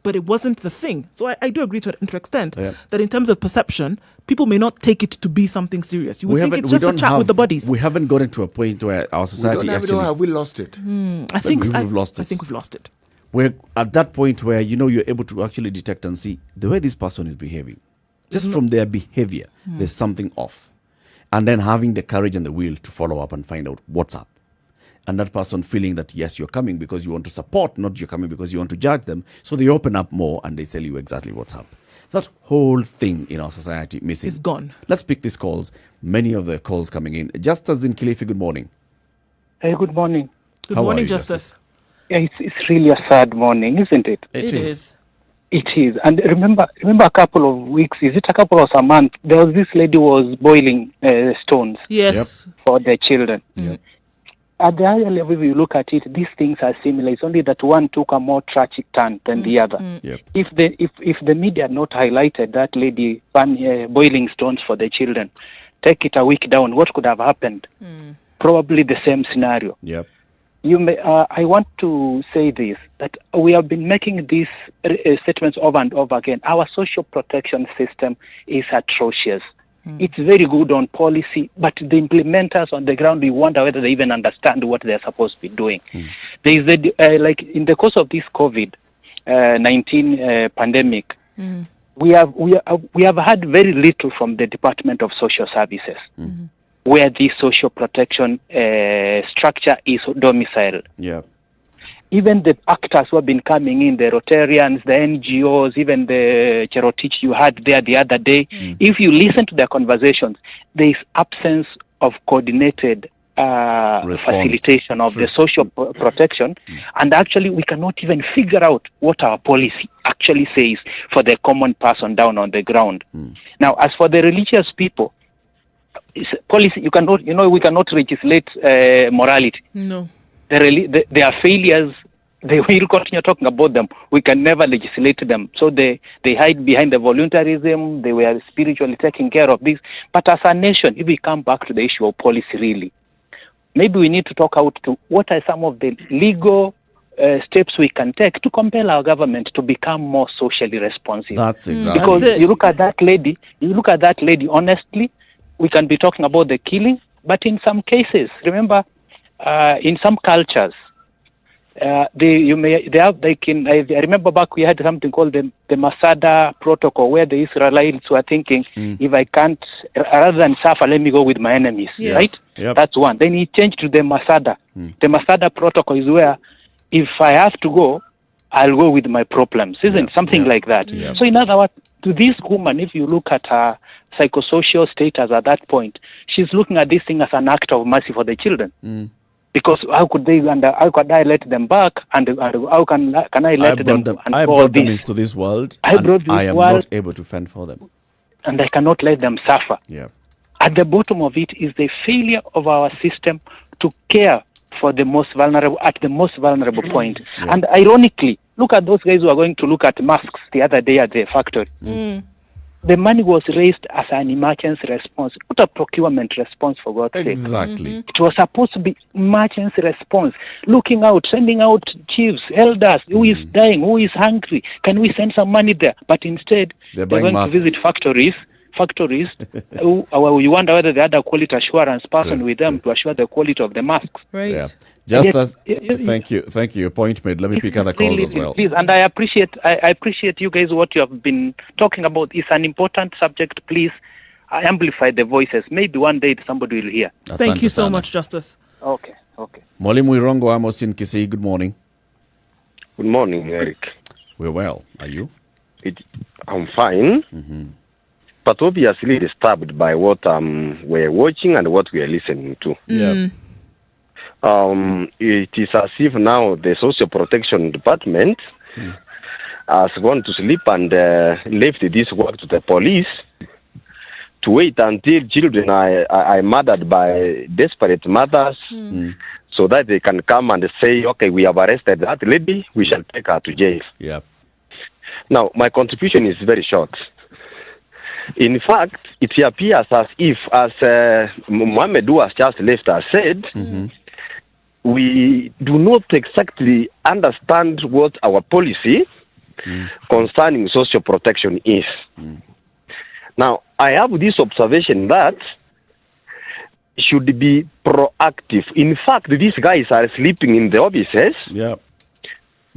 but it wasn't the thing. So I do agree to an extent that in terms of perception, people may not take it to be something serious. You would think it's just a chat with the buddies. We haven't gotten to a point where our We society don't have it, or actually. have we lost it? I think we've lost I it. think we've lost it. We're at that point where you're able to actually detect and see the way this person is behaving. Just from their behavior, there's something off. And then having the courage and the will to follow up and find out what's up. And that person feeling that, yes, you're coming because you want to support, not you're coming because you want to judge them. So they open up more and they tell you exactly what's up. That whole thing in our society missing. It's gone. Let's pick these calls. Many of the calls coming in. Justus in Kilifi, good morning. Hey, good morning. Good How are morning, you, Justice. Yeah, it's really a sad morning, isn't it? It is. It is. And remember a couple of weeks, is it a couple of a month, there was this lady who was boiling stones Yes. for their children. At the higher level, if you look at it, these things are similar. It's only that one took a more tragic turn than the other. Yep. If the media had not highlighted that lady boiling stones for the children, take it a week down, what could have happened? Probably the same scenario. Yep. I want to say this, that we have been making these statements over and over again. Our social protection system is atrocious. It's very good on policy, but the implementers on the ground, we wonder whether they even understand what they're supposed to be doing. There is like in the course of this COVID-19 pandemic, we have had very little from the Department of Social Services, where this social protection structure is domiciled. Yeah. Even the actors who have been coming in, the Rotarians, the NGOs, even the Cherotich you had there the other day, if you listen to their conversations, there is absence of coordinated facilitation of the social protection, and actually we cannot even figure out what our policy actually says for the common person down on the ground. Now, as for the religious people, policy, we cannot legislate morality. No. Their failures, they will continue talking about them. We can never legislate them. So they hide behind the voluntarism. They were spiritually taking care of this. But as a nation, if we come back to the issue of policy, really, maybe we need to talk out to what are some of the legal steps we can take to compel our government to become more socially responsive. That's exactly. Because That's it. you look at that lady, honestly, we can be talking about the killing, but in some cases, remember, in some cultures, I remember back we had something called the Masada Protocol, where the Israelites were thinking, if I can't, rather than suffer, let me go with my enemies, Yes. right? Yep. That's one. Then he changed to the Masada. The Masada Protocol is where if I have to go, I'll go with my problems, isn't it? Something like that. Yeah. So in other words, to this woman, if you look at her psychosocial status at that point, she's looking at this thing as an act of mercy for the children. Because how could I let them back, and how can I let them and I all brought them this, into this world, I and brought this I am world- not able to fend for them. and I cannot let them suffer. Yeah. At the bottom of it is the failure of our system to care for the most vulnerable at the most vulnerable point. And ironically, look at those guys who are going to look at masks the other day at the factory. The money was raised as an emergency response, not a procurement response, for God's sake. Exactly. It was supposed to be emergency response, looking out, sending out chiefs, elders, who is dying, who is hungry. Can we send some money there? But instead, They're they're buying going masks. to visit factories factories, you wonder whether they had a quality assurance person with them to assure the quality of the masks. Right. Yeah. Thank you. Your point made. Let me pick other calls as well. Please, and I appreciate you guys what you have been talking about. It's an important subject. Please amplify the voices. Maybe one day somebody will hear. Thank you so much, Justice. Okay. Mwalimu Irongo Amos in Kisii, good morning. Good morning, Eric. We're well. Are you? I'm fine, but obviously disturbed by what we're watching and what we are listening to. Yeah. It is as if now the Social Protection Department has gone to sleep and left this work to the police to wait until children are murdered by desperate mothers so that they can come and say, okay, we have arrested that lady, we shall take her to jail. Yeah. Now, my contribution is very short. In fact, it appears as if, as Mohamed, who has just left, has said, we do not exactly understand what our policy concerning social protection is. Now, I have this observation that should be proactive. In fact, these guys are sleeping in the offices,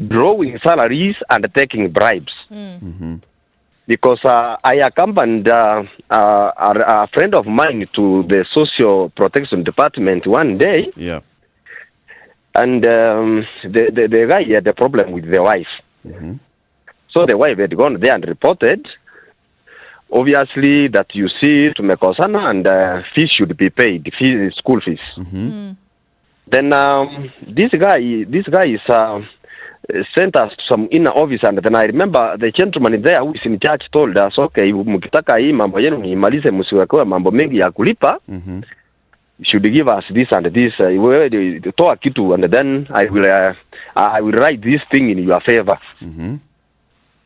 drawing salaries and taking bribes. Because I accompanied a friend of mine to the Social Protection Department one day. Yeah. And the guy had a problem with the wife. So the wife had gone there and reported, obviously, that you see tumekosana and fees should be paid, school fees. Then this guy is sent us to some inner office, and then I remember the gentleman there who is in charge told us, okay, mkitaka hii mambo yenu muimalize, msiwekewe mambo mengi ya kulipa, should give us this and this, toa kitu, and then I will write this thing in your favor.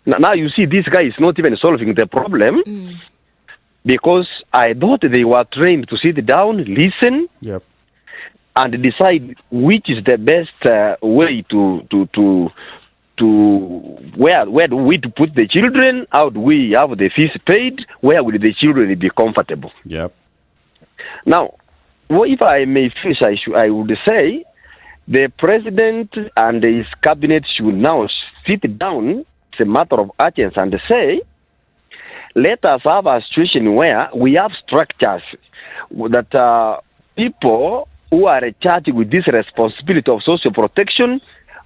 Now you see, this guy is not even solving the problem because I thought they were trained to sit down, listen, and decide which is the best way to where do we to put the children, how do we have the fees paid, where will the children be comfortable. Now, if I may finish, I would say the president and his cabinet should now sit down. It's a matter of urgency, and say, let us have a situation where we have structures that people who are charged with this responsibility of social protection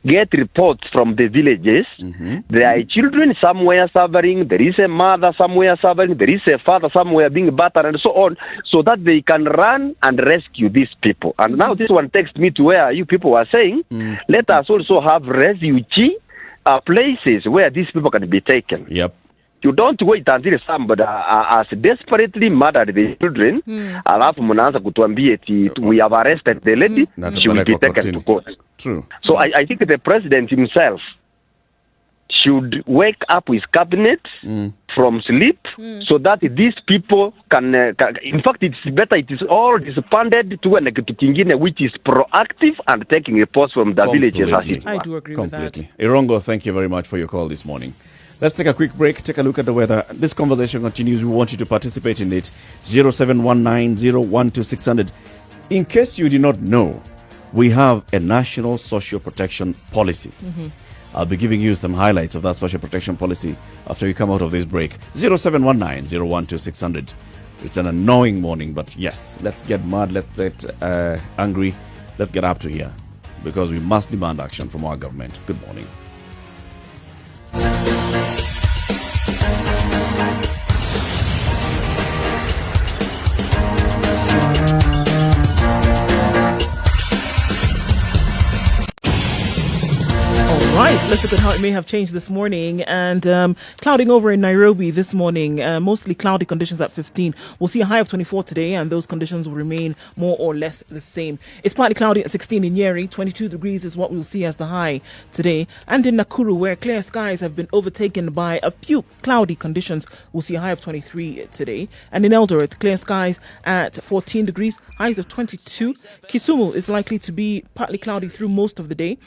get reports from the villages. There are children somewhere suffering, there is a mother somewhere suffering, there is a father somewhere being battered, and so on, so that they can run and rescue these people. And now this one takes me to where you people are saying, let us also have refugee places where these people can be taken. You don't wait until somebody has desperately murdered the children, alafu mnaanza kutuambia we have arrested the lady, she will be taken to court. True. So I think the president himself should wake up his cabinet from sleep so that these people can in fact, it's better it is all disbanded to an kingine which is proactive and taking reports from the villages as it were. I do agree with that. Irongo, thank you very much for your call this morning. Let's take a quick break, take a look at the weather. This conversation continues. We want you to participate in it. 0719-012-600. In case you did not know, we have a national social protection policy. I'll be giving you some highlights of that social protection policy after we come out of this break. 0719-012-600. It's an annoying morning, but yes, let's get mad, let's get angry, let's get up to here, because we must demand action from our government. Good morning. Right, let's look at how it may have changed this morning. And clouding over in Nairobi this morning, mostly cloudy conditions at 15. We'll see a high of 24 today, and those conditions will remain more or less the same. It's partly cloudy at 16 in Nyeri. 22 degrees is what we'll see as the high today. And in Nakuru, where clear skies have been overtaken by a few cloudy conditions, we'll see a high of 23 today. And in Eldoret, clear skies at 14 degrees, highs of 22. Kisumu is likely to be partly cloudy through most of the day.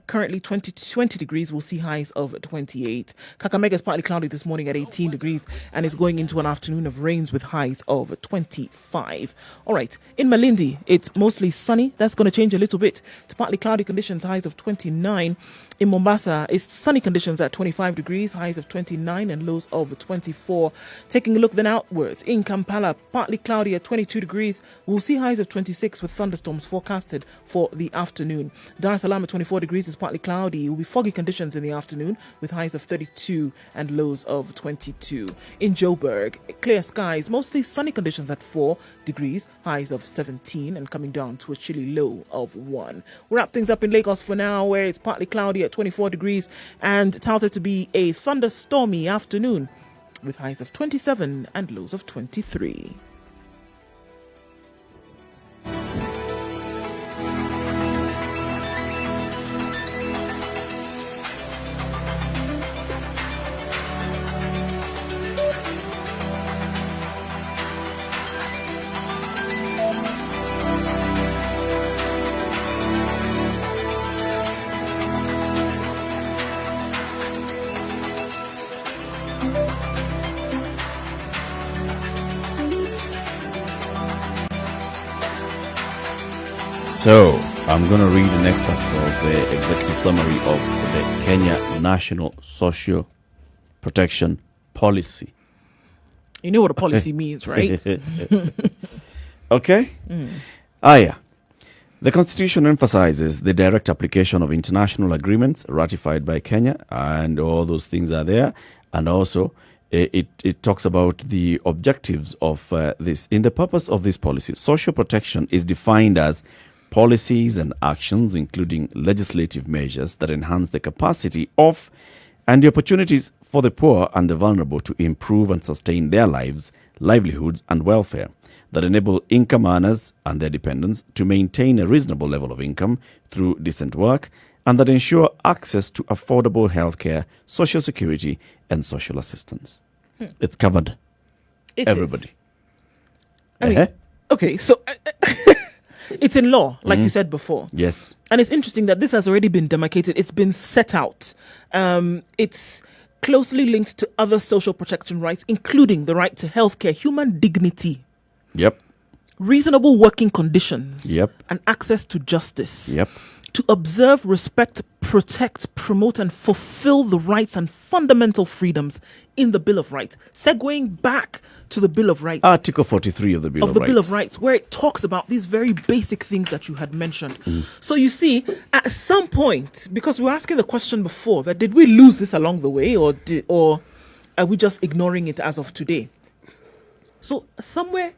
Currently 20 degrees, we'll see highs of 28. Kakamega is partly cloudy this morning at 18 degrees and is going into an afternoon of rains with highs of 25. All right, in Malindi, it's mostly sunny. That's going to change a little bit to partly cloudy conditions, highs of 29. In Mombasa, it's sunny conditions at 25 degrees, highs of 29 and lows of 24. Taking a look then outwards, in Kampala, partly cloudy at 22 degrees. We'll see highs of 26 with thunderstorms forecasted for the afternoon. Dar es Salaam at 24 degrees is partly cloudy. It will be foggy conditions in the afternoon with highs of 32 and lows of 22. In Joburg, clear skies, mostly sunny conditions at 4 degrees, highs of 17 and coming down to a chilly low of 1. We'll wrap things up in Lagos for now, where it's partly cloudy at 24 degrees and touted to be a thunderstormy afternoon with highs of 27 and lows of 23. So, I'm going to read an excerpt of the executive summary of the Kenya National Social Protection Policy. You know what a policy means, right? Okay? Yeah. The Constitution emphasizes the direct application of international agreements ratified by Kenya, and all those things are there. And also, it talks about the objectives of this. In the purpose of this policy, social protection is defined as policies and actions, including legislative measures that enhance the capacity of and the opportunities for the poor and the vulnerable to improve and sustain their lives, livelihoods, and welfare, that enable income earners and their dependents to maintain a reasonable level of income through decent work, and that ensure access to affordable healthcare, social security, and social assistance. It's covered. Everybody. I mean, okay, so it's in law, like you said before. Yes. And it's interesting that this has already been demarcated. It's been set out. It's closely linked to other social protection rights, including the right to healthcare, human dignity. Yep. Reasonable working conditions. Yep. And access to justice. Yep. To observe, respect, protect, promote, and fulfill the rights and fundamental freedoms in the Bill of Rights. Segueing back to the Bill of Rights. Article 43 of the Bill of Rights. Bill of Rights, where it talks about these very basic things that you had mentioned. So you see, at some point, because we were asking the question before, that did we lose this along the way, or are we just ignoring it as of today? So somewhere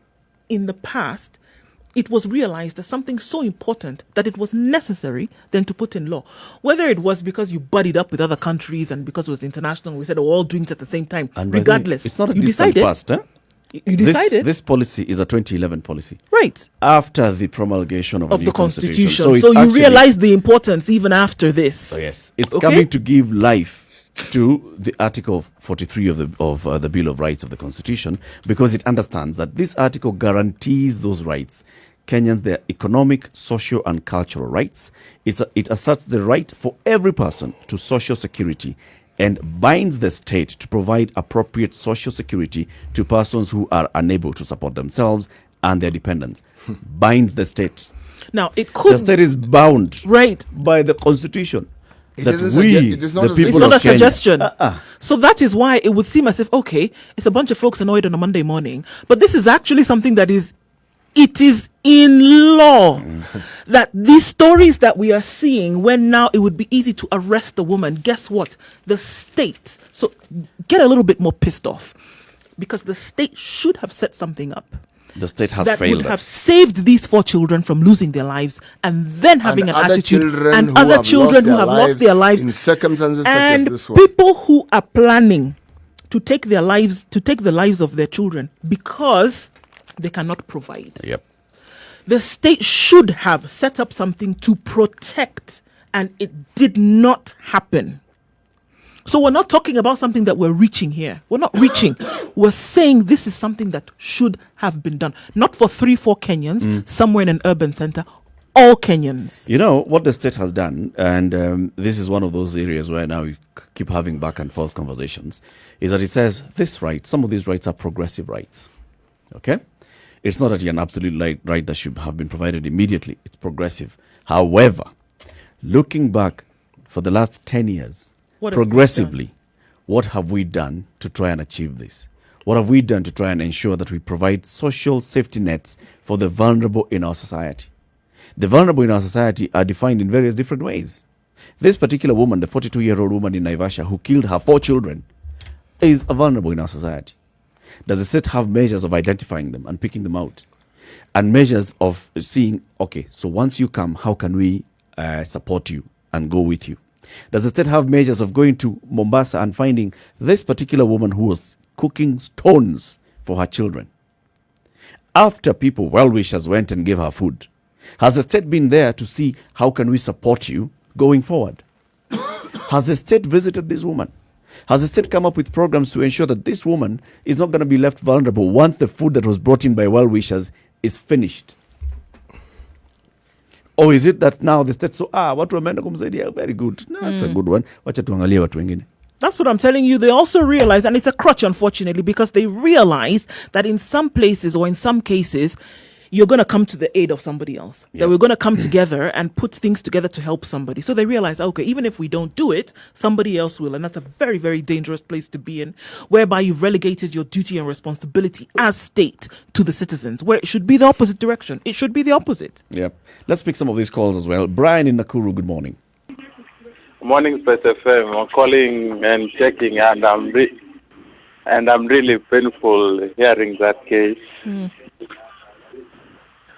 in the past, it was realized as something so important that it was necessary then to put in law. Whether it was because you buddied up with other countries and because it was international, we said, we're all doing it at the same time. And regardless, it's not a you distant decided. past, huh? You decided. This policy is a 2011 policy. Right. After the promulgation of a new the Constitution. So you realize the importance even after this. Oh, yes. It's coming to give life to the Article 43 of the Bill of Rights of the Constitution, because it understands that this article guarantees those rights. Kenyans, their economic, social, and cultural rights. It asserts the right for every person to social security and binds the state to provide appropriate social security to persons who are unable to support themselves and their dependents. Binds the state. Now, it could... The state is bound by the Constitution. It is not a suggestion. So that is why it would seem as if, okay, it's a bunch of folks annoyed on a Monday morning, but this is actually something that is in law that these stories that we are seeing, when now it would be easy to arrest a woman, guess what? The state, so get a little bit more pissed off, because the state should have set something up. The state has that failed would us. have saved these 4 children from losing their lives, and then having an attitude, and other children who have lost their lives in circumstances and such as this one. People who are planning to take the lives of their children because they cannot provide. Yep. The state should have set up something to protect, and it did not happen. So we're not talking about something that we're reaching here. We're not reaching. We're saying this is something that should have been done. Not for 3-4 Kenyans somewhere in an urban center. all Kenyans. You know, what the state has done, and this is one of those areas where now we keep having back and forth conversations, is that it says some of these rights are progressive rights. Okay? It's not that an absolute right that should have been provided immediately. It's progressive. However, looking back for the last 10 years, progressively, what have we done to try and achieve this? What have we done to try and ensure that we provide social safety nets for the vulnerable in our society? The vulnerable in our society are defined in various different ways. This particular woman, the 42-year-old woman in Naivasha who killed her 4 children, is a vulnerable in our society. Does the state have measures of identifying them and picking them out? And measures of seeing, okay, so once you come, how can we support you and go with you? Does the state have measures of going to Mombasa and finding this particular woman who was cooking stones for her children? After people, well-wishers, went and gave her food, has the state been there to see how can we support you going forward? Has the state visited this woman? Has the state come up with programs to ensure that this woman is not going to be left vulnerable once the food that was brought in by well-wishers is finished? Or is it that now the state watu wameenda kumsaidia, very good. That's a good one. Wacha tuangalie watu wengine. That's what I'm telling you. They also realize, and it's a crutch, unfortunately, because they realize that in some places or in some cases, you're going to come to the aid of somebody else. That we're going to come together and put things together to help somebody. So they realize, okay, even if we don't do it, somebody else will. And that's a very, very dangerous place to be in, whereby you've relegated your duty and responsibility as state to the citizens, where it should be the opposite direction. It should be the opposite. Yeah. Let's pick some of these calls as well. Brian in Nakuru, good morning. Morning, SpiceFM. I'm calling and checking, and I'm really painful hearing that case.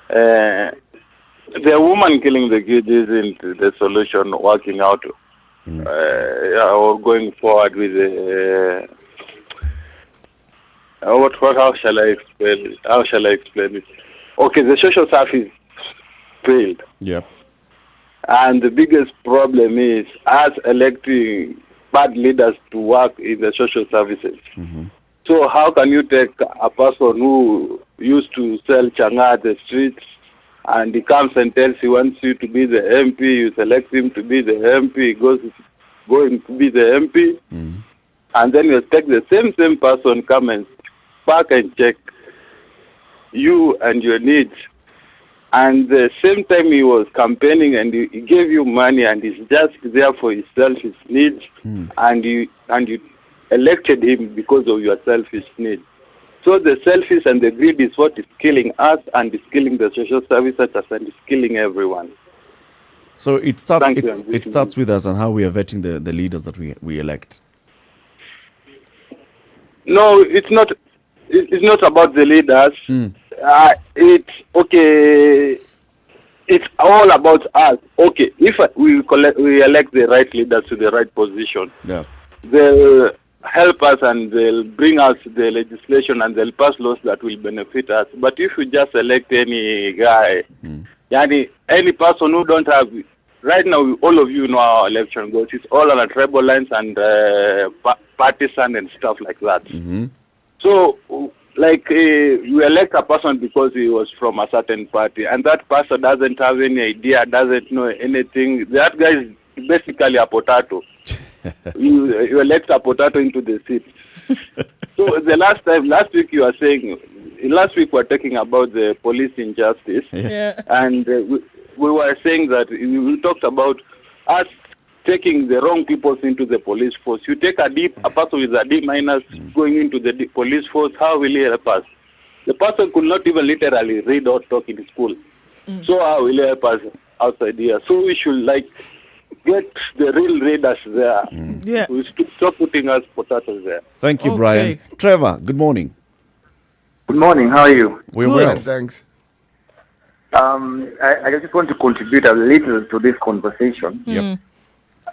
The woman killing the kid isn't the solution. Working out or going forward with how shall I explain it? How shall I explain it? Okay, the social service failed. Yeah. And the biggest problem is us electing bad leaders to work in the social services. So how can you take a person who used to sell changa at the streets and he comes and tells he wants you to be the MP, you select him to be the MP, he goes going to be the MP, and then you take the same person, come and back and check you and your needs. And the same time he was campaigning and he gave you money and he's just there for his selfish needs, and you elected him because of your selfish needs. So the selfish and the greed is what is killing us and is killing the social services and is killing everyone. So it starts with us and how we are vetting the leaders that we elect. No, it's not. It's not about the leaders. It's okay. It's all about us. Okay, if we elect the right leaders to the right position, they'll help us and they'll bring us the legislation and they'll pass laws that will benefit us. But if we just elect any guy, any person who don't have, right now all of you know our election goes. It's all on a tribal lines and partisan and stuff like that. So, like, you elect a person because he was from a certain party, and that person doesn't have any idea, doesn't know anything. That guy is basically a potato. you elect a potato into the seat. So last week we were talking about the police injustice, and we were saying that we talked about us taking the wrong people into the police force. You take a person with a D- going into the police force, how will he help us? The person could not even literally read or talk in school. So how will he help us outside here? So we should get the real readers there. We should stop putting us potatoes there. Thank you, Brian. Trevor, good morning. Good morning. How are you? We're well. Thanks. I just want to contribute a little to this conversation.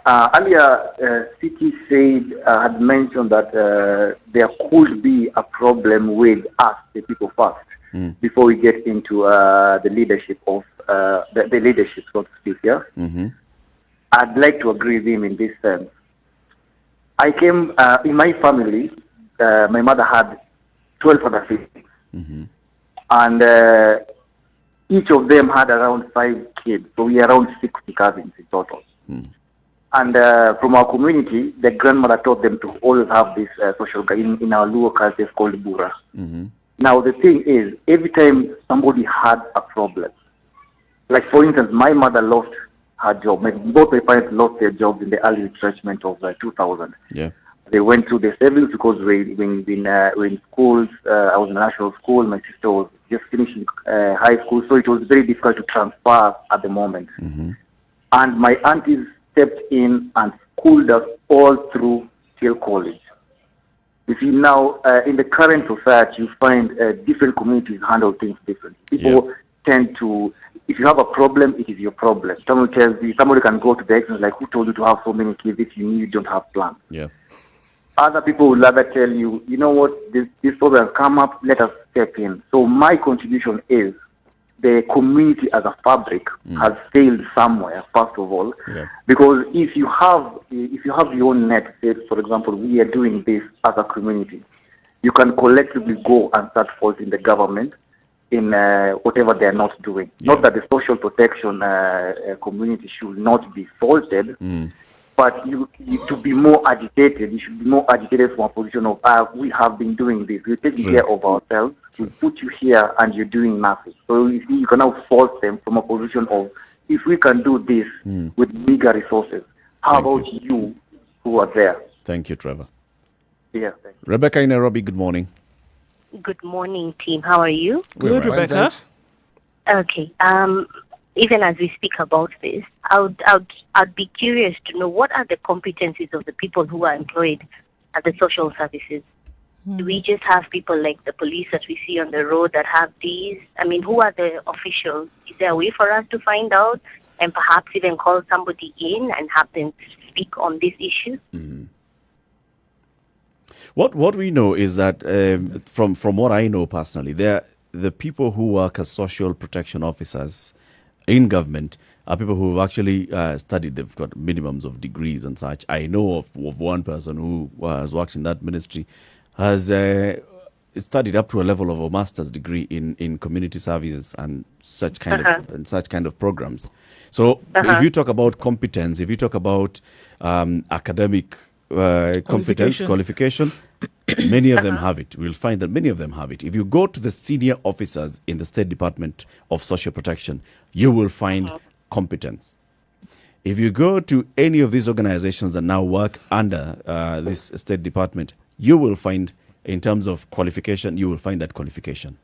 Earlier, City had mentioned that there could be a problem with us, the people first, before we get into the leadership of the leadership, so to speak. I'd like to agree with him in this sense. I came in my family. My mother had 12 other siblings, and each of them had around 5 kids, so we are around 60 cousins in total. And from our community, the grandmother taught them to always have this social in our Luo culture, it's called Bura. Now, the thing is, every time somebody had a problem, like for instance, my mother lost her job. Both my parents lost their jobs in the early retrenchment of 2000. Yeah. They went through their savings because we're in schools. I was in a national school. My sister was just finishing high school, so it was very difficult to transfer at the moment. And my aunties stepped in and schooled us all through till college. You see, now in the current society, you find different communities handle things differently. People tend to, if you have a problem, it is your problem. Somebody tells you, somebody can go to the extent like, who told you to have so many kids if you knew you don't have plans? Yeah. Other people would rather tell you, you know what, this problem has come up, let us step in. So my contribution is the community as a fabric has failed somewhere, first of all, because if you have your own net, say, for example, we are doing this as a community, you can collectively go and start faulting the government in whatever they are not doing. Not that the social protection community should not be faulted, but you to be more agitated, you should be more agitated from a position of, we have been doing this, we're taking care of ourselves, we put you here and you're doing nothing. So you can now force them from a position of, if we can do this with bigger resources, how about you who are there? Thank you, Trevor. Yeah, thank you. Rebecca in Nairobi, good morning. Good morning, team. How are you? Good, Rebecca. Okay. Even as we speak about this, I'd be curious to know, what are the competencies of the people who are employed at the social services? Do we just have people like the police that we see on the road that have these? I mean, who are the officials? Is there a way for us to find out and perhaps even call somebody in and have them speak on these issues? What we know is that from what I know personally, the people who work as social protection officers in government are people who have actually studied. They've got minimums of degrees and such. I know of one person who has worked in that ministry, has studied up to a level of a master's degree in community services and such kind of programs. So if you talk about competence, if you talk about academic competence, qualification, many of them have it. We'll find that many of them have it. If you go to the senior officers in the State Department of Social Protection, you will find competence. If you go to any of these organizations that now work under this State Department, you will find, in terms of qualification, you will find that qualification.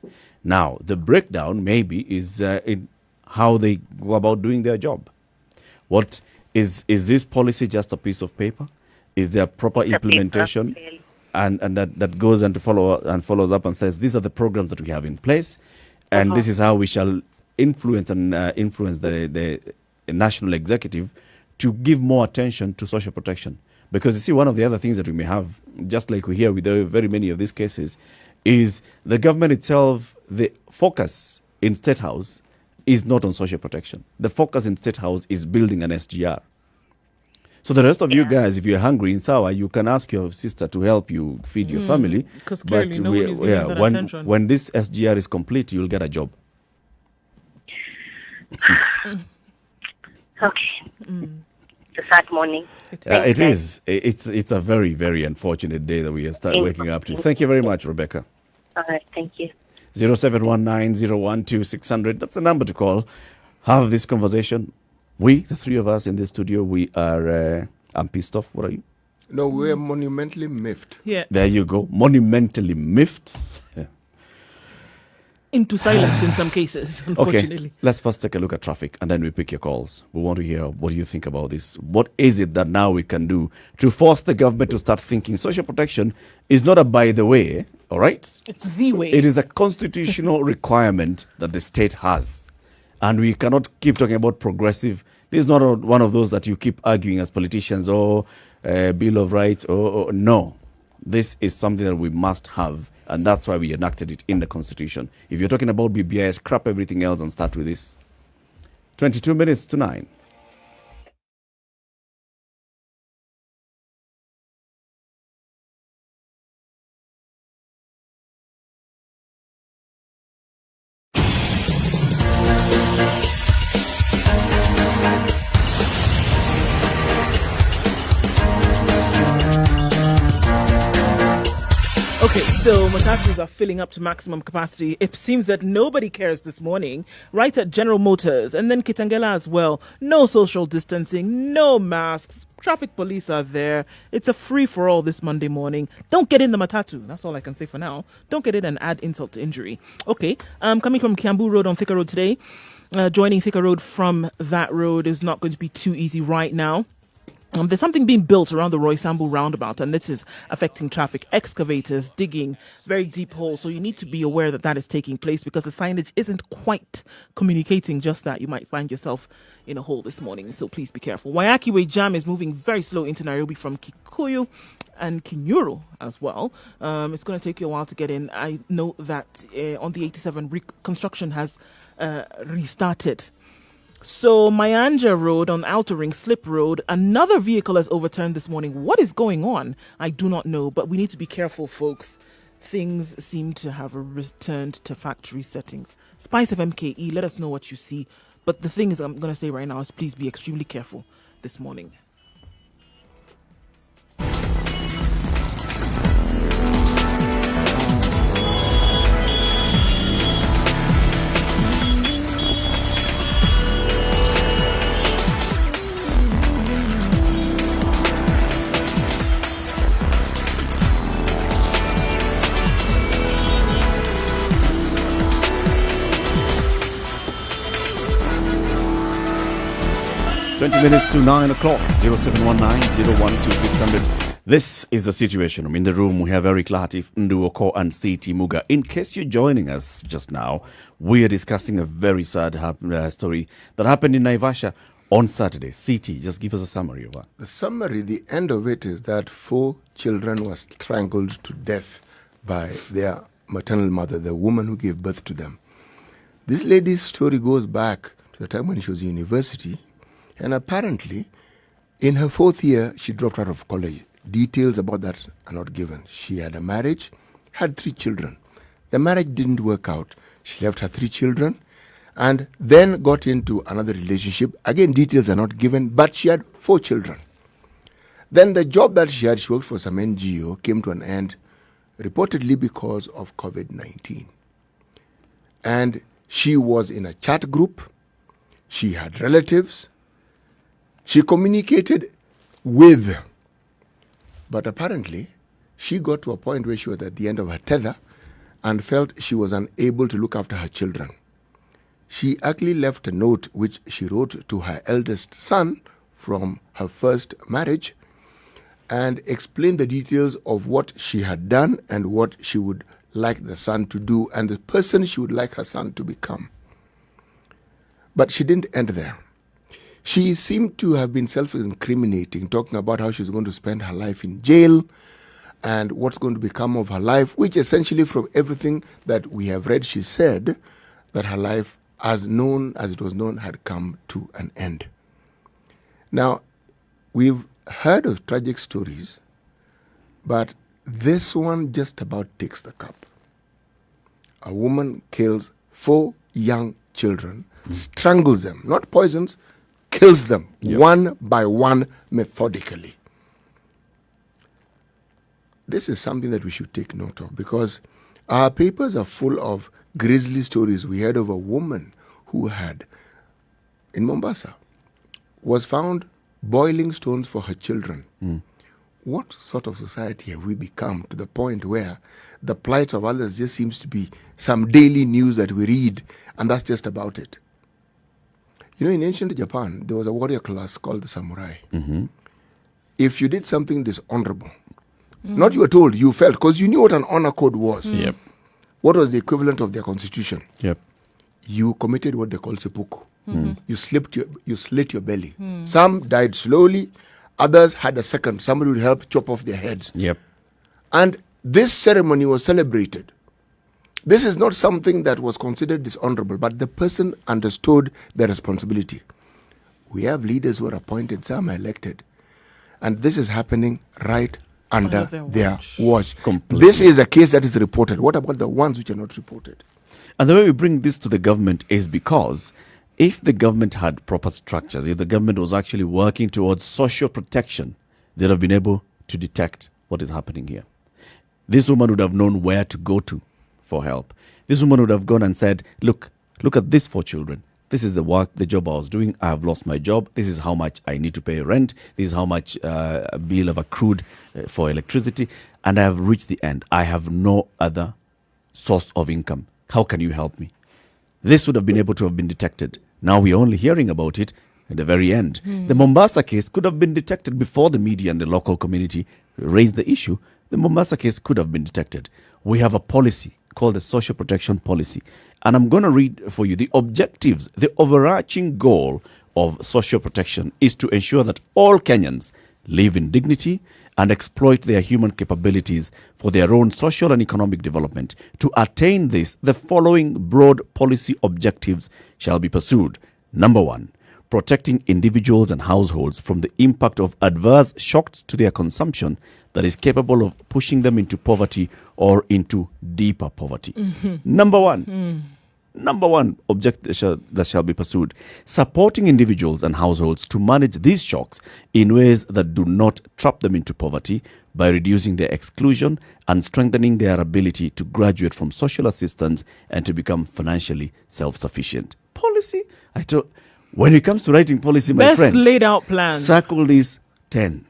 Now, the breakdown maybe is in how they go about doing their job. What is this policy just a piece of paper? Is there proper implementation? And that goes and follows up and says, these are the programs that we have in place, and this is how we shall influence the national executive to give more attention to social protection. Because you see, one of the other things that we may have, just like we hear with very many of these cases, is the government itself, the focus in State House is not on social protection. The focus in State House is building an SGR. So the rest of you guys, if you're hungry in Sawa, you can ask your sister to help you feed your family. Because clearly no one is giving that attention. When this SGR is complete, you'll get a job. Okay. It's a sad morning. It is. It's a very, very unfortunate day that we are waking up to. Thank you very much, Rebecca. All right. Thank you. 0719-012-600. That's the number to call. Have this conversation. We, the three of us in the studio, we are... I'm pissed off. What are you? No, we're monumentally miffed. Yeah. There you go. Monumentally miffed. Into silence in some cases, unfortunately. Okay, let's first take a look at traffic and then we pick your calls. We want to hear what do you think about this. What is it that now we can do to force the government to start thinking social protection is not a by the way, all right? It's the way. It is a constitutional requirement that the state has. And we cannot keep talking about progressive. This is not one of those that you keep arguing as politicians or Bill of Rights or no. This is something that we must have. And that's why we enacted it in the Constitution. If you're talking about BBI, scrap everything else and start with this. 22 minutes to 9. So matatus are filling up to maximum capacity. It seems that nobody cares this morning, right at General Motors and then Kitangela as well. No social distancing, no masks. Traffic police are there. It's a free-for-all this Monday morning. Don't get in the matatu. That's all I can say for now. Don't get in and add insult to injury. Okay, coming from Kiambu Road on Thika Road today. Joining Thika Road from that road is not going to be too easy right now. There's something being built around the Roy Sambu roundabout, and this is affecting traffic. Excavators digging very deep holes, so you need to be aware that that is taking place because the signage isn't quite communicating just that. You might find yourself in a hole this morning, so please be careful. Wayaki Way Jam is moving very slow into Nairobi from Kikuyu and Kinyuru as well. It's going to take you a while to get in. I know that on the 87, construction has restarted. So Mayanja Road on Outer Ring Slip Road, another vehicle has overturned this morning. What is going on? I do not know, but we need to be careful, folks. Things seem to have returned to factory settings. SpiceFM KE, let us know what you see. But the thing is, I'm going to say right now is please be extremely careful this morning. 20 minutes to 9 o'clock, 0719-012-600. This is the Situation Room. In the room, we have Eric Latif, Nduoko, and C.T. Muga. In case you're joining us just now, we are discussing a very sad story that happened in Naivasha on Saturday. C.T., just give us a summary of that. The summary, the end of it is that 4 children were strangled to death by their maternal mother, the woman who gave birth to them. This lady's story goes back to the time when she was in university, and apparently, in her 4th year, she dropped out of college. Details about that are not given. She had a marriage, had 3 children. The marriage didn't work out. She left her 3 children and then got into another relationship. Again, details are not given, but she had 4 children. Then the job that she had, she worked for some NGO, came to an end, reportedly because of COVID-19. And she was in a chat group. She had relatives. She communicated with, but apparently she got to a point where she was at the end of her tether and felt she was unable to look after her children. She actually left a note which she wrote to her eldest son from her first marriage and explained the details of what she had done and what she would like the son to do and the person she would like her son to become. But she didn't end there. She seemed to have been self-incriminating, talking about how she's going to spend her life in jail and what's going to become of her life, which essentially from everything that we have read, she said that her life as it was known had come to an end. Now, we've heard of tragic stories, but this one just about takes the cup. A woman kills 4 young children, strangles them, not poisons, kills them one by one methodically. This is something that we should take note of because our papers are full of grisly stories. We heard of a woman who had, in Mombasa, was found boiling stones for her children. What sort of society have we become to the point where the plight of others just seems to be some daily news that we read and that's just about it? You know, in ancient Japan, there was a warrior class called the samurai. If you did something dishonorable, not you were told, you felt, because you knew what an honor code was. What was the equivalent of their constitution? You committed what they call seppuku. You slit your belly. Some died slowly, others had a second. Somebody would help chop off their heads. And this ceremony was celebrated. This is not something that was considered dishonorable, but the person understood their responsibility. We have leaders who are appointed, some are elected. And this is happening right under their watch. This is a case that is reported. What about the ones which are not reported? And the way we bring this to the government is because if the government had proper structures, if the government was actually working towards social protection, they'd have been able to detect what is happening here. This woman would have known where to go to for help. This woman would have gone and said, look at these 4 children. This is the job I was doing. I have lost my job. This is how much I need to pay rent. This is how much bill I've accrued for electricity. And I have reached the end. I have no other source of income. How can you help me? This would have been able to have been detected. Now we're only hearing about it at the very end. The Mombasa case could have been detected before the media and the local community raised the issue. The Mombasa case could have been detected. We have a policy called the Social Protection Policy. And I'm going to read for you the objectives. The overarching goal of social protection is to ensure that all Kenyans live in dignity and exploit their human capabilities for their own social and economic development. To attain this, the following broad policy objectives shall be pursued. Number 1, protecting individuals and households from the impact of adverse shocks to their consumption that is capable of pushing them into poverty or into deeper poverty. Number 1 objective that shall be pursued, supporting individuals and households to manage these shocks in ways that do not trap them into poverty by reducing their exclusion and strengthening their ability to graduate from social assistance and to become financially self-sufficient. Policy? When it comes to writing policy, my friend, best laid out plans. Circle these 10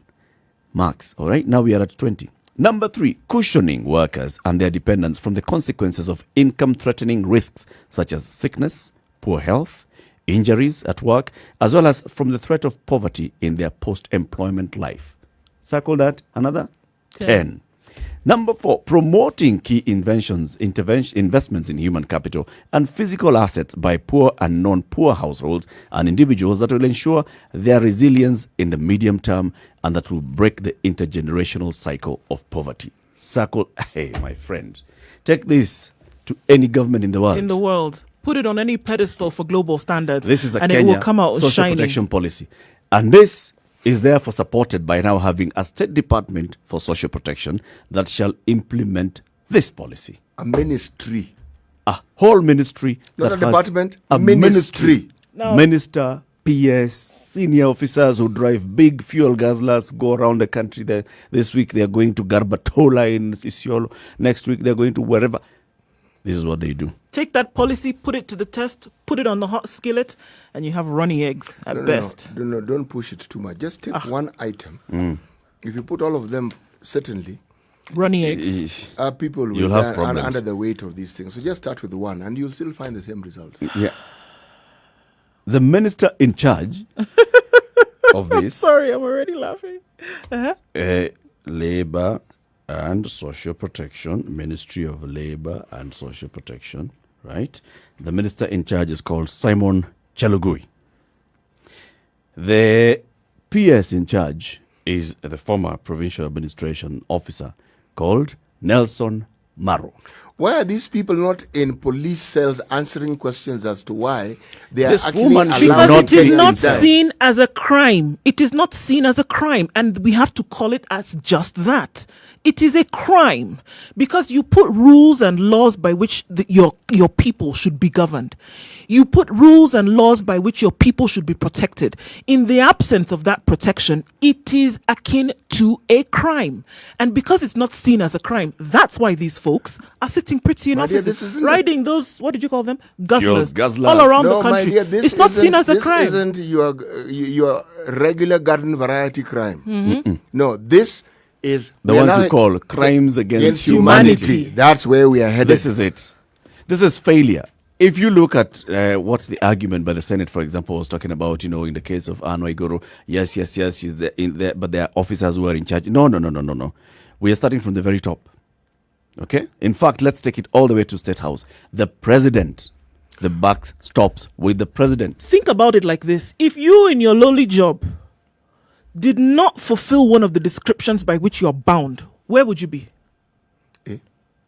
marks. All right, now we are at 20. Number 3, cushioning workers and their dependents from the consequences of income-threatening risks such as sickness, poor health, injuries at work, as well as from the threat of poverty in their post-employment life. Circle that. Another 10. Number 4, promoting key investments in human capital and physical assets by poor and non-poor households and individuals that will ensure their resilience in the medium term and that will break the intergenerational cycle of poverty. Circle. Hey, my friend, take this to any government in the world. Put it on any pedestal for global standards. This is a and Kenya it will come out social shining. protection policy. And this is therefore supported by now having a State Department for Social Protection that shall implement this policy. A ministry. A whole ministry. Not that a has department, a ministry. Now- Minister, PS, senior officers who drive big fuel guzzlers go around the country. This week they are going to Garbatola in Isiolo. Next week they are going to wherever. This is what they do. Take that policy, put it to the test, put it on the hot skillet, and you have runny eggs at best. No, don't push it too much. Just take one item. If you put all of them, certainly, Runny eggs. people will You'll have problems. under the weight of these things. So just start with one, and you'll still find the same result. Yeah. The minister in charge of this. Sorry, I'm already laughing. Labor and Social Protection, Ministry of Labor and Social Protection, right? The minister in charge is called Simon Chelugui. The PS in charge is the former provincial administration officer called Nelson Maro. Why are these people not in police cells answering questions as to why they are This actually woman should allowed Because not it is be not inside. seen as a crime. It is not seen as a crime. And we have to call it as just that. It is a crime because you put rules and laws by which your people should be governed. You put rules and laws by which your people should be protected. In the absence of that protection, it is akin to a crime. And because it's not seen as a crime, that's why these folks are sitting pretty in My dear, offices, this isn't riding those, what did you call them? Guzzlers. Guzzlers. All around No, the my country. dear, this It's not seen as a crime. This isn't your regular garden variety crime. No, this is The we are ones now you call crimes against humanity. That's where we are headed. This is it. This is failure. If you look at what the argument by the Senate, for example, was talking about, in the case of Anne Waiguru, yes, she's there, but there are officers who are in charge. No. We are starting from the very top. Okay? In fact, let's take it all the way to State House. The president, the buck stops with the president. Think about it like this. If you in your lowly job did not fulfill one of the descriptions by which you're bound, where would you be?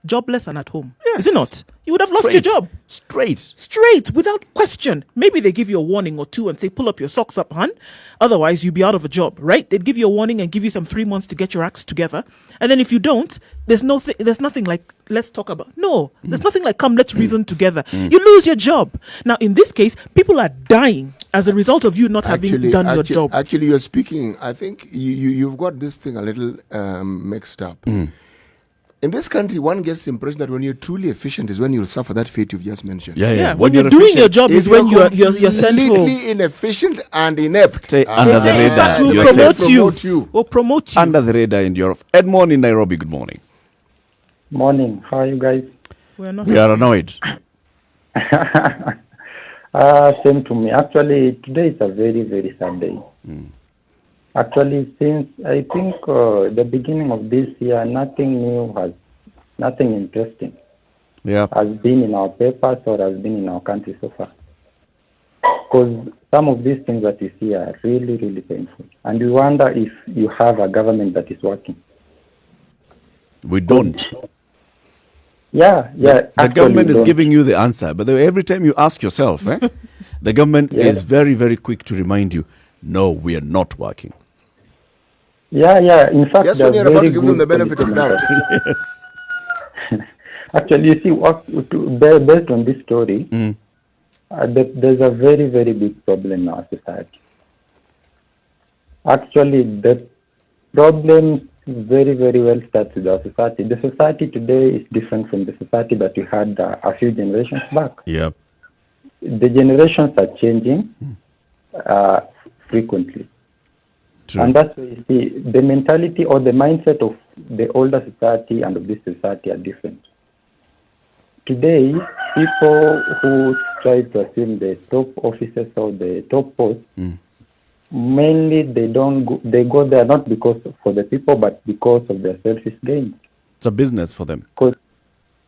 Jobless and at home. Yes. Is it not? You would have lost your job. Straight, without question. Maybe they give you a warning or two and say, pull up your socks up, hun. Otherwise, you'll be out of a job, right? They'd give you a warning and give you some 3 months to get your acts together. And then if you don't, there's nothing like, let's talk about. No, there's nothing like, come, let's reason together. You lose your job. Now, in this case, people are dying as a result of you not having done your job. Actually, you're speaking, I think you've got this thing a little mixed up. In this country, one gets the impression that when you're truly efficient is when you'll suffer that fate you've just mentioned. Yeah. When you're doing your job is when you're sent home. Completely inefficient and inept. Stay under the radar. We'll promote you. Under the radar in Europe. Edmond in Nairobi, good morning. Morning. How are you guys? We are annoyed. Same to me. Actually, today is a very, very sad day. Actually, since I think the beginning of this year, nothing interesting has been in our papers or has been in our country so far. Because some of these things that you see are really, really painful. And we wonder if you have a government that is working. We don't. Yeah. The government is giving you the answer. But every time you ask yourself, the government is very, very quick to remind you, no, we are not working. Yeah. In fact, just when you're about to give them the benefit of doubt. Yes. Actually, you see, based on this story, there's a very, very big problem in our society. Actually, the problem very, very well starts with our society. The society today is different from the society that we had a few generations back. Yep. The generations are changing frequently. True. And that's why you see the mentality or the mindset of the older society and of this society are different. Today, people who try to assume the top offices or the top posts, mainly they go there not because for the people, but because of their selfish gain. It's a business for them.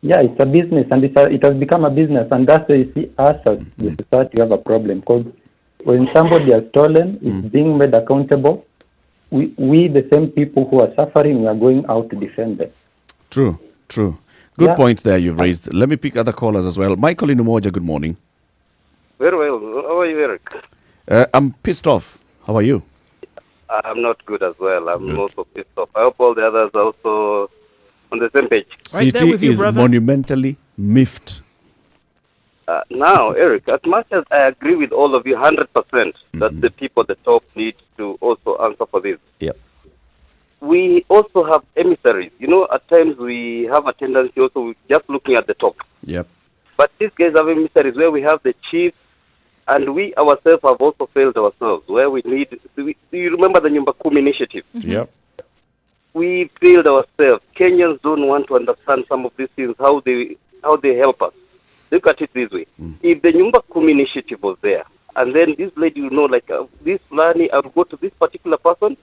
It's a business, and it has become a business, and that's why you see us as the society have a problem. Because when somebody has stolen, is being made accountable. We the same people who are suffering, we are going out to defend them. True. Good points there you've raised. Let me pick other callers as well. Michael in Umoja, good morning. Very well. How are you, Eric? I'm pissed off. How are you? I'm not good as well. I'm also pissed off. I hope all the others are also on the same page. City is monumentally miffed. Now, Eric, as much as I agree with all of you 100% that the people at the top need to also answer for this. Yep. We also have emissaries. You know, at times we have a tendency also just looking at the top. Yep. But these guys have emissaries where we have the chief, and we ourselves have also failed ourselves, where we need... Do you remember the Nyumba Kumi initiative? Yep. We failed ourselves. Kenyans don't want to understand some of these things, how they help us. Look at it this way. If the Nyumba Kumi initiative was there, and then this lady will know, like, this Lani, I will go to this particular person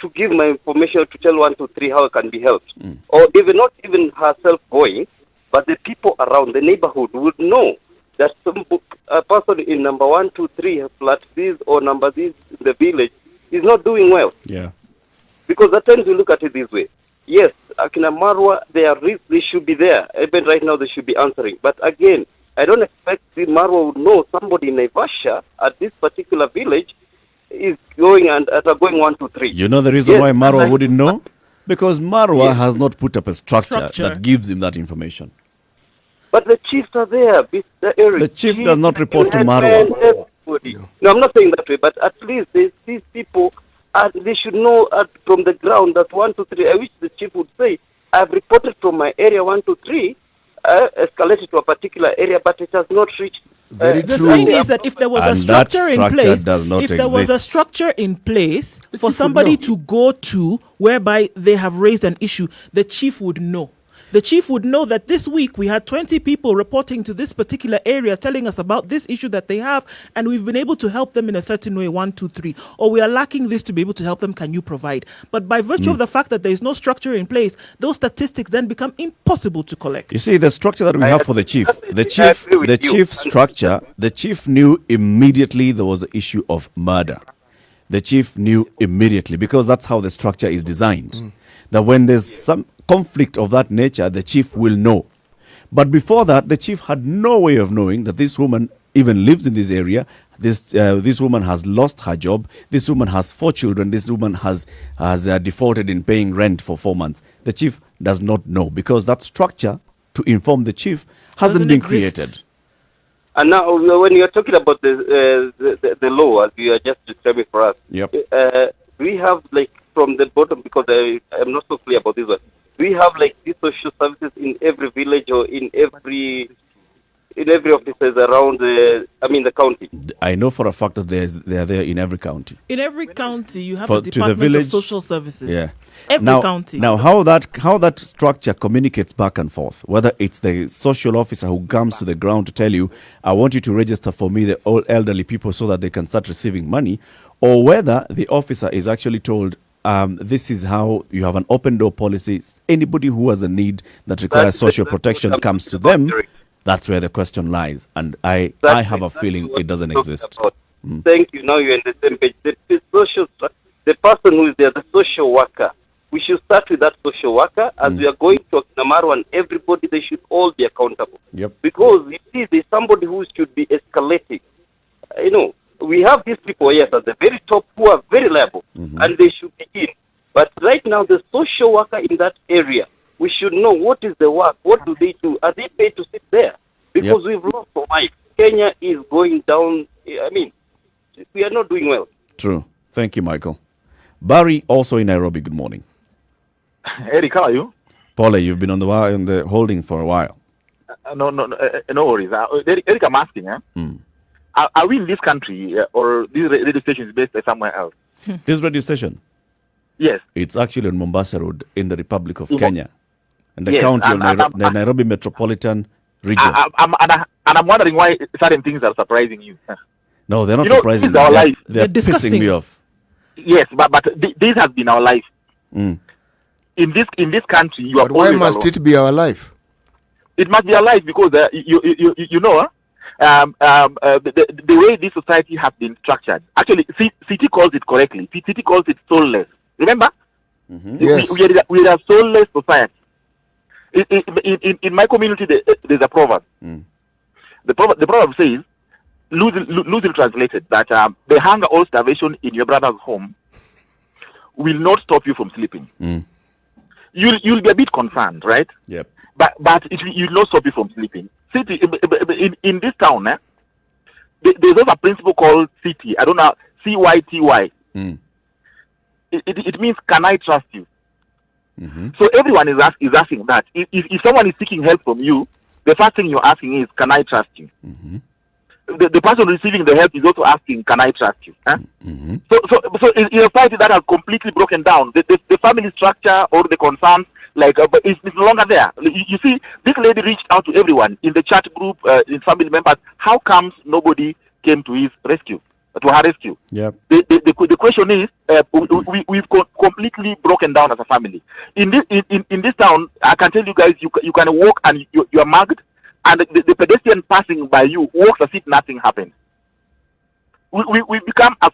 to give my information to tell 1, 2, 3 how it can be helped. Or even not even herself going, but the people around the neighborhood would know that a person in number 1, 2, 3 flat this or number this in the village is not doing well. Yeah. Because at times we look at it this way. Yes, Akina Marwa, they should be there. Even right now they should be answering. But again, I don't expect the Marwa would know somebody in Naivasha at this particular village is going and going 1, 2, 3. You know the reason why Marwa wouldn't know? Because Marwa has not put up a structure that gives him that information. But the chiefs are there. The chief does not report to Marwa. No, I'm not saying that way, but at least these people, they should know from the ground that 1, 2, 3. I wish the chief would say, I've reported from my area 1, 2, 3, escalated to a particular area, but it has not reached. The thing is that if there was a structure in place, for somebody to go to whereby they have raised an issue, the chief would know. The chief would know that this week we had 20 people reporting to this particular area telling us about this issue that they have, and we've been able to help them in a certain way, 1, 2, 3. Or we are lacking this to be able to help them. Can you provide? But by virtue of the fact that there is no structure in place, those statistics then become impossible to collect. You see, the structure that we have for the chief structure, the chief knew immediately there was the issue of murder. The chief knew immediately because that's how the structure is designed. That when there's some conflict of that nature, the chief will know. But before that, the chief had no way of knowing that this woman even lives in this area. This woman has lost her job. This woman has 4 children. This woman has defaulted in paying rent for 4 months. The chief does not know because that structure to inform the chief hasn't been created. And now, when you're talking about the law, as you are just describing for us, yep. We have, like, from the bottom, because I'm not so clear about this one, we have like these social services in every village or in every offices around the county. I know for a fact that they are there in every county. In every county, you have For- a to the Department village, of Social Services. Yeah. Every county. Now, how that structure communicates back and forth, whether it's the social officer who comes to the ground to tell you, I want you to register for me the old elderly people so that they can start receiving money, or whether the officer is actually told, this is how you have an open door policy. Anybody who has a need that requires social protection comes to them. That's where the question lies. And I have a feeling it doesn't exist. Thank you. Now you're on the same page. The person who is there, the social worker, we should start with that social worker. As we are going to Namaru and everybody, they should all be accountable. Yep. Because you see, there's somebody who should be escalating. We have these people, yes, at the very top who are very liable, and they should be in. But right now, the social worker in that area, we should know what is the work, what do they do, are they paid to sit there? Because we've lost our life. Kenya is going down, we are not doing well. True. Thank you, Michael. Barry, also in Nairobi, good morning. Eric, how are you? Paula, you've been on the holding for a while. No worries. Eric, I'm asking, are we in this country or this radio station is based somewhere else? This radio station? Yes. It's actually on Mombasa Road in the Republic of Kenya. And the Yes, county of and the Nairobi Metropolitan Region. I'm wondering why certain things are surprising you. No, they're not surprising this is our me. life. They're pissing me off. Yes, but this has been our life. In this country, you are. But why must it be our life? It must be our life because the way this society has been structured. Actually, City calls it correctly. City calls it soulless. Remember? Yes. We are a soulless society. In my community, there's a proverb. The proverb says, loosely translated, that the hunger or starvation in your brother's home will not stop you from sleeping. You'll be a bit concerned, right? Yep. But it will not stop you from sleeping. City in this town, there's also a principle called city. I don't know, CYTY. It means, can I trust you? So everyone is asking that. If someone is seeking help from you, the first thing you're asking is, can I trust you? The person receiving the help is also asking, can I trust you? So in a society that has completely broken down, the family structure or the concerns, but it's no longer there. You see, this lady reached out to everyone in the chat group, in family members. How comes nobody came to his rescue? To her rescue. Yep. The question is, we've completely broken down as a family. In this town, I can tell you guys, you can walk and you are mugged, and the pedestrian passing by you walks as if nothing happened. We become a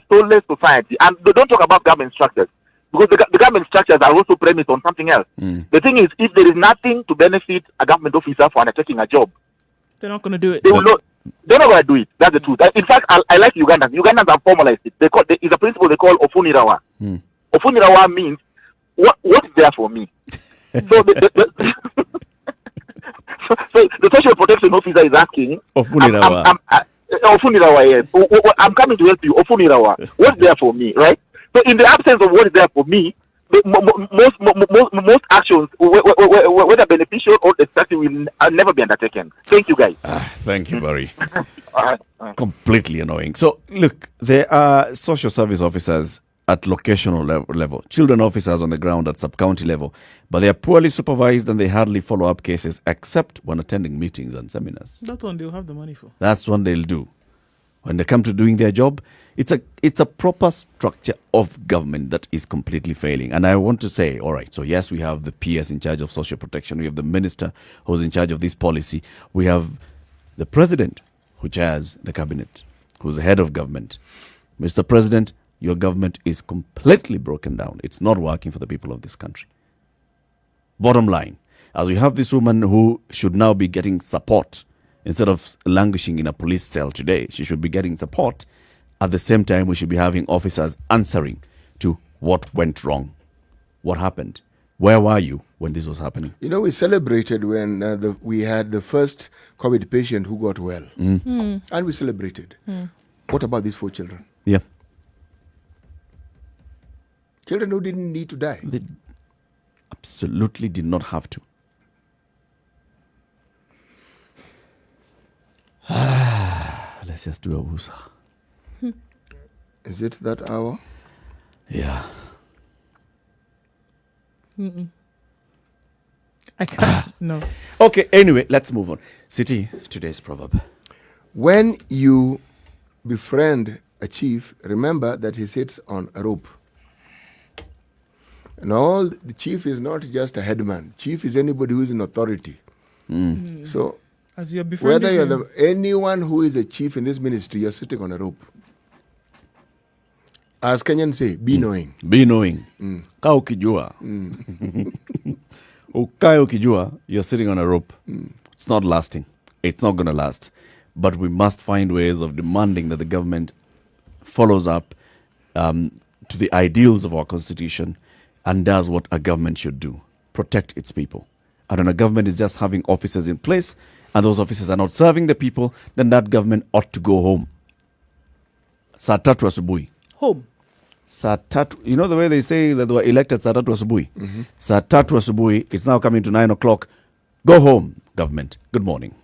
soulless society, and they don't talk about government structures because the government structures are also premised on something else. The thing is, if there is nothing to benefit a government officer for undertaking a job, they're not going to do it. They will not. They're not going to do it. That's the truth. In fact, I like Ugandans. Ugandans have formalized it. It's a principle they call Ofunirawa. Ofunirawa means what is there for me. So so the social protection officer is asking. Ofunirawa. Ofunirawa, yes. I'm coming to help you. Ofunirawa. What's there for me, right? So in the absence of what is there for me, most actions, whether beneficial or destructive, will never be undertaken. Thank you, guys. Thank you, Barry. Completely annoying. So, look, there are social service officers at locational level, children officers on the ground at sub-county level, but they are poorly supervised and they hardly follow up cases except when attending meetings and seminars. That one they'll have the money for. That's what they'll do. When they come to doing their job, it's a proper structure of government that is completely failing. And I want to say, all right, so yes, we have the PS in charge of social protection. We have the minister who's in charge of this policy. We have the president who chairs the cabinet, who's the head of government. Mr. President, your government is completely broken down. It's not working for the people of this country. Bottom line, as we have this woman who should now be getting support, instead of languishing in a police cell today, she should be getting support. At the same time, we should be having officers answering to what went wrong. What happened? Where were you when this was happening? You know, we celebrated when we had the first COVID patient who got well. And we celebrated. What about these 4 children? Yeah. Children who didn't need to die. Absolutely did not have to. Let's just do a wusa. Is it that hour? Yeah. Mm-mm. I can't. No. Okay, anyway, let's move on. City, today's proverb. When you befriend a chief, remember that he sits on a rope. And all the chief is not just a headman. Chief is anybody who is in authority. So as you're whether you're befriending anyone who is a chief in this ministry, you're sitting on a rope. As Kenyans say, be knowing. Be knowing. Kaa ukijua. Ukae ukijua, you're sitting on a rope. It's not lasting. It's not going to last. But we must find ways of demanding that the government follows up to the ideals of our constitution and does what a government should do. Protect its people. And when a government is just having officers in place and those officers are not serving the people, then that government ought to go home. Saa tatu asubuhi. Home. Saa tatu. You know the way they say that they were elected saa tatu asubuhi? Saa tatu asubuhi. It's now coming to 9 o'clock. Go home, government. Good morning.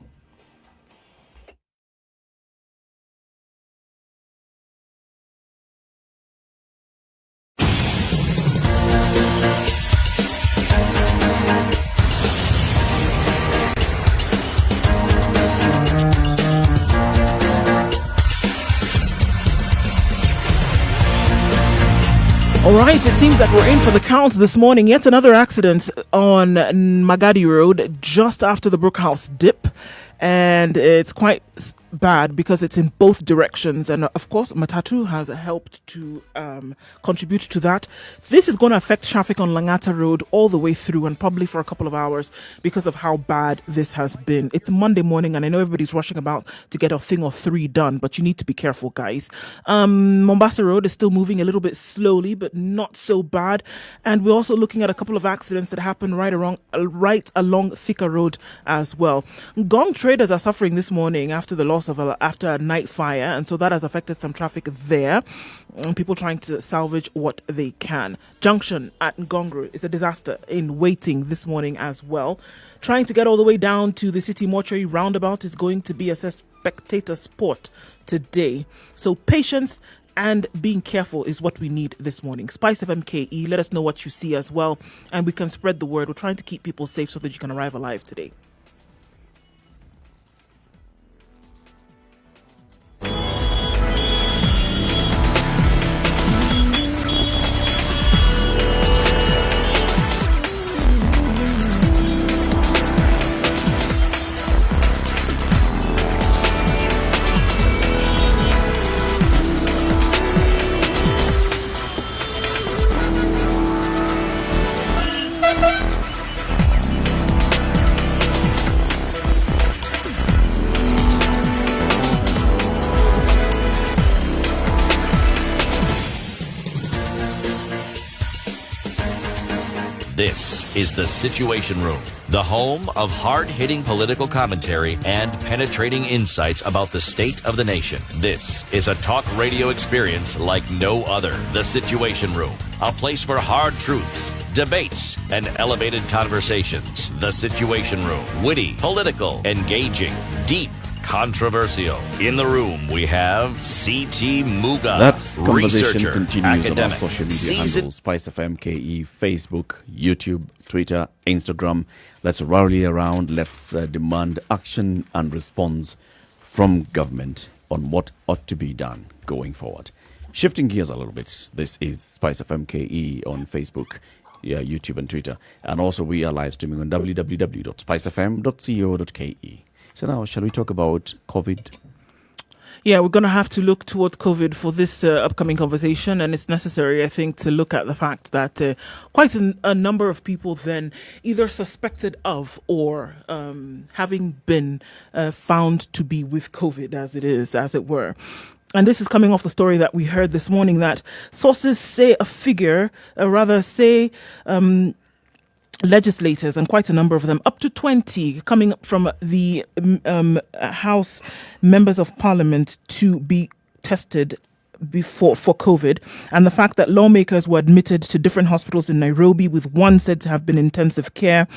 All right, it seems that we're in for the count this morning. Yet another accident on Magadi Road just after the Brookhouse dip. And it's quite bad because it's in both directions. And of course, Matatu has helped to contribute to that. This is going to affect traffic on Langata Road all the way through and probably for a couple of hours because of how bad this has been. It's Monday morning and I know everybody's rushing about to get a thing or three done, but you need to be careful, guys. Mombasa Road is still moving a little bit slowly, but not so bad. And we're also looking at a couple of accidents that happened right along Thika Road as well. Gong traders are suffering this morning after the loss of after a night fire, and so that has affected some traffic there. People trying to salvage what they can. Junction at Ngongru is a disaster in waiting this morning as well. Trying to get all the way down to the city mortuary roundabout is going to be a spectator sport today. So patience and being careful is what we need this morning. SpiceFM KE, let us know what you see as well, and we can spread the word. We're trying to keep people safe so that you can arrive alive today. This is The Situation Room, the home of hard-hitting political commentary and penetrating insights about the state of the nation. This is a talk radio experience like no other. The Situation Room, a place for hard truths, debates, and elevated conversations. The Situation Room, witty, political, engaging, deep, controversial. In the room, we have C.T. Muga, That conversation researcher, continues on our academic, social media seasoned handles, SpiceFM KE, Facebook, YouTube, Twitter, Instagram. Let's rally around. Let's demand action and response from government on what ought to be done going forward. Shifting gears a little bit, this is SpiceFM KE on Facebook, YouTube and Twitter. And also we are live streaming on www.spicefm.co.ke. So now, shall we talk about COVID? Yeah, we're going to have to look towards COVID for this upcoming conversation, and it's necessary, I think, to look at the fact that quite a number of people then either suspected of or having been found to be with COVID as it were. And this is coming off the story that we heard this morning that sources say legislators, and quite a number of them, up to 20, coming up from the House members of Parliament to be tested before for COVID, and the fact that lawmakers were admitted to different hospitals in Nairobi, with one said to have been in intensive care.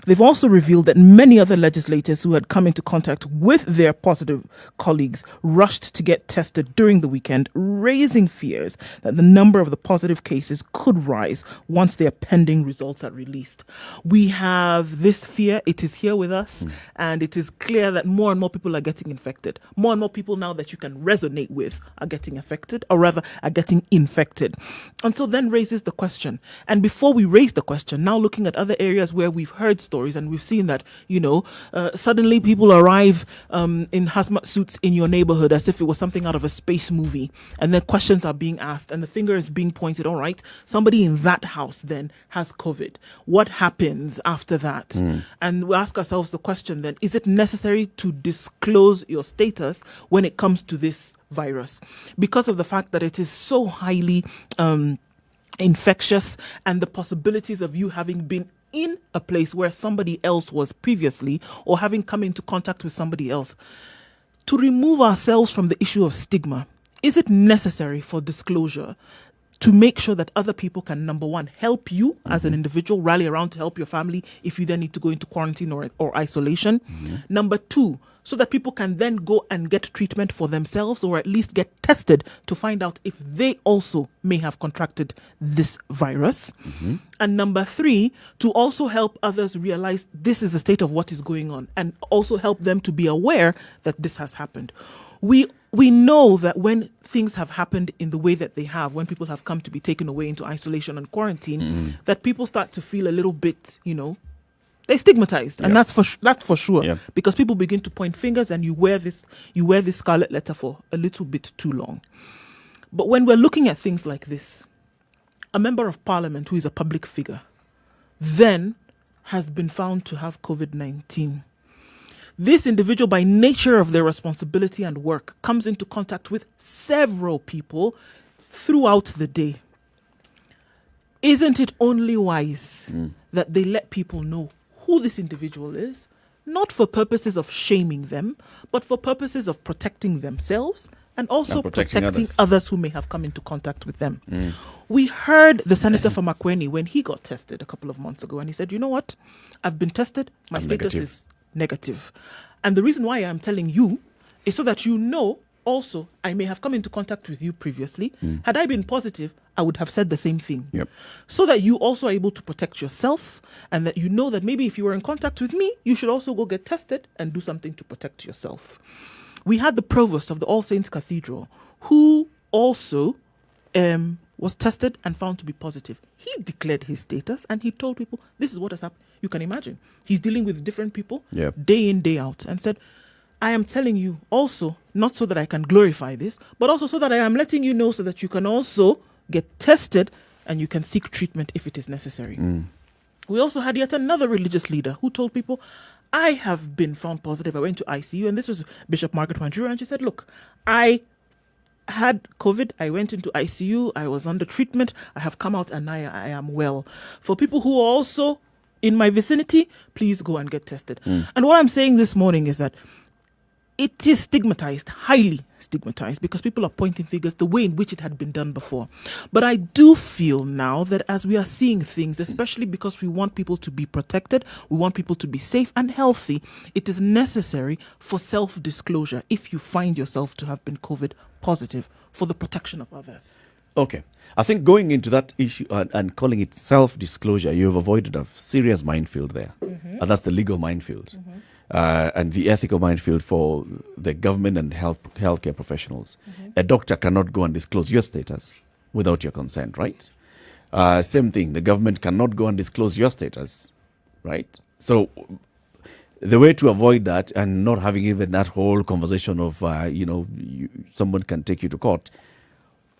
They've also revealed that many other legislators who had come into contact with their positive colleagues rushed to get tested during the weekend, raising fears that the number of the positive cases could rise once their pending results are released. We have this fear, it is here with us, and it is clear that more and more people are getting infected. More and more people now that you can resonate with are getting affected, or rather are getting infected. And so then raises the question. And before we raise the question, now looking at other areas where we've heard stories and we've seen that, suddenly people arrive in hazmat suits in your neighborhood as if it was something out of a space movie. And then questions are being asked and the finger is being pointed. All right, somebody in that house then has COVID. What happens after that? And we ask ourselves the question then, is it necessary to disclose your status when it comes to this virus, because of the fact that it is so highly infectious, and the possibilities of you having been in a place where somebody else was previously, or having come into contact with somebody else? To remove ourselves from the issue of stigma, is it necessary for disclosure to make sure that other people can, number one, help you as an individual, rally around to help your family if you then need to go into quarantine or isolation? Number two, so that people can then go and get treatment for themselves, or at least get tested to find out if they also may have contracted this virus. And number three, to also help others realize this is the state of what is going on, and also help them to be aware that this has happened. We know that when things have happened in the way that they have, when people have come to be taken away into isolation and quarantine, that people start to feel a little bit, they're stigmatized, and that's for sure, because people begin to point fingers, and you wear this scarlet letter for a little bit too long. But when we're looking at things like this, a member of parliament who is a public figure then has been found to have COVID-19. This individual, by nature of their responsibility and work, comes into contact with several people throughout the day. Isn't it only wise that they let people know who this individual is, not for purposes of shaming them, but for purposes of protecting themselves and also protecting others who may have come into contact with them? We heard the senator from Makueni when he got tested a couple of months ago, and he said, you know what? I've been tested. My status is negative. And the reason why I'm telling you is so that you know also I may have come into contact with you previously. Had I been positive, I would have said the same thing. So that you also are able to protect yourself, and that you know that maybe if you were in contact with me, you should also go get tested and do something to protect yourself. We had the provost of the All Saints Cathedral, who also was tested and found to be positive. He declared his status and he told people, this is what has happened. You can imagine. He's dealing with different people day in, day out, and said, I am telling you also, not so that I can glorify this, but also so that I am letting you know so that you can also get tested and you can seek treatment if it is necessary. We also had yet another religious leader who told people, I have been found positive. I went to ICU, and this was Bishop Margaret Wanjura, and she said, look, I had COVID, I went into ICU, I was under treatment, I have come out and I am well. For people who are also in my vicinity, please go and get tested. And what I'm saying this morning is that it is stigmatized, highly stigmatized, because people are pointing fingers the way in which it had been done before. But I do feel now that as we are seeing things, especially because we want people to be protected, we want people to be safe and healthy, it is necessary for self-disclosure if you find yourself to have been COVID positive, for the protection of others. Okay. I think going into that issue and calling it self-disclosure, you've avoided a serious minefield there. And that's the legal minefield. And the ethical minefield for the government and healthcare professionals. A doctor cannot go and disclose your status without your consent, right? Same thing, the government cannot go and disclose your status, right? So the way to avoid that and not having even that whole conversation of, someone can take you to court,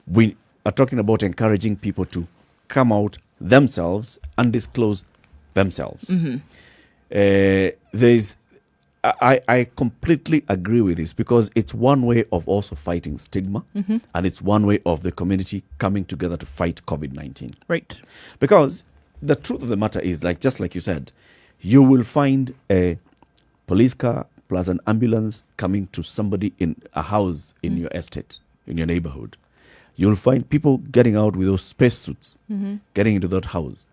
we are talking about encouraging people to come out themselves and disclose themselves. I completely agree with this, because it's one way of also fighting stigma, and it's one way of the community coming together to fight COVID-19. Right. Because the truth of the matter is, just like you said, you will find a police car plus an ambulance coming to somebody in a house in your estate, in your neighborhood. you'll find people getting out with those spacesuits, Mhm. getting into that house.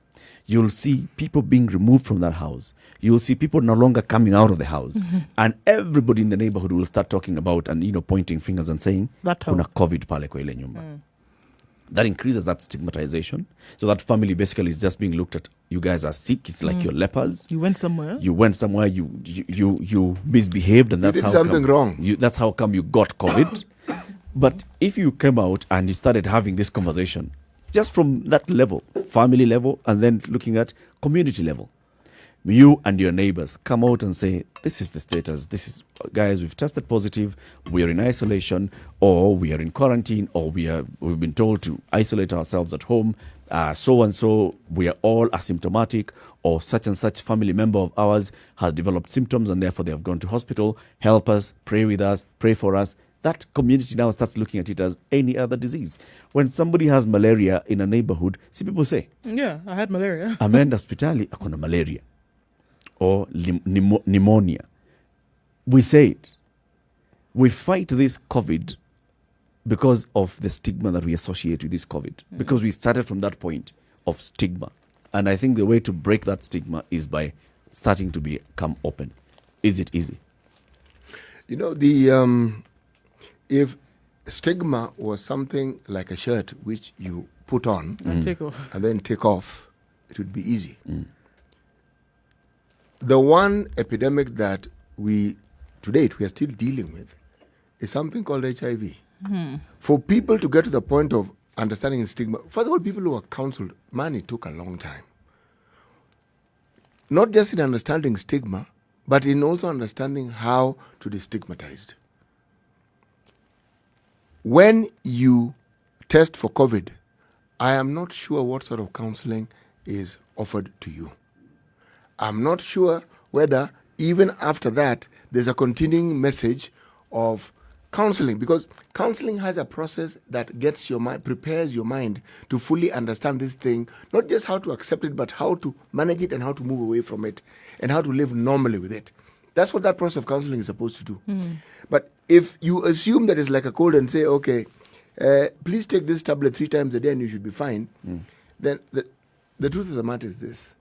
You'll see people being removed from that house. You'll see people no longer coming out of the house. Mhm. And everybody in the neighborhood will start talking about and, pointing fingers and saying, That kuna house. COVID pale kwa ile nyumba. That increases that stigmatization. So that family basically is just being looked at. You guys are sick. It's like you're lepers. You went somewhere. You went somewhere. You misbehaved, and You that's did how something wrong. That's how come you got COVID. But if you came out and you started having this conversation, just from that level, family level, and then looking at community level, you and your neighbors come out and say, this is the status. This is, guys, we've tested positive. We are in isolation, or we are in quarantine, or we've been told to isolate ourselves at home. So and so, we are all asymptomatic, or such and such family member of ours has developed symptoms and therefore they have gone to hospital. Help us, pray with us, pray for us. That community now starts looking at it as any other disease. When somebody has malaria in a neighborhood, see people say, Yeah, I had malaria. ameenda hospitali akona malaria or pneumonia. We say it. We fight this COVID because of the stigma that we associate with this COVID. Because we started from that point of stigma. And I think the way to break that stigma is by starting to become open. Is it easy? If stigma was something like a shirt which you put on And take off. and then take off, it would be easy. The one epidemic that to date, we are still dealing with is something called HIV. For people to get to the point of understanding stigma, first of all, people who were counseled, man, it took a long time. Not just in understanding stigma, but in also understanding how to destigmatize. When you test for COVID, I am not sure what sort of counseling is offered to you. I'm not sure whether even after that there's a continuing message of counseling, because counseling has a process that gets your mind, prepares your mind to fully understand this thing, not just how to accept it, but how to manage it and how to move away from it and how to live normally with it. That's what that process of counseling is supposed to do. But if you assume that it's like a cold and say, okay, please take this tablet 3 times a day and you should be fine, then the truth of the matter is this.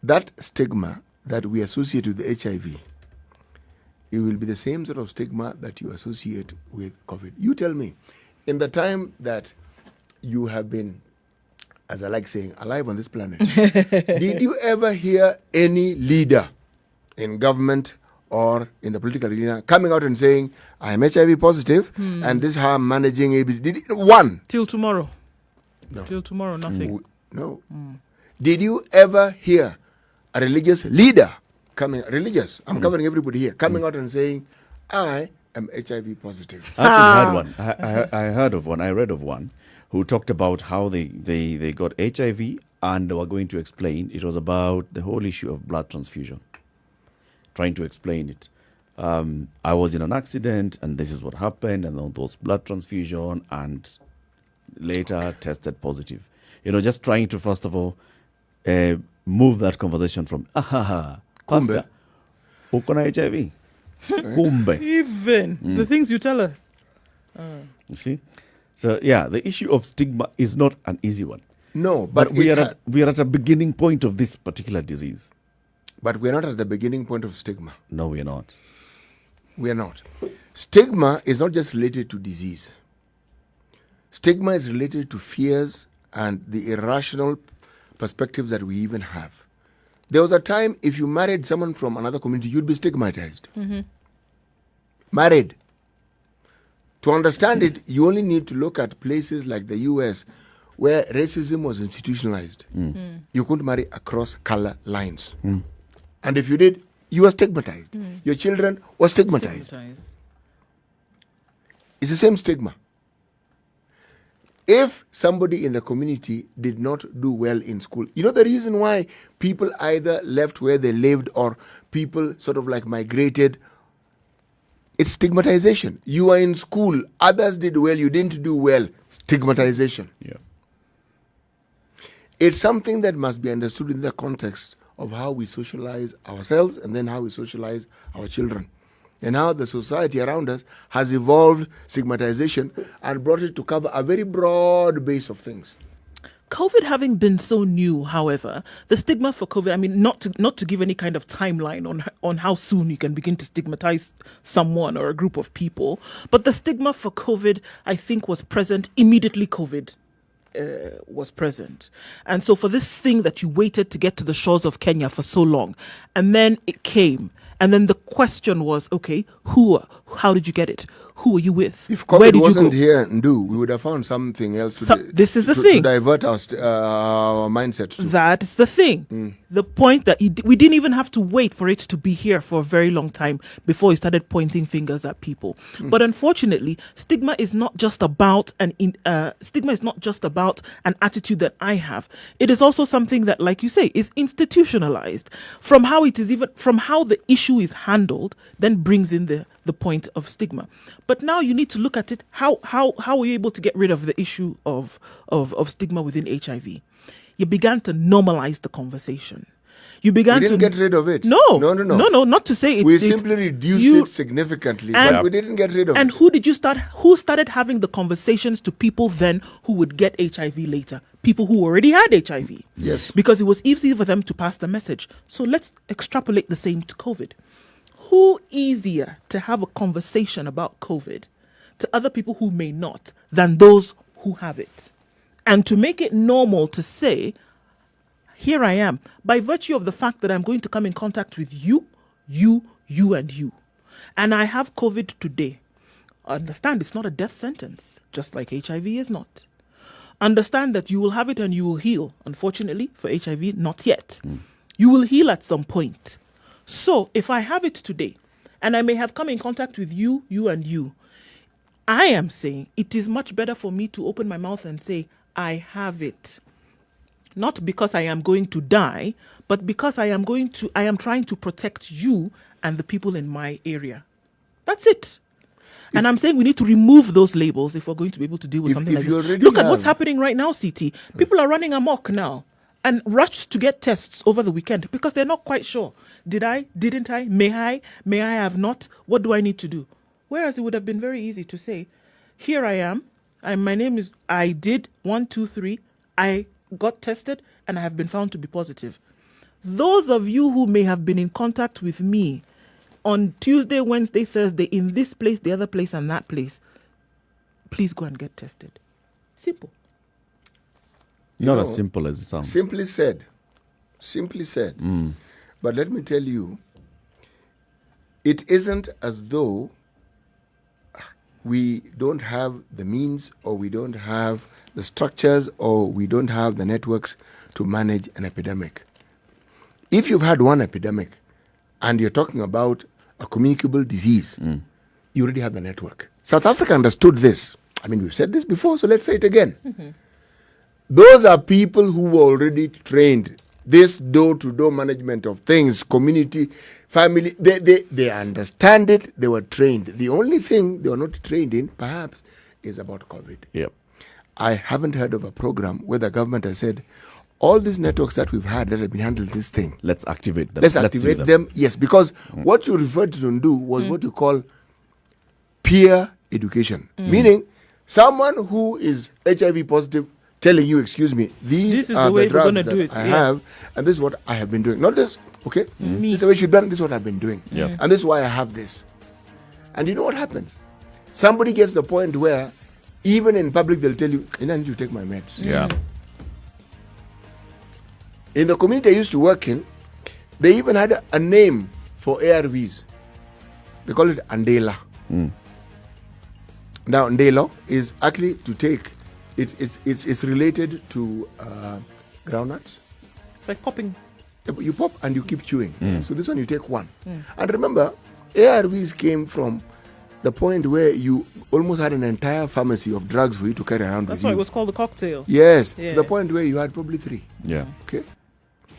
That stigma that we associate with HIV, it will be the same sort of stigma that you associate with COVID. You tell me, in the time that you have been, as I like saying, alive on this planet, did you ever hear any leader in government or in the political arena coming out and saying, I am HIV positive and this is how I'm managing ABC? Did one? Till tomorrow. No. Till tomorrow, nothing. No. Did you ever hear a religious leader I'm covering everybody here, coming out and saying, I am HIV positive? I actually had one. I heard of one. I read of one who talked about how they got HIV and they were going to explain. It was about the whole issue of blood transfusion. Trying to explain it. I was in an accident and this is what happened, and all those blood transfusion, and later tested positive. Just trying to, first of all, move that conversation from, Pastor, uko na HIV? Kumbe. Even the things you tell us. You see? So, yeah, the issue of stigma is not an easy one. No, but we are at a beginning point of this particular disease. But we're not at the beginning point of stigma. No, we're not. We're not. Stigma is not just related to disease. Stigma is related to fears and the irrational perspectives that we even have. There was a time if you married someone from another community, you'd be stigmatized. Married. To understand it, you only need to look at places like the US where racism was institutionalized. You couldn't marry across color lines. And if you did, you were stigmatized. Your children were stigmatized. It's the same stigma. If somebody in the community did not do well in school, the reason why people either left where they lived or people sort of like migrated, it's stigmatization. You are in school, others did well, you didn't do well, stigmatization. Yeah. It's something that must be understood in the context of how we socialize ourselves and then how we socialize our children. And now the society around us has evolved stigmatization and brought it to cover a very broad base of things. COVID having been so new, however, the stigma for COVID, I mean, not to give any kind of timeline on how soon you can begin to stigmatize someone or a group of people, but the stigma for COVID, I think, was present immediately COVID was present. And so for this thing that you waited to get to the shores of Kenya for so long, and then it came, and then the question was, okay, how did you get it? Who are you with? If COVID wasn't here, we would have found something else this is the thing. To divert our mindset to. That is the thing. The point that we didn't even have to wait for it to be here for a very long time before he started pointing fingers at people. But unfortunately, stigma is not just about an attitude that I have. It is also something that, like you say, is institutionalized. From how the issue is handled, then brings in the point of stigma. But now you need to look at it. How were you able to get rid of the issue of stigma within HIV? You began to normalize the conversation. We didn't get rid of it. No, not to say it. We simply reduced it significantly, but we didn't get rid of it. And who started having the conversations to people then who would get HIV later? People who already had HIV. Yes. Because it was easy for them to pass the message. So let's extrapolate the same to COVID. Who easier to have a conversation about COVID to other people who may not than those who have it? And to make it normal to say, here I am, by virtue of the fact that I'm going to come in contact with you, and you. And I have COVID today. Understand it's not a death sentence, just like HIV is not. Understand that you will have it and you will heal. Unfortunately, for HIV, not yet. You will heal at some point. So if I have it today, and I may have come in contact with you, and you, I am saying it is much better for me to open my mouth and say, I have it. Not because I am going to die, but because I am trying to protect you and the people in my area. That's it. And I'm saying we need to remove those labels if we're going to be able to deal with something like this. Look at what's happening right now, CT. People are running amok now and rushed to get tests over the weekend because they're not quite sure. Did I? Didn't I? May I have not? What do I need to do? Whereas it would have been very easy to say, here I am. My name is, I did 1, 2, 3. I got tested and I have been found to be positive. Those of you who may have been in contact with me on Tuesday, Wednesday, Thursday, in this place, the other place, and that place, please go and get tested. Simple. Not as simple as it sounds. Simply said. But let me tell you, it isn't as though we don't have the means, or we don't have the structures, or we don't have the networks to manage an epidemic. If you've had one epidemic and you're talking about a communicable disease, you already have the network. South Africa understood this. I mean, we've said this before, so let's say it again. Those are people who were already trained. This door-to-door management of things, community, family, they understand it, they were trained. The only thing they were not trained in, perhaps, is about COVID. Yep. I haven't heard of a program where the government has said, all these networks that we've had that have been handling this thing, let's activate them. Let's activate them. Yes, because what you referred to Ndu was what you call peer education. Meaning, someone who is HIV positive telling you, excuse me, these are the drugs that I have, and this is what I have been doing. Not this, okay? This is the way you should be done, this is what I've been doing. And this is why I have this. And you know what happens? Somebody gets the point where, even in public, they'll tell you, I need to take my meds. Yeah. In the community I used to work in, they even had a name for ARVs. They call it Andela. Now, Andela is actually to take, it's related to groundnuts. It's like popping. You pop and you keep chewing. So this one you take one. And remember, ARVs came from the point where you almost had an entire pharmacy of drugs for you to carry around with you. That's why it was called the cocktail. Yes, to the point where you had probably 3. Yeah. Okay.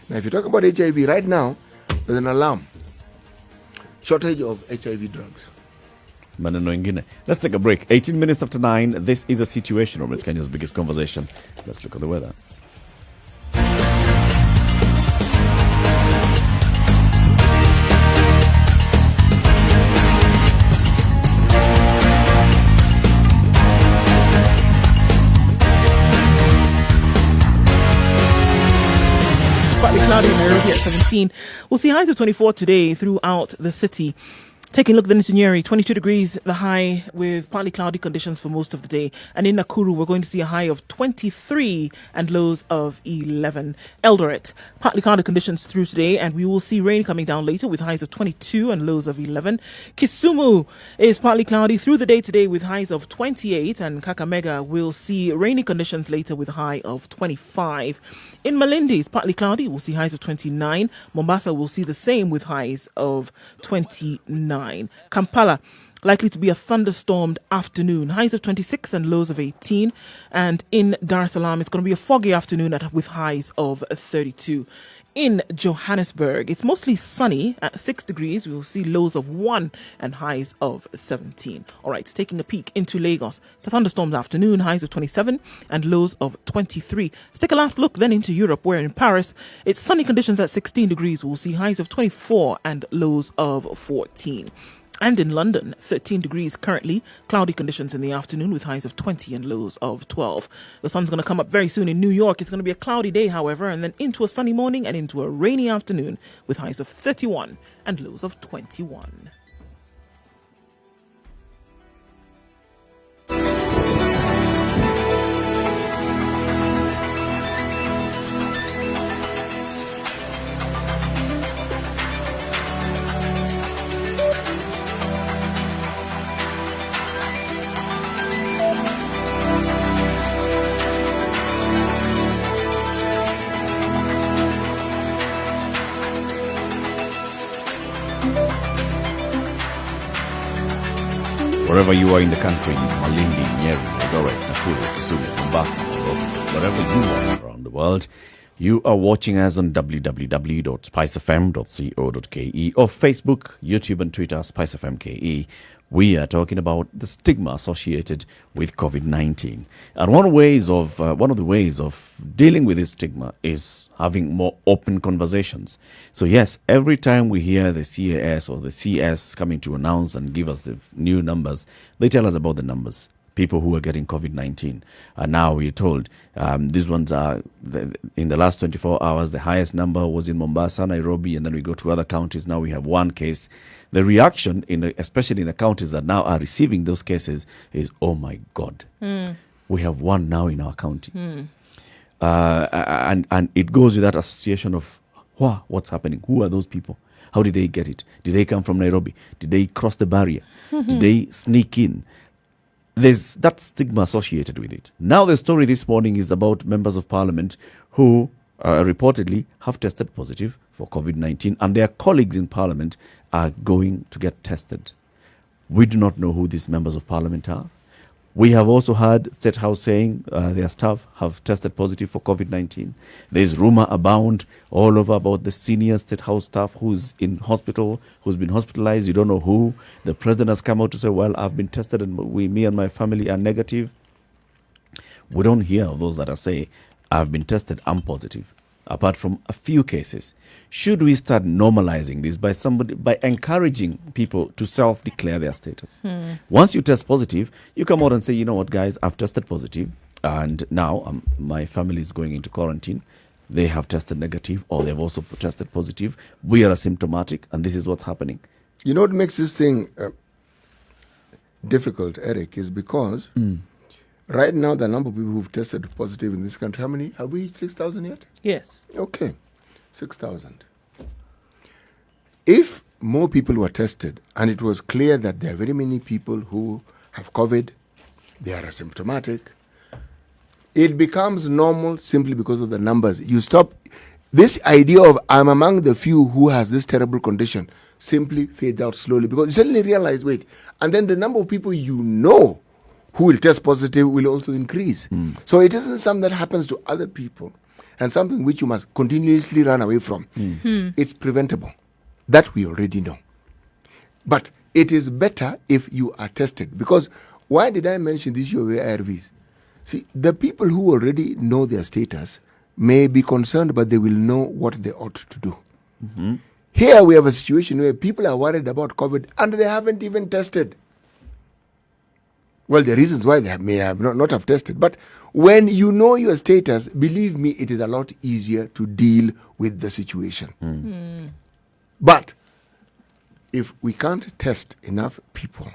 Now, if you talk about HIV right now, there's an alarm. Shortage of HIV drugs. Maneno ingine. Let's take a break. 18 minutes after 9. This is a situation room. It's Kenya's biggest conversation. Let's look at the weather. 18. We'll see highs of 24 today throughout the city. Taking a look then into Nyeri, 22 degrees, the high with partly cloudy conditions for most of the day. And in Nakuru, we're going to see a high of 23 and lows of 11. Eldoret, partly cloudy conditions through today, and we will see rain coming down later with highs of 22 and lows of 11. Kisumu is partly cloudy through the day today with highs of 28, and Kakamega will see rainy conditions later with a high of 25. In Malindi, it's partly cloudy, we'll see highs of 29. Mombasa will see the same with highs of 29. Kampala, likely to be a thunderstormed afternoon. Highs of 26 and lows of 18. And in Dar es Salaam, it's going to be a foggy afternoon with highs of 32. In Johannesburg, it's mostly sunny at 6 degrees. We'll see lows of 1 and highs of 17. All right, taking a peek into Lagos. It's a thunderstormed afternoon, highs of 27 and lows of 23. Let's take a last look then into Europe, where in Paris, it's sunny conditions at 16 degrees. We'll see highs of 24 and lows of 14. And in London, 13 degrees currently, cloudy conditions in the afternoon with highs of 20 and lows of 12. The sun's going to come up very soon in New York. It's going to be a cloudy day, however, and then into a sunny morning and into a rainy afternoon with highs of 31 and lows of 21. Wherever you are in the country, Malindi, Nyeri, Eldoret, Nakuru, Kisumu, Mombasa, or wherever you are around the world, you are watching us on www.spicefm.co.ke or Facebook, YouTube and Twitter, SpiceFM.ke. We are talking about the stigma associated with COVID-19. And one of the ways of dealing with this stigma is having more open conversations. So yes, every time we hear the CAS or the CS coming to announce and give us the new numbers, they tell us about the numbers. People who are getting COVID-19. And now we're told these ones are, in the last 24 hours, the highest number was in Mombasa, Nairobi, and then we go to other counties. Now we have one case. The reaction, especially in the counties that now are receiving those cases, is, oh my God, we have one now in our county. And it goes with that association of, what's happening? Who are those people? How did they get it? Did they come from Nairobi? Did they cross the barrier? Did they sneak in? There's that stigma associated with it. Now the story this morning is about members of parliament who reportedly have tested positive for COVID-19, and their colleagues in parliament are going to get tested. We do not know who these members of parliament are. We have also heard State House saying their staff have tested positive for COVID-19. There's rumor abound all over about the senior State House staff who's in hospital, who's been hospitalized. You don't know who. The president has come out to say, well, I've been tested and me and my family are negative. We don't hear of those that are saying, I've been tested, I'm positive, apart from a few cases. Should we start normalizing this by encouraging people to self-declare their status? Once you test positive, you come out and say, you know what, guys, I've tested positive, and now my family is going into quarantine. They have tested negative, or they've also tested positive. We are asymptomatic, and this is what's happening. You know what makes this thing difficult, Eric, is because right now the number of people who've tested positive in this country, how many? Have we 6,000 yet? Yes. Okay, 6,000. If more people were tested and it was clear that there are very many people who have COVID, they are asymptomatic, it becomes normal simply because of the numbers. You stop. This idea of I'm among the few who has this terrible condition simply fades out slowly because you suddenly realize, wait, and then the number of people you know who will test positive will also increase. So it isn't something that happens to other people and something which you must continuously run away from. It's preventable. That we already know. But it is better if you are tested. Because why did I mention this issue of ARVs? See, the people who already know their status may be concerned, but they will know what they ought to do. Here we have a situation where people are worried about COVID and they haven't even tested. Well, the reasons why they may have not have tested. But when you know your status, believe me, it is a lot easier to deal with the situation. But if we can't test enough people,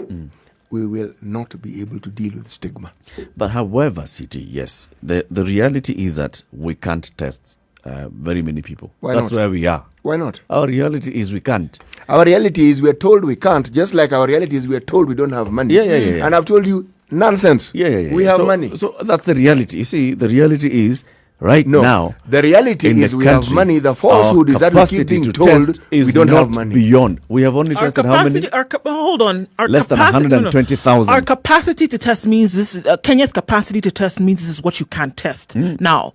we will not be able to deal with stigma. But however, CT, yes, the reality is that we can't test very many people. Why That's not? where we are. Why not? Our reality is we can't. Our reality is we're told we can't, just like our reality is we're told we don't have money. Yeah. And I've told you, nonsense. Yeah. We have So- money. So that's the reality. You see, the reality is now. The reality in is the we have country, money. The falsehood our is that we keep capacity being to told test is we don't not have money. Beyond. We have only tested how many? Hold on. Our Less than capacity- 120,000. Our capacity to test means this is, Kenya's capacity to test means this is what you can test. Now,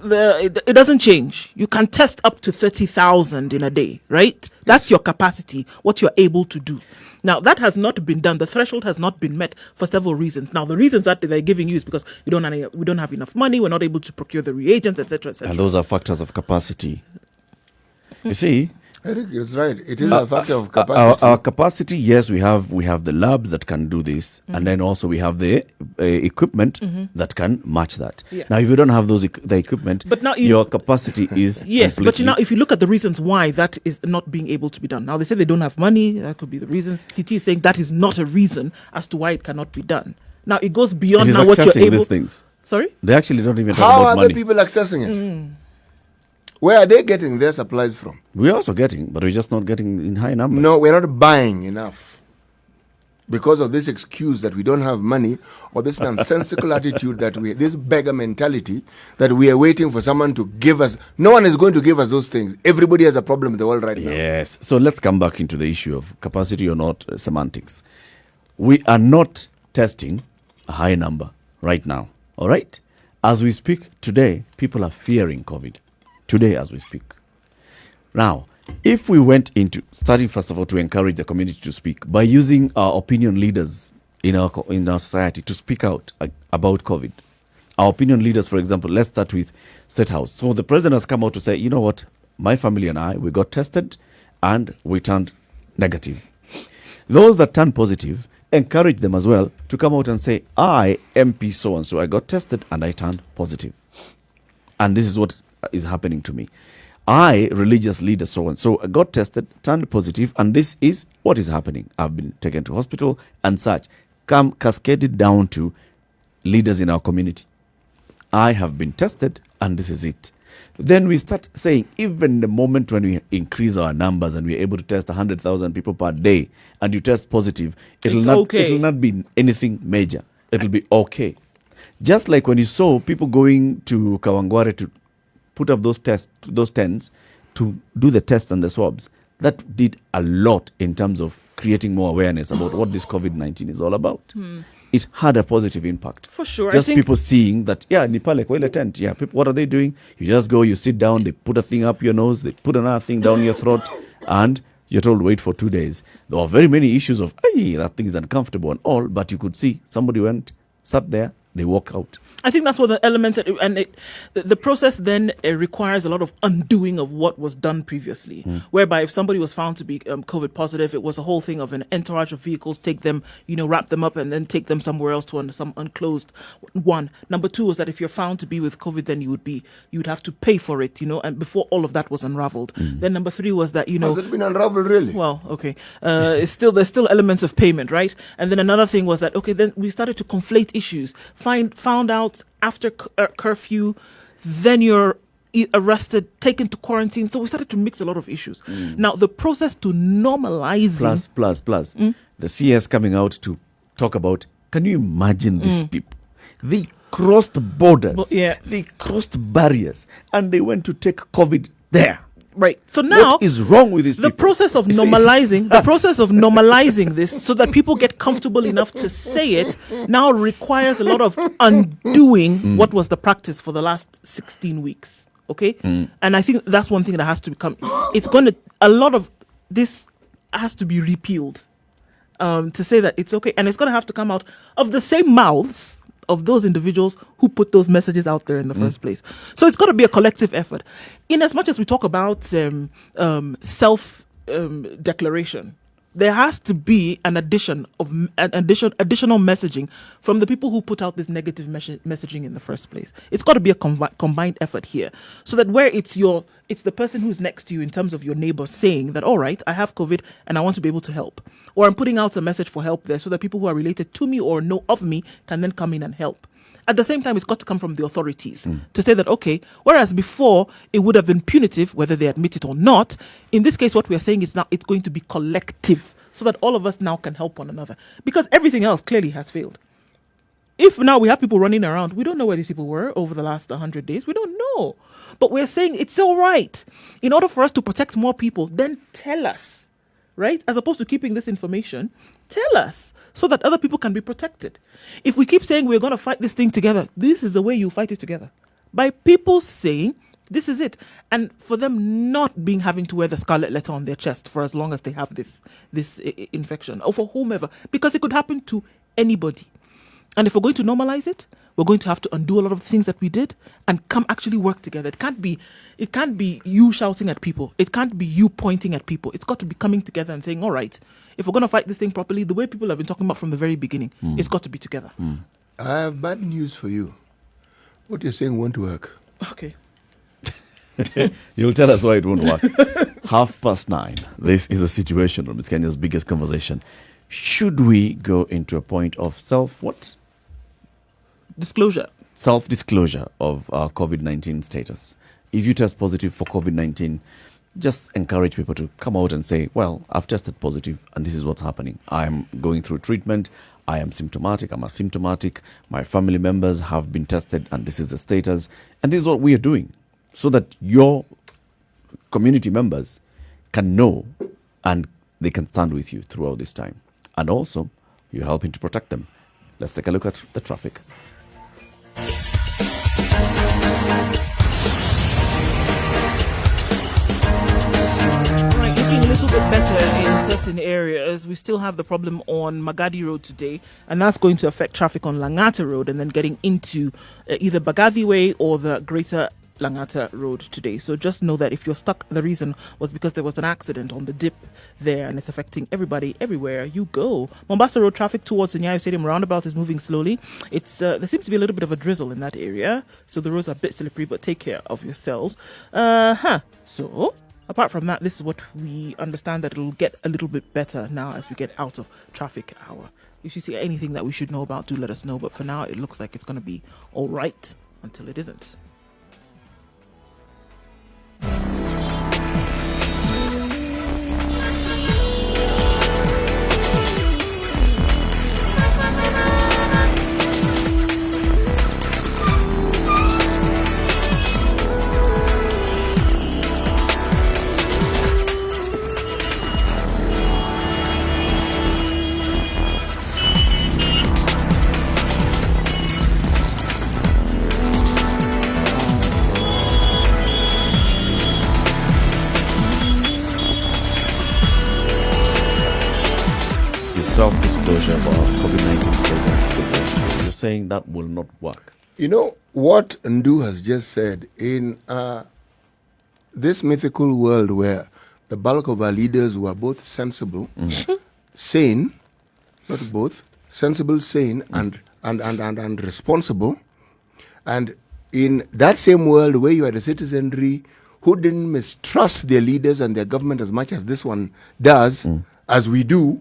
it doesn't change. You can test up to 30,000 in a day, right? That's your capacity, what you're able to do. Now, that has not been done. The threshold has not been met for several reasons. Now, the reasons that they're giving you is because we don't have enough money, we're not able to procure the reagents, etc., etc. And those are factors of capacity. You see, Eric is right. It is a factor of capacity. Our capacity, yes, we have the labs that can do this, and then also we have the equipment that can match that. Yeah. Now, if you don't have the equipment, But now your capacity is yes, but completely- now if you look at the reasons why that is not being able to be done, now they say they don't have money. That could be the reasons. CT is saying that is not a reason as to why it cannot be done. Now it goes beyond It is now what you're accessing able. these things. Sorry, They actually don't even talk How about are money. the people accessing it? Where are they getting their supplies from? We're also getting, but we're just not getting in high numbers. No, we're not buying enough. Because of this excuse that we don't have money, or this nonsensical attitude this beggar mentality that we are waiting for someone to give us. No one is going to give us those things. Everybody has a problem in the world right now. Yes. So let's come back into the issue of capacity or not semantics. We are not testing a high number right now. All right? As we speak today, people are fearing COVID. Today, as we speak. Now, if we went into starting first of all to encourage the community to speak by using our opinion leaders in our society to speak out about COVID. Our opinion leaders, for example, let's start with State House. So the president has come out to say, you know what, my family and I, we got tested and we turned negative. Those that turn positive, encourage them as well to come out and say, I, MP so-and-so, I got tested and I turned positive. And this is what is happening to me. I, religious leader so-and-so, got tested, turned positive, and this is what is happening. I've been taken to hospital and such. Come cascaded down to leaders in our community. I have been tested, and this is it. Then we start saying, even the moment when we increase our numbers and we're able to test 100,000 people per day, and you test positive, it'll not be anything major. It'll be okay. Just like when you saw people going to Kawangware to put up those tents to do the test and the swabs, that did a lot in terms of creating more awareness about what this COVID-19 is all about. It had a positive impact. For sure. Just people seeing that, Nipale, kwa ile tent, people, what are they doing? You just go, you sit down, they put a thing up your nose, they put another thing down your throat, and you're told wait for 2 days. There were very many issues of, that thing is uncomfortable and all, but you could see somebody went, sat there, they walked out. I think that's what the elements, the process then requires a lot of undoing of what was done previously, whereby if somebody was found to be COVID positive, it was a whole thing of an entourage of vehicles, take them, wrap them up and then take them somewhere else to some unclosed one. Number two was that if you're found to be with COVID, then you would have to pay for it, and before all of that was unraveled. Then number three was that, Has it been unraveled really? Well, okay. There's still elements of payment, right? And then another thing was that, okay, then we started to conflate issues, found out after curfew, then you're arrested, taken to quarantine. So we started to mix a lot of issues. Now, the process to normalizing... Plus. The CS coming out to talk about, can you imagine these people? They crossed borders. They crossed barriers. And they went to take COVID there. Right. So now, what is wrong with these people? The process of normalizing this so that people get comfortable enough to say it now requires a lot of undoing what was the practice for the last 16 weeks. Okay? And I think that's one thing that has to become, a lot of this has to be repealed to say that it's okay. And it's going to have to come out of the same mouths of those individuals who put those messages out there in the first place. So it's got to be a collective effort. In as much as we talk about self-declaration, there has to be an additional messaging from the people who put out this negative messaging in the first place. It's got to be a combined effort here, so that where it's the person who's next to you in terms of your neighbor saying that, all right, I have COVID and I want to be able to help, or I'm putting out a message for help there, so that people who are related to me or know of me can then come in and help. At the same time, it's got to come from the authorities to say that, okay, whereas before it would have been punitive, whether they admit it or not, in this case, what we are saying is now it's going to be collective, so that all of us now can help one another. Because everything else clearly has failed. If now we have people running around, we don't know where these people were over the last 100 days. We don't know. But we're saying it's all right. In order for us to protect more people, then tell us, right? As opposed to keeping this information, tell us so that other people can be protected. If we keep saying we're going to fight this thing together, this is the way you fight it together. By people saying this is it. And for them not having to wear the scarlet letter on their chest for as long as they have this infection, or for whomever, because it could happen to anybody. And if we're going to normalize it, we're going to have to undo a lot of the things that we did and come actually work together. It can't be you shouting at people. It can't be you pointing at people. It's got to be coming together and saying, all right, if we're going to fight this thing properly, the way people have been talking about from the very beginning, it's got to be together. I have bad news for you. What you're saying won't work. Okay. You'll tell us why it won't work. 9:30. This is a situation room. It's Kenya's biggest conversation. Should we go into a point of self-disclosure of our COVID-19 status? If you test positive for COVID-19, just encourage people to come out and say, well, I've tested positive and this is what's happening. I'm going through treatment. I am symptomatic. I'm asymptomatic. My family members have been tested and this is the status. And this is what we are doing so that your community members can know and they can stand with you throughout this time. And also, you're helping to protect them. Let's take a look at the traffic. Right, looking a little bit better in certain areas. We still have the problem on Magadi Road today, and that's going to affect traffic on Langata Road and then getting into either Bagadi Way or the Greater Langata Road today. So just know that if you're stuck, the reason was because there was an accident on the dip there and it's affecting everybody everywhere you go. Mombasa Road traffic towards the Nyayo Stadium roundabout is moving slowly. It's there seems to be a little bit of a drizzle in that area, so the roads are a bit slippery, but take care of yourselves. So apart from that, this is what we understand, that it'll get a little bit better now as we get out of traffic hour. If you see anything that we should know about, do let us know, but for now it looks like it's going to be all right until it isn't. Self-disclosure about COVID-19 status. You're saying that will not work. You know what Ndu has just said, in this mythical world where the bulk of our leaders were both sensible, sane, not both, sensible, sane, and responsible, and in that same world where you had a citizenry who didn't mistrust their leaders and their government as much as this one does, as we do,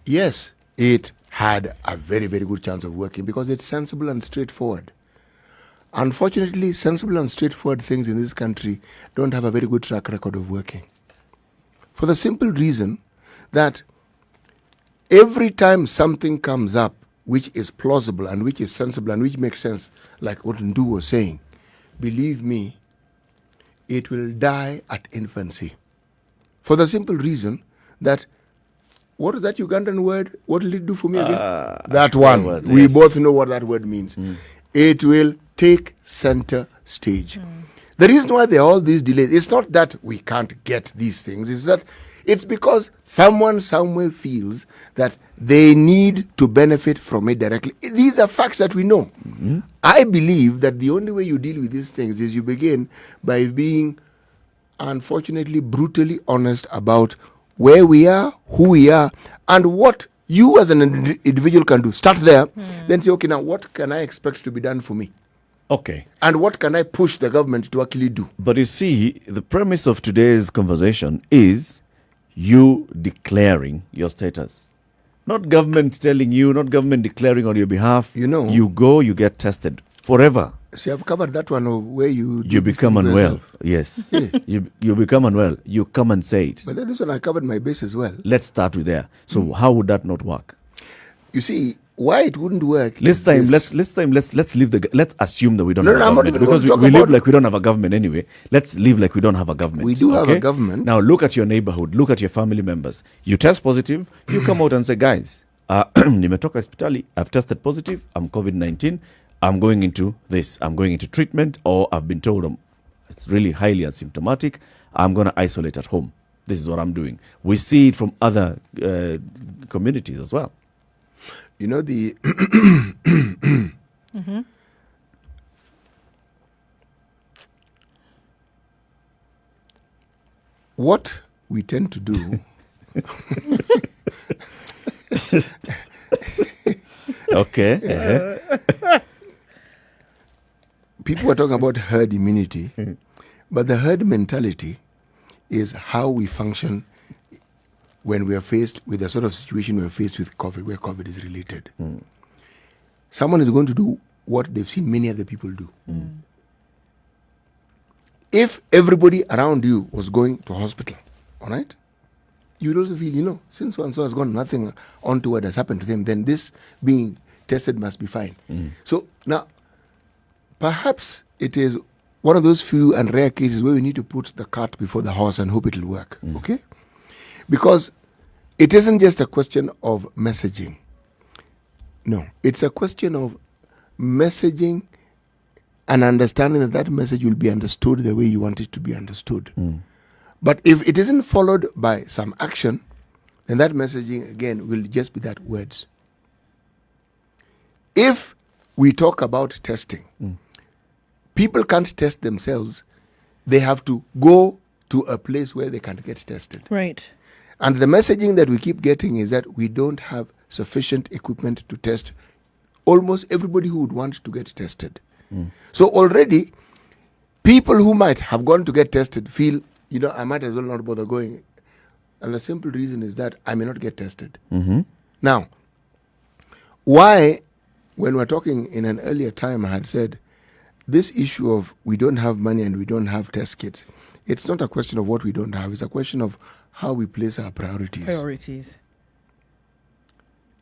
yes, it had a very, very good chance of working because it's sensible and straightforward. Unfortunately, sensible and straightforward things in this country don't have a very good track record of working. For the simple reason that every time something comes up which is plausible and which is sensible and which makes sense, like what Ndu was saying, believe me, it will die at infancy. For the simple reason that, what is that Ugandan word? What will it do for me again? That one. Word, we yes. both know what that word means. It will take center stage. The reason why there are all these delays, it's not that we can't get these things. It's that it's because someone somewhere feels that they need to benefit from it directly. These are facts that we know. I believe that the only way you deal with these things is you begin by being, unfortunately, brutally honest about where we are, who we are, and what you as an individual can do. Start there, then say, okay, now what can I expect to be done for me? Okay. And what can I push the government to actually do? But you see, the premise of today's conversation is you declaring your status. Not government telling you, not government declaring on your behalf. You know. You go, you get tested forever. See, I've covered that one of where you become unwell. Yes. You become unwell. You come and say it. But then this one I covered my base as well. Let's start with there. So how would that not work? You see, why it wouldn't work. Let's leave let's assume that we don't No, have no, a I'm not government, even because going to we talk live about- like we don't have a government anyway. Let's live like we don't have a government. We do have a government. Now look at your neighborhood, look at your family members. You test positive, you come out and say, guys, nimetoka hospitali, I've tested positive, I'm COVID-19, I'm going into this, I'm going into treatment, or I've been told it's really highly asymptomatic, I'm going to isolate at home. This is what I'm doing. We see it from other communities as well. You know, the what we tend to do Okay. People are talking about herd immunity, but the herd mentality is how we function when we are faced with the sort of situation we are faced with COVID, where COVID is related. Someone is going to do what they've seen many other people do. If everybody around you was going to hospital, all right, you would also feel, you know, since so-and-so has gone, nothing untoward has happened to them, then this being tested must be fine. So now, perhaps it is one of those few and rare cases where we need to put the cart before the horse and hope it will work, okay? Because it isn't just a question of messaging. No, it's a question of messaging and understanding that that message will be understood the way you want it to be understood. But if it isn't followed by some action, then that messaging, again, will just be that words. If we talk about testing, people can't test themselves. They have to go to a place where they can get tested. Right. And the messaging that we keep getting is that we don't have sufficient equipment to test almost everybody who would want to get tested. So already, people who might have gone to get tested feel, you know, I might as well not bother going. And the simple reason is that I may not get tested. Now, why, when we're talking in an earlier time, I had said, this issue of we don't have money and we don't have test kits, it's not a question of what we don't have, it's a question of how we place our priorities.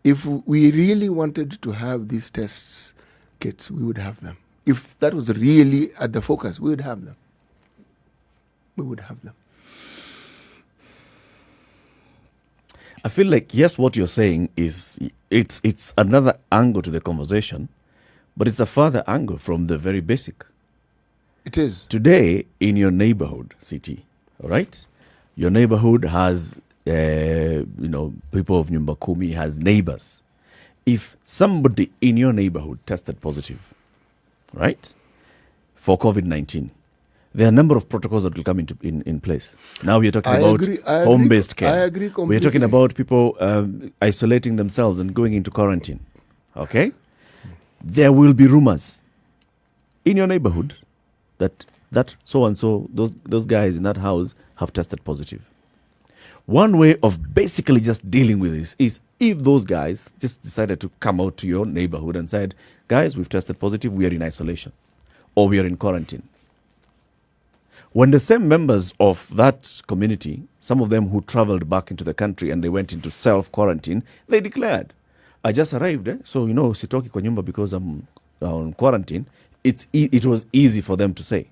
If we really wanted to have these tests kits, we would have them. If that was really at the focus, we would have them. We would have them. I feel like, yes, what you're saying is it's another angle to the conversation, but it's a further angle from the very basic. It is. Today, in your neighborhood, city, all right? Your neighborhood has, people of Nyumba Kumi, has neighbors. If somebody in your neighborhood tested positive, right, for COVID-19, there are a number of protocols that will come in place. Now we are talking about home-based care. I agree completely. We are talking about people isolating themselves and going into quarantine. Okay? There will be rumors in your neighborhood that so-and-so, those guys in that house have tested positive. One way of basically just dealing with this is if those guys just decided to come out to your neighborhood and said, guys, we've tested positive, we are in isolation, or we are in quarantine. When the same members of that community, some of them who traveled back into the country and they went into self-quarantine, they declared, I just arrived, so, sitoki kwa nyumba because I'm on quarantine. It was easy for them to say.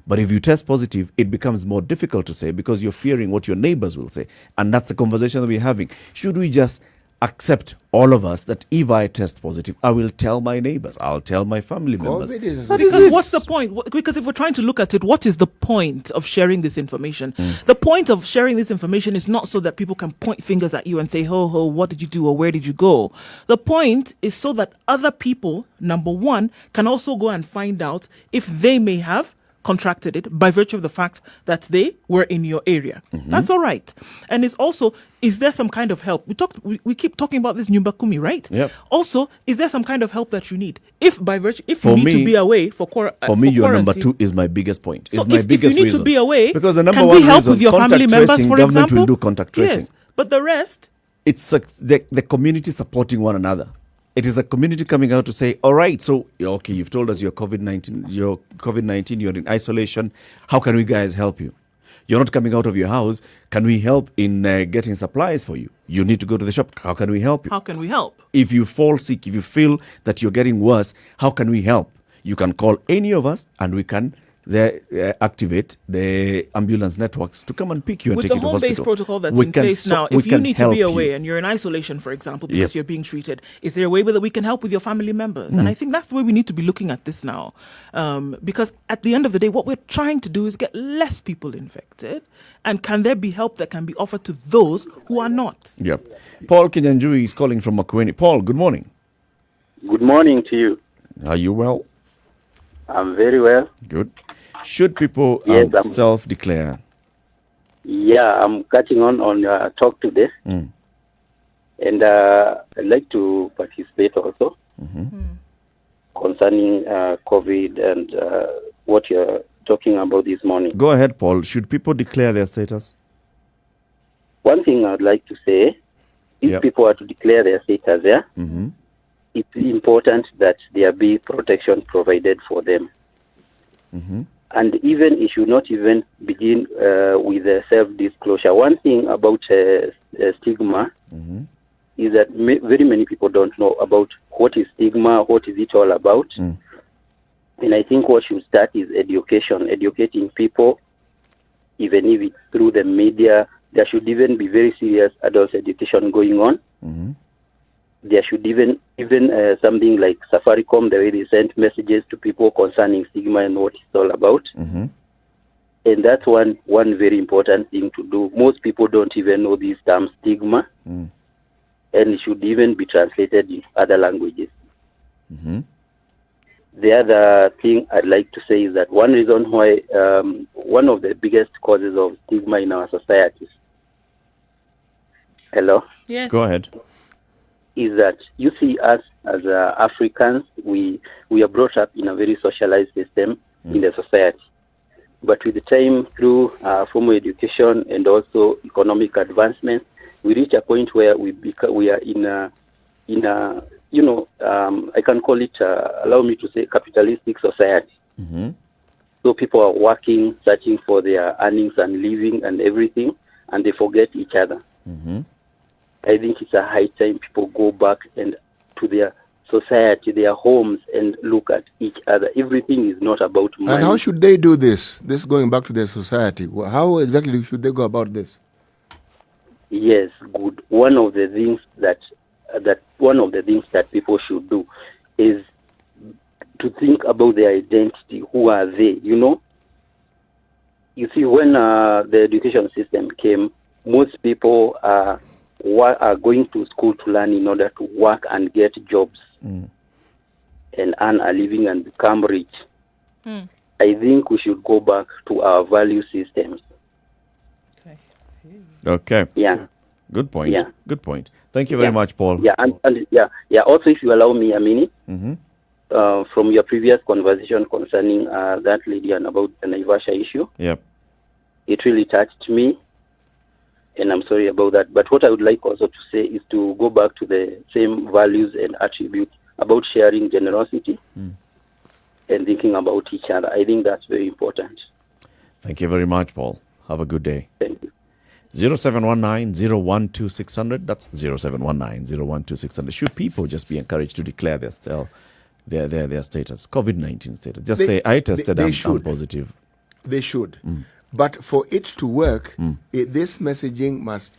But if you test positive, it becomes more difficult to say because you're fearing what your neighbors will say. And that's the conversation that we're having. Should we just accept, all of us, that if I test positive, I will tell my neighbors, I'll tell my family members? Because what's the point? Because if we're trying to look at it, what is the point of sharing this information? The point of sharing this information is not so that people can point fingers at you and say, ho, what did you do or where did you go? The point is so that other people, number one, can also go and find out if they may have contracted it by virtue of the fact that they were in your area. That's all right. And it's also, is there some kind of help? We keep talking about this Nyumba Kumi, right? Yep. Also, is there some kind of help that you need? If For you need to me- be away for me, your number quarantine- 2 is my biggest point. So It's my if biggest you need reason. to be away, because the number can one we help reason, with your contact family members, tracing, for government example? will do contact tracing. Yes, but the rest, It's the community supporting one another. It is a community coming out to say, all right, so, okay, you've told us you're COVID-19, you're in isolation. How can we guys help you? You're not coming out of your house. Can we help in getting supplies for you? You need to go to the shop. How can we help you? how can we help? If you fall sick, if you feel that you're getting worse, how can we help? You can call any of us and we can activate the ambulance networks to come and pick you and With take the you to home-based hospital. protocol that's We in can place now, we if you can need to help be away you. and you're in isolation, for example, because Yes. you're being treated, is there a way that we can help with your family members? And I think that's the way we need to be looking at this now. Because at the end of the day, what we're trying to do is get less people infected. And can there be help that can be offered to those who are not? Yep. Paul Kinyanjui is calling from Makueni. Paul, good morning. Good morning to you. Are you well? I'm very well. Good. Should people Yes, I'm- self-declare? Yeah, I'm catching on talk today, and I'd like to participate also concerning COVID and what you're talking about this morning. Go ahead, Paul. Should people declare their status? One thing I'd like to say, if Yep. people are to declare their status, it's important that there be protection provided for them. And even it should not even begin with self-disclosure. One thing about stigma is that very many people don't know about what is stigma, what is it all about. And I think what should start is education, educating people, even if it's through the media. There should even be very serious adult education going on. There should even something like Safaricom, the way they send messages to people concerning stigma and what it's all about. And that's one very important thing to do. Most people don't even know this term stigma, and it should even be translated in other languages. The other thing I'd like to say is that one reason why one of the biggest causes of stigma in our societies, hello? Yes. Go ahead. Is that you see us as Africans, we are brought up in a very socialized system in the society. But with the time, through formal education and also economic advancement, we reach a point where we are in a I can call it, allow me to say, capitalistic society. So people are working, searching for their earnings and living and everything, and they forget each other. I think it's a high time people go back and to their society, their homes, and look at each other. Everything is not about money. And how should they do this? This going back to their society. How exactly should they go about this? Yes, good. One of the things that people should do is to think about their identity. Who are they? You see, when the education system came, most people are going to school to learn in order to work and get jobs and earn a living and become rich. I think we should go back to our value systems. Okay. Yeah. Good point. Yeah. Good point. Thank you very much, Paul. Yeah, and also, if you allow me a minute, from your previous conversation concerning that lady and about the Naivasha issue, Yep. it really touched me, and I'm sorry about that. But what I would like also to say is to go back to the same values and attributes about sharing generosity and thinking about each other. I think that's very important. Thank you very much, Paul. Have a good day. Thank you. 0719-012-600. That's 0719-012-600. Should people just be encouraged to declare their status, COVID-19 status? Just say, I tested, I'm positive. They should. But for it to work, this messaging must...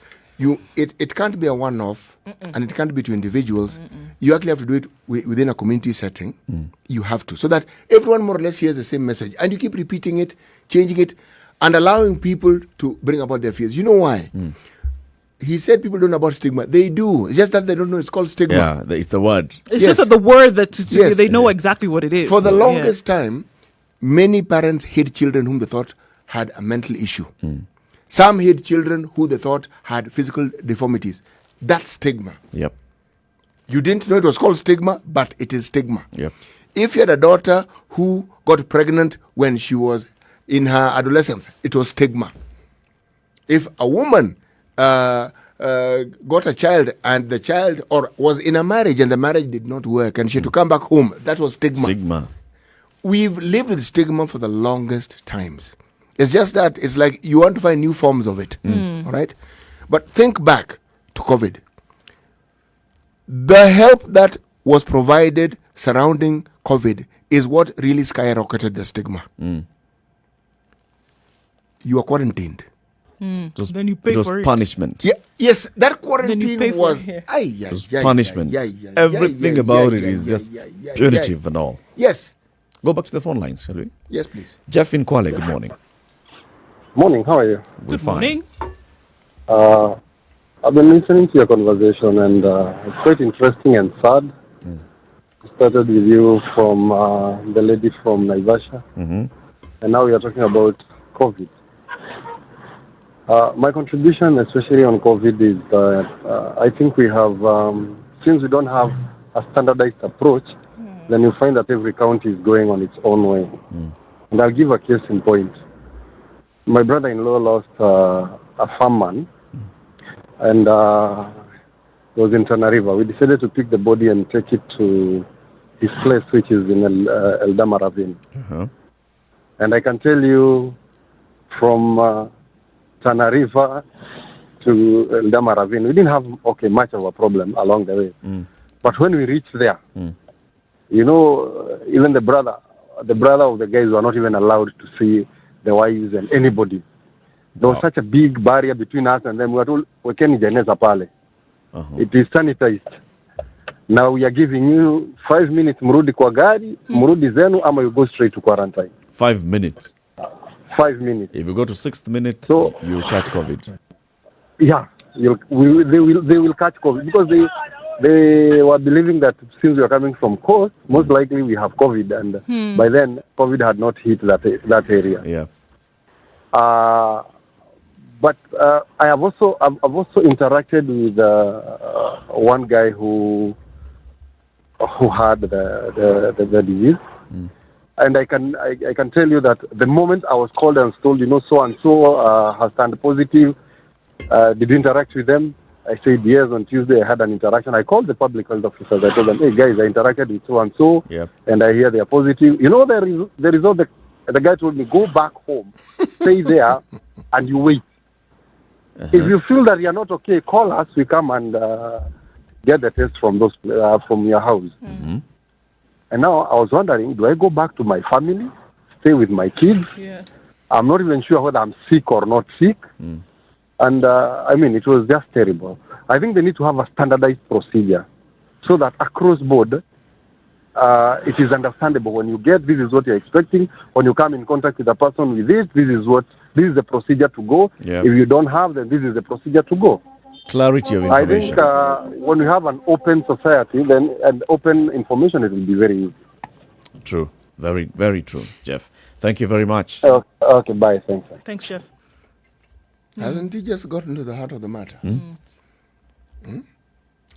It can't be a one-off, and it can't be to individuals. You actually have to do it within a community setting. You have to. So that everyone more or less hears the same message. And you keep repeating it, changing it, and allowing people to bring about their fears. You know why? He said people don't know about stigma. They do. It's just that they don't know it's called stigma. Yeah, it's the word. It's just that the word that they know exactly what it is. For the longest time, Many parents hid children whom they thought had a mental issue. Some hid children who they thought had physical deformities. That's stigma. Yep. You didn't know it was called stigma, but it is stigma. Yep. If you had a daughter who got pregnant when she was in her adolescence, it was stigma. If a woman got a child and the child or was in a marriage and the marriage did not work and she had to come back home, that was stigma. Stigma. We've lived with stigma for the longest times. It's just that it's like you want to find new forms of it. All right? But think back to COVID. The help that was provided surrounding COVID is what really skyrocketed the stigma. You are quarantined. Then you pay it was for it. punishment. Yeah, yes, that Then you pay quarantine for was it. It was punishment. Everything about it is just punitive and all. Yes. Go back to the phone lines, shall we? Yes, please. Jeff in Kwale, good morning. Morning, how are you? We're fine. I've been listening to your conversation and it's quite interesting and sad. Started with you from the lady from Naivasha, and now we are talking about COVID. My contribution, especially on COVID, is that I think we have, since we don't have a standardized approach, then you find that every county is going on its own way. And I'll give a case in point. My brother-in-law lost a farm man, and it was in Tana River. We decided to pick the body and take it to his place, which is in Eldama Ravine. And I can tell you, from Tana River to Eldama Ravine, we didn't have much of a problem along the way. But when we reached there, you know, even the brother of the guys were not even allowed to see the wives and anybody. There was such a big barrier between us and them. We were told, "Wekeni jeneza pale." It is sanitized. Now we are giving you 5 minutes, mrudi kwa gari, mrudi zenu, ama you go straight to quarantine. 5 minutes. 5 minutes. If you go to 6th minute, you catch COVID. Yeah, they will catch COVID because they were believing that since we are coming from coast, most likely we have COVID, and by then COVID had not hit that area. Yeah. But I've also interacted with one guy who had the disease, and I can tell you that the moment I was called and told, you know, so and so has turned positive, did you interact with them? I said yes. On Tuesday I had an interaction. I called the public health officers. I told them, hey guys, I interacted with so and so, and I hear they are positive. You know, the result. The guy told me, go back home, stay there, and you wait. If you feel that you are not okay, call us. We come and get the test from your house. And now I was wondering, do I go back to my family, stay with my kids? I'm not even sure whether I'm sick or not sick. And I mean, it was just terrible. I think they need to have a standardized procedure so that across board, it is understandable. When you get, this is what you're expecting. When you come in contact with a person with it, this is the procedure to go. If you don't have, then this is the procedure to go. Clarity of information. I think when we have an open society, then and open information, it will be very easy. True. Very, very true, Jeff. Thank you very much. Okay, bye. Thanks. Thanks, Jeff. Hasn't he just gotten to the heart of the matter? He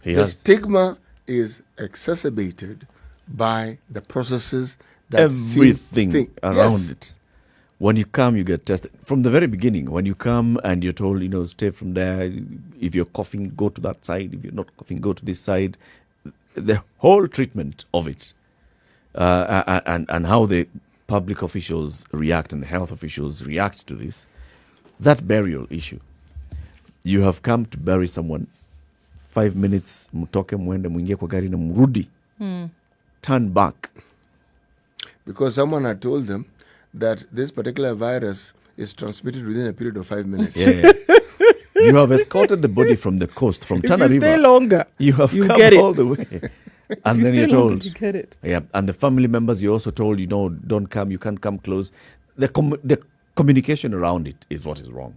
the has. stigma is exacerbated by the processes that Everything around it. When you come, you get tested. From the very beginning, when you come and you're told, you know, stay from there. If you're coughing, go to that side. If you're not coughing, go to this side. The whole treatment of it and how the public officials react and the health officials react to this, that burial issue. You have come to bury someone, 5 minutes, mtoke mwende mwingie kwa gari na mrudi. Turn back. Because someone had told them that this particular virus is transmitted within a period of 5 minutes. You have escorted the body from the coast, from Tana River. If you stay longer, you have you come get it. all the way. And then you're told, you get it. Yeah, and the family members, you're also told, you know, don't come, you can't come close. The communication around it is what is wrong.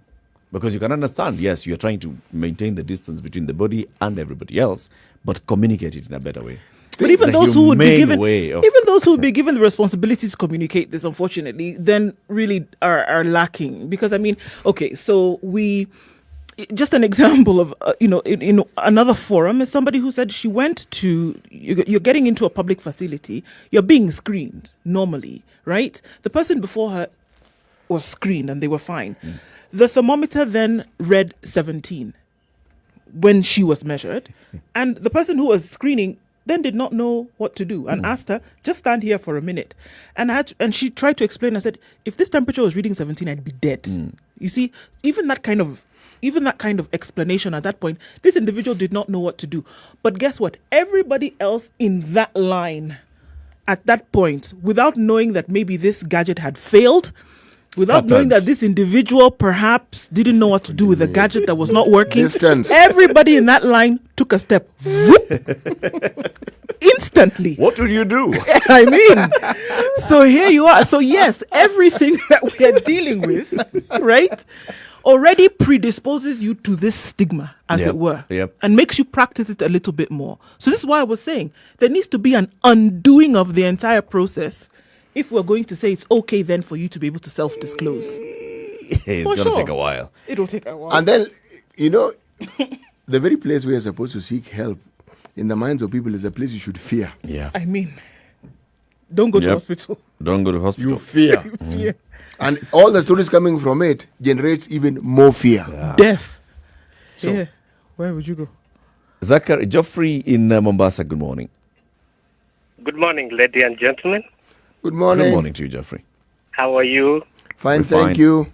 Because you can understand, yes, you're trying to maintain the distance between the body and everybody else, but communicate it in a better way. But even the those who would be humane given, way of- even those who would be given the responsibility to communicate this, unfortunately, then really are lacking. Because I mean, okay, so just an example of in another forum is somebody who said she went to you're getting into a public facility, you're being screened normally, right? The person before her was screened and they were fine. The thermometer then read 17 when she was measured, and the person who was screening then did not know what to do and asked her, just stand here for a minute. And she tried to explain. I said, if this temperature was reading 17, I'd be dead. You see, even that kind of explanation at that point, this individual did not know what to do. But guess what? Everybody else in that line at that point, without knowing that maybe this gadget had failed, without knowing that this individual perhaps didn't know what to do with the gadget that was not working, everybody in that line took a step. Instantly. What would you do? I mean, so here you are. So yes, everything that we are dealing with, right, already predisposes you to this stigma, as it were, and makes you practice it a little bit more. So this is why I was saying there needs to be an undoing of the entire process if we're going to say it's okay then for you to be able to self-disclose. It's going to take a while. It'll take a while. And then, the very place where you're supposed to seek help in the minds of people is a place you should fear. Yeah. I mean, don't go to hospital. Don't go to hospital. You fear. Fear. And all the stories coming from it generates even more fear. Death. So, yeah. Where would you go? Zachary, Geoffrey in Mombasa, good morning. Good morning, ladies and gentlemen. Good morning. Good morning to you, Geoffrey. How are you? Fine, thank you.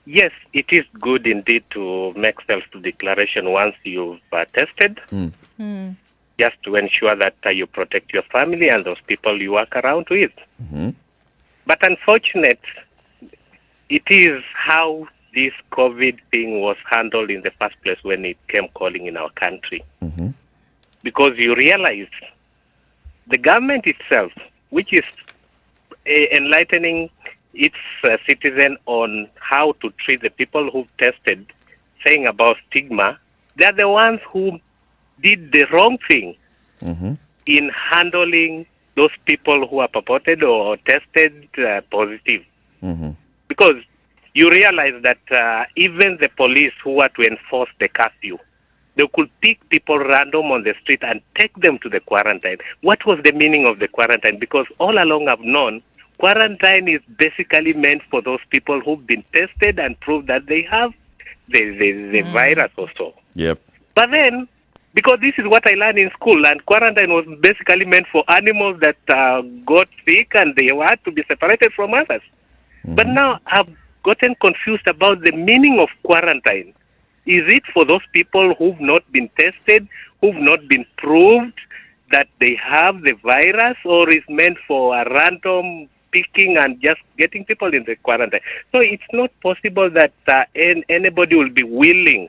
Yes, it is good indeed to make self-declaration once you've tested, just to ensure that you protect your family and those people you work around with. But unfortunate, it is how this COVID thing was handled in the first place when it came calling in our country. Because you realize the government itself, which is enlightening its citizen on how to treat the people who've tested, saying about stigma, they're the ones who did the wrong thing in handling those people who are purported or tested positive. Because you realize that even the police who are to enforce the curfew, they could pick people random on the street and take them to the quarantine. What was the meaning of the quarantine? Because all along I've known quarantine is basically meant for those people who've been tested and proved that they have the virus also. Yep. But then, because this is what I learned in school, and quarantine was basically meant for animals that got sick and they had to be separated from others. But now I've gotten confused about the meaning of quarantine. Is it for those people who've not been tested, who've not been proved that they have the virus, or is meant for a random picking and just getting people in the quarantine? So it's not possible that anybody will be willing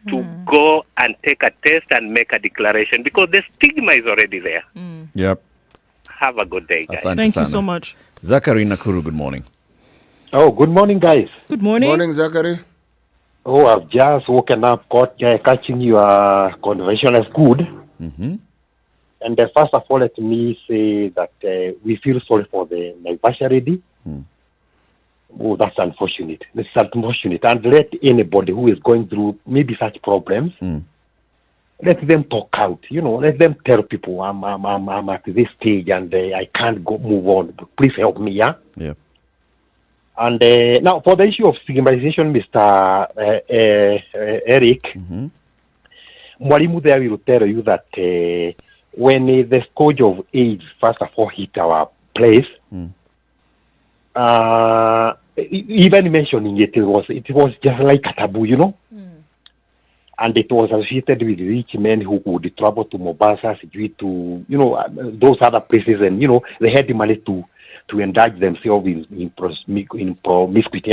to go and take a test and make a declaration, because the stigma is already there. Yep. Have a good day, guys. Thank you so much. Zachary Nakuru, good morning. Oh, good morning, guys. Good morning. Morning, Zachary. Oh, I've just woken up, catching your conversation as good. And first of all, let me say that we feel sorry for the Naivasha lady. Oh, that's unfortunate. This is unfortunate. And let anybody who is going through maybe such problems, let them talk out. Let them tell people, I'm at this stage and I can't move on. Please help me, yeah? Yeah. And now, for the issue of stigmatization, Mr. Eric, Mwalimu there will tell you that when the scourge of AIDS first of all hit our place, even mentioning it was just like a taboo, and it was associated with rich men who would travel to Mombasa, to those other places, and they had the money to indulge themselves in promiscuity.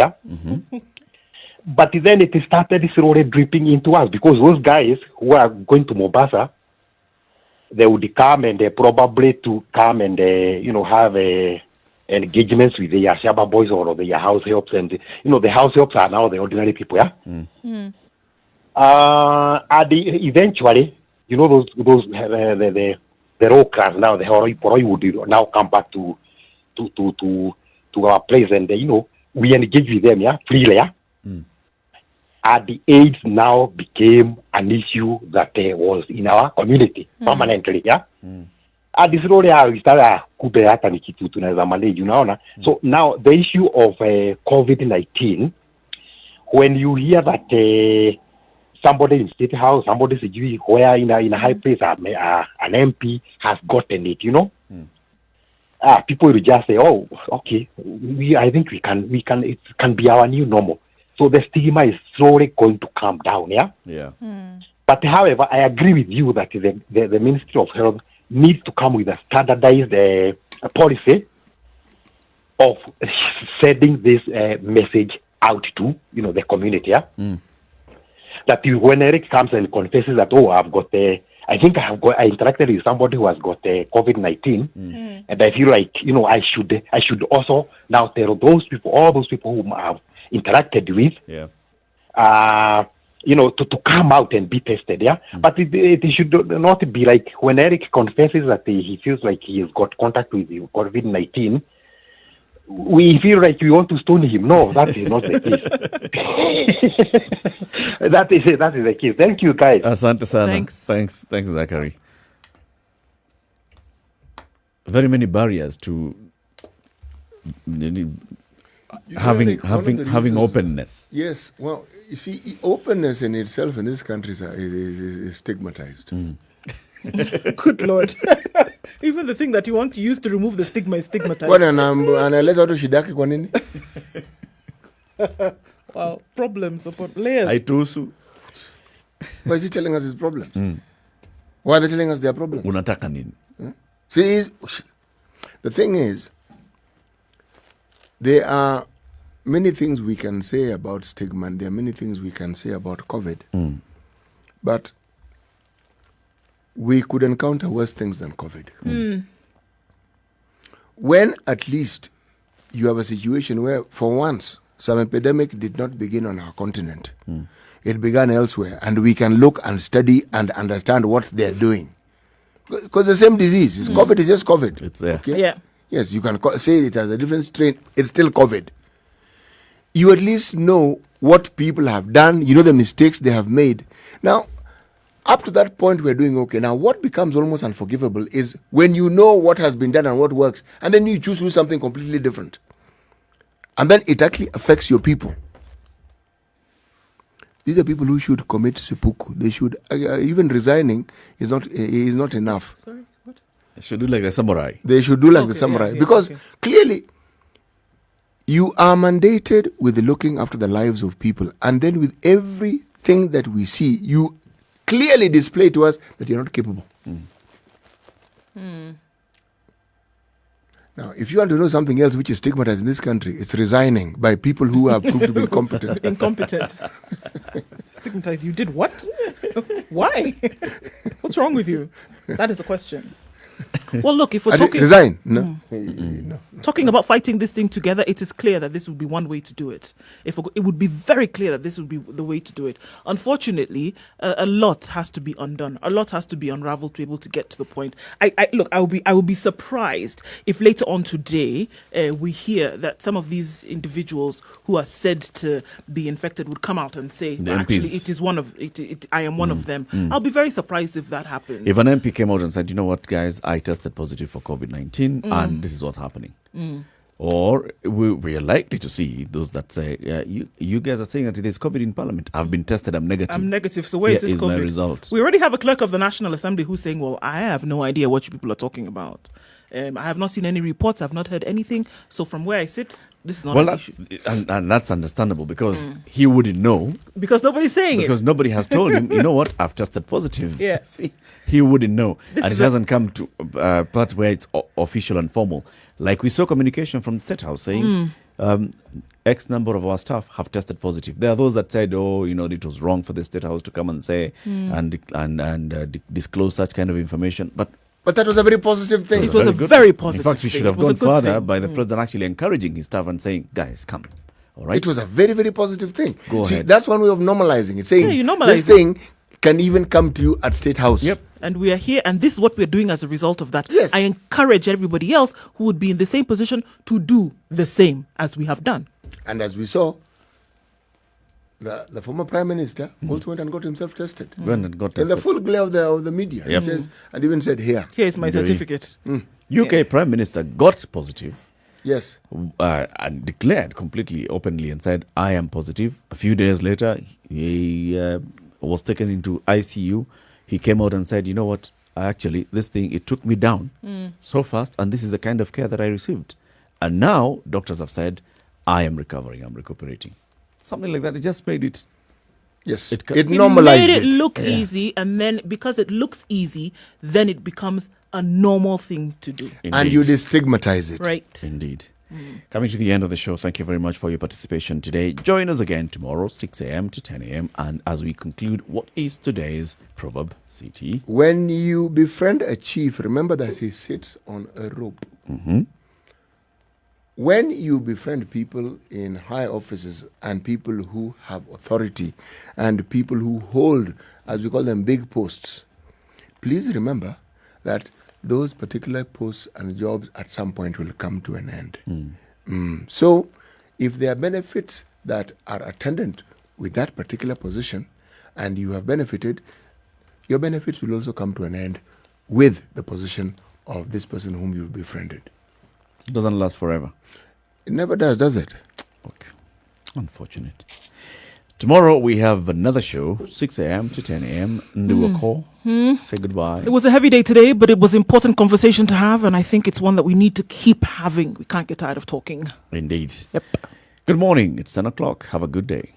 But then it started slowly dripping into us, because those guys who are going to Mombasa, they would come and probably to come and have engagements with their Shaba boys or their house helps, and the house helps are now the ordinary people. And eventually, you know, the road class now, the Horoi would now come back to our place, and you know, we engage with them, yeah, freely, yeah. The AIDS now became an issue that was in our community permanently, yeah. This road we started kubehata ni kitu tunaweza manage, unaona. So now the issue of COVID-19, when you hear that somebody in State House, somebody where in a high place, an MP has gotten it, you know. People will just say, "Oh, okay, I think we can. It can be our new normal." So the stigma is slowly going to come down, yeah. Yeah. But however, I agree with you that the Ministry of Health needs to come with a standardized policy of sending this message out to, you know, the community, yeah. That when Eric comes and confesses that, oh, I've got I think I interacted with somebody who has got COVID-19, and I feel like, you know, I should also now tell those people, all those people whom I've interacted with, you know, to come out and be tested, yeah. But it should not be like when Eric confesses that he feels like he has got contact with COVID-19, we feel like we want to stone him. No, that is not the case. That is the case. Thank you, guys. Asante sana. Thanks, Zachary. Very many barriers to having openness. Yes. Well, you see, openness in itself in this country is stigmatized. Good Lord. Even the thing that you want to use to remove the stigma is stigmatized. Wow, problems upon layers. Why is he telling us his problems? Why are they telling us their problems? Unataka nini? See, the thing is, there are many things we can say about stigma, and there are many things we can say about COVID. But we could encounter worse things than COVID. When at least you have a situation where, for once, some epidemic did not begin on our continent. It began elsewhere, and we can look and study and understand what they're doing. Because the same disease, COVID is just COVID. It's there. Okay? Yeah. Yes, you can say it as a different strain. It's still COVID. You at least know what people have done. You know the mistakes they have made. Now, up to that point, we're doing okay. Now, what becomes almost unforgivable is when you know what has been done and what works, and then you choose to do something completely different. And then it actually affects your people. These are people who should commit seppuku. They should, even resigning is not enough. Sorry, what? They should do like the samurai. They should do like the samurai. Because clearly, you are mandated with looking after the lives of people. And then with everything that we see, you clearly display to us that you're not capable. Now, if you want to know something else which is stigmatized in this country, it's resigning by people who have proved to be incompetent. Incompetent. Stigmatized. You did what? Why? What's wrong with you? That is a question. Well, look, if we're talking... Resign? No. No. Talking about fighting this thing together, it is clear that this would be one way to do it. It would be very clear that this would be the way to do it. Unfortunately, a lot has to be undone. A lot has to be unraveled to be able to get to the point. I will be surprised if later on today we hear that some of these individuals who are said to be infected would come out and say, actually, it is one of it. I am one of them. I'll be very surprised if that happens. If an MP came out and said, you know what, guys, I tested positive for COVID-19 and this is what's happening. Or we are likely to see those that say, you guys are saying that it is COVID in Parliament. I've been tested, I'm negative. So where is this COVID? My result. We already have a clerk of the National Assembly who's saying, well, I have no idea what you people are talking about. I have not seen any reports. I've not heard anything. So from where I sit, this is not an issue. And that's understandable because he wouldn't know. Because nobody's saying Because nobody has told him, you know what, I've tested positive. Yes. He wouldn't know. And it hasn't come to a part where it's official and formal. Like we saw communication from the State House saying X number of our staff have tested positive. There are those that said, it was wrong for the State House to come and say and disclose such kind of information. But that was a very positive thing. It was a very positive thing. In fact, we should have gone further by the president actually encouraging his staff and saying, guys, come. All right. It was a very, very positive thing. Go ahead. That's one way of normalizing it. Saying you normalize this thing can even come to you at State House. Yep. And we are here, and this is what we're doing as a result of that. Yes. I encourage everybody else who would be in the same position to do the same as we have done. And as we saw, the former Prime Minister also went and got himself tested. Went and got In the tested. full glare of the media. Yep. He says, and even said, Here's my certificate. UK Prime Minister got positive. Yes. And declared completely openly and said, I am positive. A few days later, he was taken into ICU. He came out and said, you know what, actually, this thing, it took me down so fast, and this is the kind of care that I received. And now, doctors have said, I am recovering, I'm recuperating. Something like that. It just made it... Yes, it normalized made it look easy, and then because it looks easy, then it becomes a normal thing to do. And you destigmatize it. Right. Indeed. Coming to the end of the show, thank you very much for your participation today. Join us again tomorrow, 6 a.m. to 10 a.m. And as we conclude, what is today's proverb, CT? When you befriend a chief, remember that he sits on a rope. When you befriend people in high offices and people who have authority and people who hold, as we call them, big posts, please remember that those particular posts and jobs at some point will come to an end. So if there are benefits that are attendant with that particular position and you have benefited, your benefits will also come to an end with the position of this person whom you've befriended. It doesn't last forever. It never does it? Okay. Unfortunate. Tomorrow we have another show, 6 a.m. to 10 a.m. Do a call. Say goodbye. It was a heavy day today, but it was an important conversation to have, and I think it's one that we need to keep having. We can't get tired of talking. Indeed. Yep. Good morning. It's 10 o'clock. Have a good day.